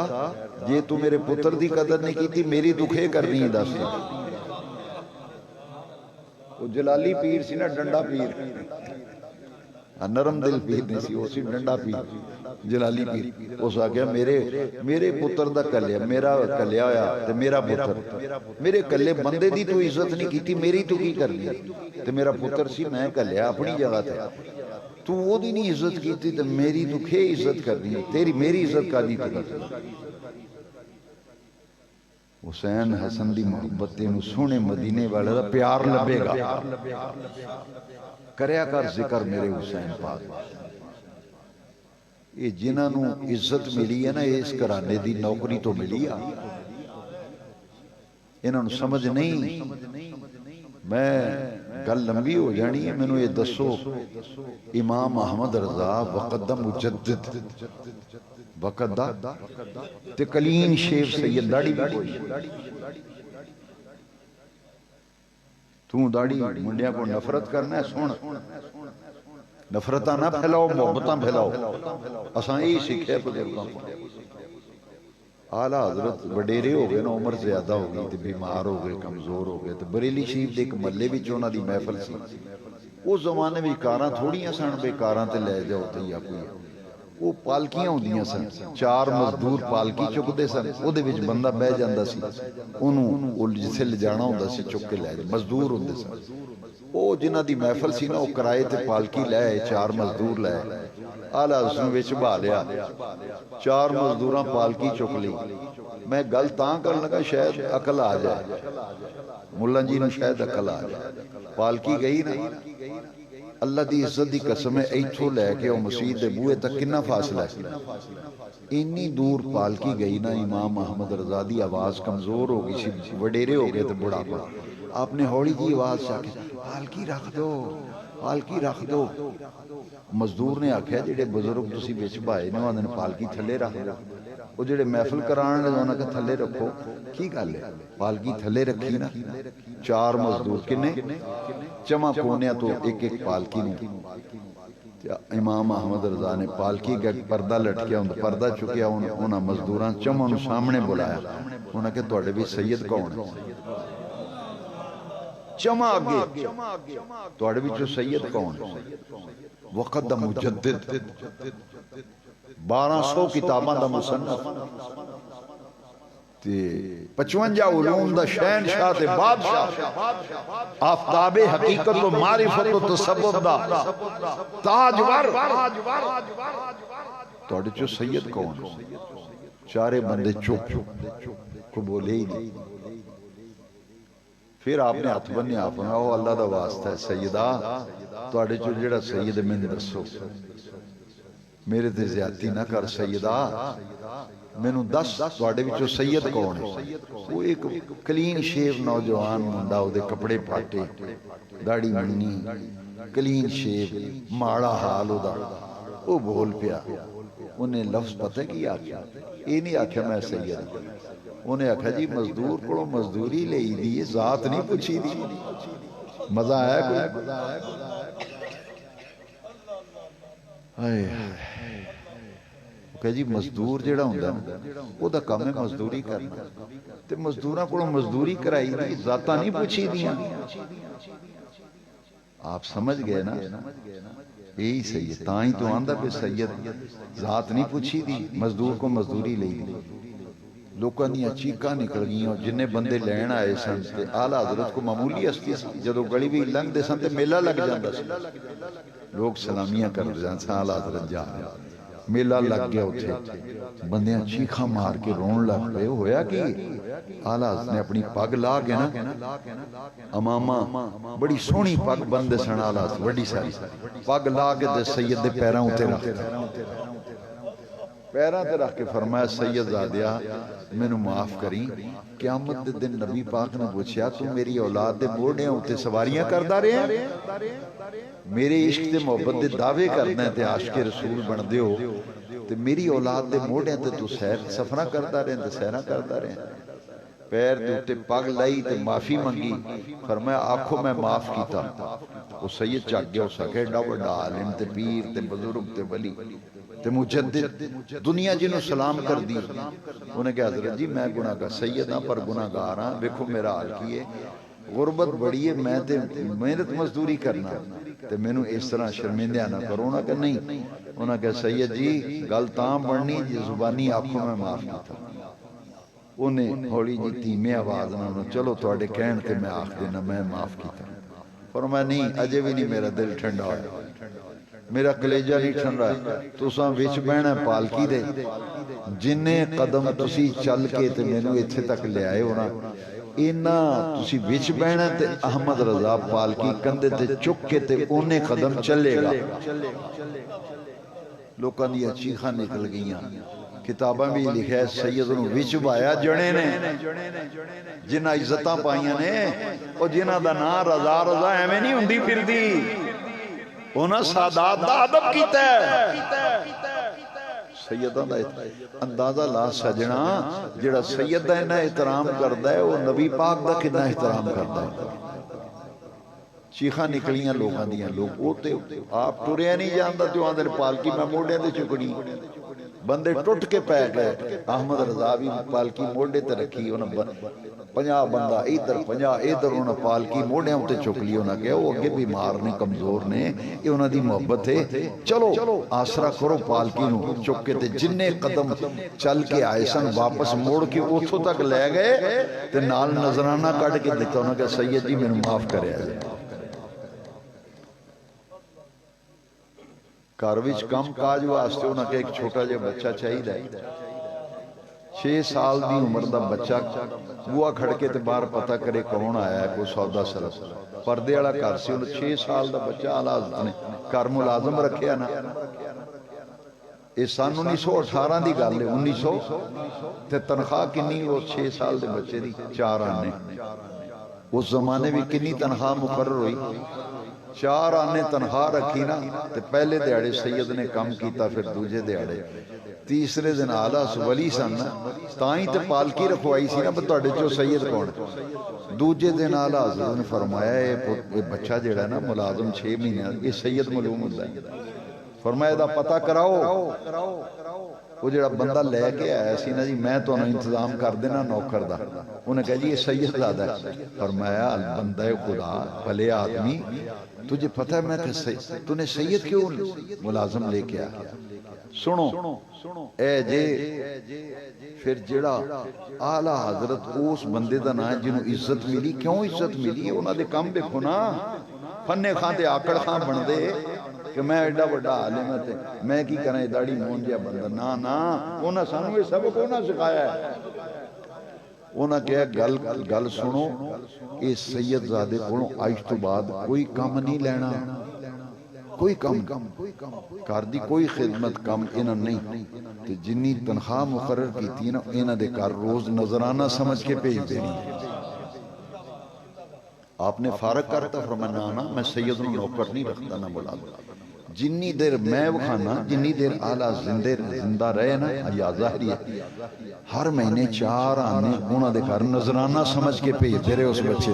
جے تو میرے پتر دی قدر نہیں کی تھی میری دکھے کرنی ہے دس. وہ جلالی پیر سی نا ڈنڈا پیر، نرم دل پیر نہیں سی، وہ سی ڈنڈا پیر جلالی پیر. اس آگیا میرے پتر دا کلیا، میرا کلیا ہویا تے میرا پتر، میرے کلے بندے دی تو عزت نہیں کی تھی میری تو کی کرنی تے میرا پتر سی میں کلیا اپنی جگہ تے. تو وہ دی نہیں عزت کی تھی تے میری تو کھے عزت کرنی ہے، تیری میری عزت کا نہیں کرنی. حسین حسن دی محبت انہوں سونے مدینے والے دا پیار لبے گا. کریا کر ذکر میرے حسین پاک. یہ جنہاں نو عزت ملی ہے نا اس کرانے دی نوکری تو ملی ہے، انہاں نو سمجھ نہیں. میں گل لمبی ہو جانی ہے، میں نو یہ دسو امام احمد رضا وقت دا مجدد، وقت دا تے کلین شیف سید داڑی بھی کوئی. تو داڑی منڈیاں کو نفرت کرنا ہے، سن نفرتہ نہ پھیلاؤ، محبتاں پھیلاؤ. اساں یہی سیکھے بزرگاں کو. اعلیٰ حضرت وڈیرے ہو گئے نا، عمر زیادہ ہو گئی تے بیمار ہو گئے، کمزور ہو گئے تے بریلی شریف دے ایک محلے وچ انہاں دی محفل سی. اس زمانے وچ کاراں تھوڑیاں سن بے کاراں تے لے جاؤ تے یا کوئی وہ پالکیاں ہوندیاں سن، 4 مزدور پالکی چکدے سن، او دے وچ بندہ بہ جاندا سی، اونوں جتھے لے جانا ہوندا سی چک کے لے جا. مزدور ہوندے سن. او جنہاں دی محفل سی نا، او کرائے تے پالکی لے 4 مزدور لے اعلیٰ حضرت وچ بھا لیا. 4 مزدوراں پالکی چک لی. میں گل تاں کرن لگا شاید عقل آ جائے، ملا جی نو شاید عقل آ جائے. پالکی گئی نا، اللہ دی عزت دی قسم ہے ایتھوں لے کے او مسجد دے بوئے تک کنا فاصلہ ہے. انی دور پالکی گئی نا، امام احمد رضا دی آواز کمزور ہو گئی سی، وڈیرے ہو گئے تے بڑا پا. آپ نے ہوڑی جی آواز چاکی پالکی رکھ دو، پالکی رکھ دو. مزدور نے آکھیا جڑے بزرگ تسی وچ بھائے نے انہاں نے پالکی تھلے رکھ دو. وہ جڑے محفل کران نے انہاں کہ تھلے رکھو. کی گل ہے؟ پالکی تھلے رکھی نا. 4 مزدور کنے چمہ کونیا تو ایک ایک پالکی نو. امام احمد رضا نے پالکی کا پردہ لٹکیا، پردہ چکیا، انہاں مزدوران چمہ نو سامنے بلایا. انہاں کہ توڑے بھی سید کون ہے؟ چمہ آگے توڑے بھی جو سید کون ہے؟ وقت دا مجدد، 1200 کتاباں دا مصنف، 55 علوم دا شہنشاہ تے بادشاہ، آفتاب حقیقت و معرفت و تصوف دا تاجور. توڑے جو سید کون ہے؟ چارے بندے چپ کو بولے ہی نہیں. پھر آپ نے ہاتھ بننے آپ نے او اللہ دا واسطہ ہے سیدہ توڑے جو جڑا سید میں دسو، میرے تے زیادتی نہ کر سیدہ، میں نو دس توڑے جو سید کون ہے؟ وہ ایک کلین شیو نوجوان منڈا ہو دے کپڑے پاٹے، داڑی منی، کلین شیو، ماڑا حال ہو دا. وہ بول پیا. انہیں لفظ پتہ کی آکھیا؟ یہ نہیں آکھیا میں سید. انہیں آکھا جی مزدور کو مزدوری لے دی، ذات نہیں پوچھی دی. مزہ آیا کوئی؟ کہ جی مزدور جڑا ہوندہ وہ دا کام ہے مزدوری کرنا. تے مزدوراں کو مزدوری کرائی دی، ذاتہ نہیں پوچھی دیا. آپ سمجھ گئے نا؟ یہی سید تائیں تو آندہ پہ سید ذات نہیں پوچھی دی، مزدور کو مزدوری لے دی. لوکاں دیاں چیکاں نکل گئیں اور جنہیں بندے لین آئے سن تے اعلیٰ حضرت کو معمولی ہستی سی. جدو گلی بھی لنگ دے سن تے میلہ لگ جاندہ سی، لوگ سلامیاں کر جان سن اعلیٰ حضرت جا میلہ لگ گیا اتھے. بندیاں چیکاں مار کے رون لگ پہ ہویا کہ اعلیٰ حضرت نے اپنی پگ لا کے نا امامہ بڑی سونی پگ بندے سن اعلیٰ حضرت بڑی ساری پگ لا کے دے سید دے پیراں ہوتے رکھتے پیران تے رکھ کے فرمایا سید زادیہ میں نو معاف کریں. قیامت دے دن نبی پاک نے پوچھیا تو میری اولاد دے موڑیاں ہوتے سواریاں کردہ رہے ہیں؟ میرے عشق دے محبت دے دعوے کرنا ہے تے عاشق رسول بن دے ہو تے میری اولاد دے موڑیاں تے تو سفرہ کردہ رہے ہیں تے سیرہ کردہ رہے ہیں. پیر دے اتے پگ لائی تے معافی منگی، فرمایا آکھو میں معاف کیتا۔ وہ سید چاک گیا، اس آکھے ڈا وڈا عالم تے پیر تے بزرگ تے ولی تے مجدد دنیا جنہوں سلام کر دی۔ انہیں کہا حضرت جی میں گناہ گار سید ہاں پر گناہ گار ہاں، دیکھو میرا حال کیے، غربت بڑی ہے، میں تے محنت مزدوری کرنا تے مینوں اس طرح شرمندہ نہ کرو۔ انہاں کہ نہیں، انہاں کہ سید جی گل تاں بڑھنی جی زبانی آکھو میں معاف کیتا۔ انہیں ہولی جی تیمے آواز نہ، چلو تواڈے کہن تے میں آکھ دینا میں معاف کیتا۔ فرمایا نہیں اجے بھی نہیں میرا دل ٹھنڈا ہویا، میرا کلیجہ نہیں ٹھنڈا ہے، تساں وچ بہنا پالکی دے، جننے قدم تسی چل کے تے مینوں ایتھے تک لے آئے ہو نا، اینا تسی وچ بہنا تے احمد رضا پالکی کندھے تے چک کے تے اونے قدم چلے گا۔ لوکاں دی چیخاں نکل گئیاں، کتاباں بھی لکھا ہے سید نوں وچ بایا جنے نے، جنہ عزتاں پائیاں نے، او جنہ دا نام رضا رضا ایویں نہیں ہوندی پھردی، انہاں سادات دا ادب کیتا ہے۔ سیداں دا اندازہ لا سجنا، جڑا سید دا انہاں احترام کردا ہے وہ نبی پاک دا کتنا احترام کردا ہے۔ چیخاں نکلیاں لوگاں دیاں، لوگ اوتے آپ ٹریا نہیں جاندا تے آندے پالکی میں موڑے تے چکڑی، بندے ٹوٹ کے پے گئے۔ احمد رضا بھی پالکی موڑے تے رکھی، انہاں 50 بندہ ادھر 50 ادھر، انہاں پالکی موڑے تے چک لی، انہاں کہا وہ اگے بیمار نے کمزور نے، یہ انہاں دی محبت ہے، چلو آسرا کرو پالکی نو چک کے تے جننے قدم چل کے آئے سن واپس موڑ کے اوتھوں تک لے گئے تے نال نظرانہ کٹ کے دتا، انہاں کہا سید جی مینوں معاف کریا جائے۔ گھر وچ کم کاج واسطے انہاں کہ ایک چھوٹا جہا بچہ چاہیے، 6 سال دی عمر دا بچہ، بوا کھڑکے تے باہر پتہ کرے کون آیا ہے، کوئی سودا سرس پردے والا گھر سی، انہوں 6 سال دا بچہ اعلیٰ حضرت نے گھر ملازم رکھیا نا۔ یہ سن 1918 دی گل ہے، 1900 تے تنخواہ کنی وہ 6 سال دے بچے دی 4 آنے، اس زمانے بھی کنی تنخواہ مقرر ہوئی، 4 آنے تنخواہ رکھی نا، تے پہلے دیاڑے سید نے کم کیتا، پھر دوجے دیاڑے، تیسرے دن آلہ ولی سن نا، تائیں تے پالکی رکھوائی سی نا بتاڑے چو سید کون، دوجے دن آلہ حضرت نے فرمایا یہ بچہ جڑا ہے نا ملازم 6 مہینے یہ سید معلوم ہوتا ہے، فرمایا دا پتہ کراؤ۔ وہ جڑا بندہ لے کے آیا سی نا جی میں تو انتظام کر دینا نوکر دا، انہیں کہا جی یہ سید زادہ ہے، فرمایا بندہ خدا بھلے آدمی تجھے پتہ ہے میں کہ تو نے سید کیوں ملازم لے کے آیا؟ سنو اے جے پھر جڑا اعلیٰ حضرت اس بندے دا نا جنہوں عزت ملی، کیوں عزت ملی؟ انہاں دے کم دیکھو نا، فنے خان تے آکڑ خان بن دے کہ میں ایڈا بڑا عالم ہے میں کی کریں داڑھی مون جیا بندہ، نا نا انہاں سانو یہ سبق انہاں سکھایا ہے۔ انہاں کہا گل سنو، اے سید زادے کولوں آج تو بعد کوئی کم نہیں لینا، کوئی کم کر دی، کوئی خدمت کم انہاں نہیں، تے جنی تنخواہ مقرر کی تھی نا انہاں دے کار روز نظرانہ سمجھ کے بھیج دینی۔ آپ نے فارغ کرتا فرمانا نا میں سید نو نوکر نہیں رکھتا نہ بلا دو، جنی دیر میں وکھانا جنی دیر اعلیٰ زندہ رہے نا یا ظاہری ہے، ہر مہینے 4 آنے انہاں دے گھر نظرانہ سمجھ کے بھیج دے رہے اس بچے۔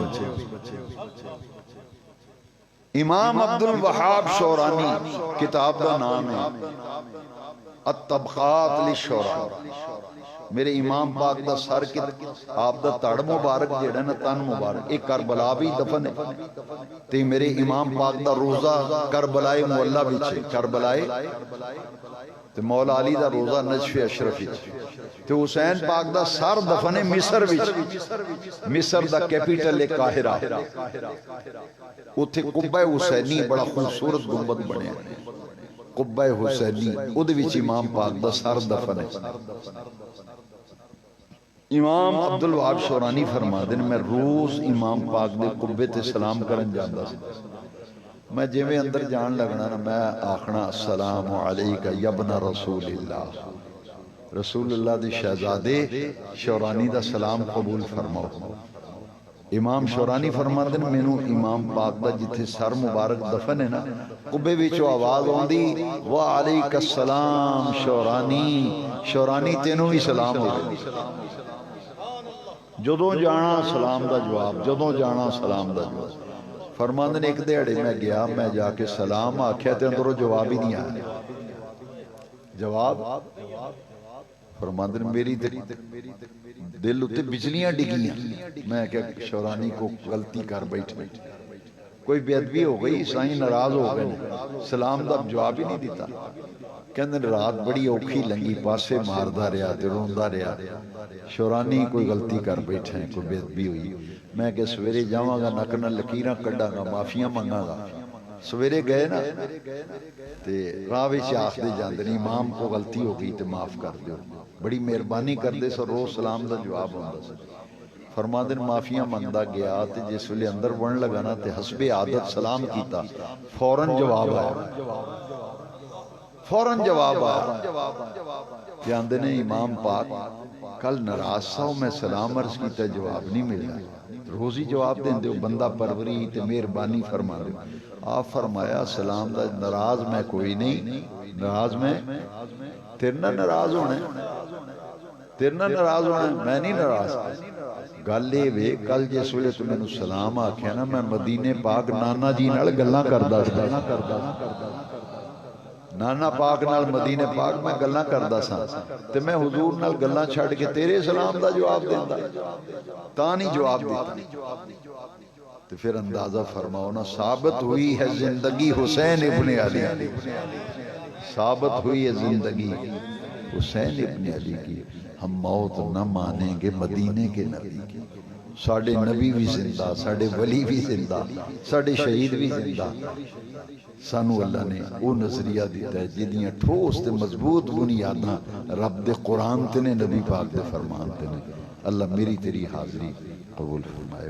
امام عبدالوہاب شورانی کتاب دا نام ہے الطبقات للشورا، میرے امام پاک دا سر آپ دا تڑ مبارک جیڑا نا تن مبارک ایک کربلا بھی دفن ہے، تے میرے امام پاک دا روزہ کربلائے مولا بچے، کربلائے تے مولا علی دا روزہ نجف اشرف تے حسین پاک دا سر دفن ہے مصر بچ، مصر دا کیپیٹل ہے قاہرہ، اتھے قبہ حسینی بڑا خوبصورت گنبد بنے قبہ حسینی، ادھے وچ امام پاک دا سر دفن ہے۔ امام عبدالوہاب شورانی فرما دیں میں روز امام پاک دے قبے تے سلام کرن جاندہ سی، میں جویں اندر جان لگنا نا میں آخنا السلام علیکہ یبن رسول اللہ، رسول اللہ دی شہزادے شورانی دا سلام قبول فرماؤ۔ امام شورانی فرما دیں مینوں امام پاک دا جتھے سر مبارک دفن ہے نا قبے وچوں آواز ہوندی وعلیک السلام شورانی، شورانی تینوں بھی سلام ہو گئے۔ جدوں جانا سلام دا جواب، جدوں جانا سلام دا جواب۔ فرماندے نے ایک دیہڑے میں گیا، میں جا کے سلام آکھیا تے اندروں جواب ہی نہیں آیا۔ جواب فرماندے نے میری دل اتے بجلیاں ڈگیاں، میں کہ شورانی کو غلطی کر بیٹھے، کوئی بے ادبی ہو گئی، سائیں ناراض ہو گئے، سلام دا جواب ہی نہیں دیتا۔ کہندے رات بڑی اوکھی لنگی، پاسے ماردا رہیا تے روندا رہیا، شورانی کوئی غلطی کر بیٹھے ہیں، کوئی بے ادبی ہوئی۔ میں کہ سویرے جاواں گا، نک نال لکیراں کڈاں گا، معافیاں منگاں گا۔ سویرے گئے نا تے راہ وچ آکھدے جاندے نے امام کو غلطی ہو گئی تے معاف کر دیو، بڑی مہربانی کردے سو، روز سلام دا جواب ہوندا سی۔ فرماندے معافیاں منگدا گیا تے جس ویلے اندر بڑھن لگا نا تے حسب عادت سلام کیتا، فوراً جواب آیا، فوراً جواب آیا۔ جاندے نے امام پاک کل ناراض سا میں سلام عرض کیتا، جواب نہیں ملا، روزی جواب دیں دیو، بندہ پروری تے مہربانی فرما دیو۔ آپ فرمایا سلام دا ناراض میں کوئی نہیں، ناراض میں تیرے نہ ناراض ہونے، تیرے نہ ناراض ہونے، میں نہیں ناراض۔ گل اے وے کل جس ویلے تو مینوں سلام آکھیا نا، میں مدینے پاک نانا جی نال گلاں کردا سا، نانا پاک نال مدینے پاک میں گلاں کردا سا تے میں حضور نال گلاں چھڈ کے تیرے سلام دا جواب دیندا، تاں نہیں جواب دیتا۔ تو پھر اندازہ فرماؤ نا، ثابت ہوئی ہے زندگی حسین ابن علی، ثابت ہوئی ہے زندگی حسین ابن علی کی، ہم موت نہ مانیں گے مدینے کے نبی کی۔ ساڑھے نبی بھی زندہ، ساڑھے ولی بھی زندہ، ساڑھے شہید بھی زندہ۔ سانو اللہ نے وہ نظریہ دیتا ہے جدیاں ٹھوس تے مضبوط بنیاداں رب دے قرآن تے نے، نبی پاک دے فرمان تے نے۔ اللہ میری تیری حاضری قبول فرمائے۔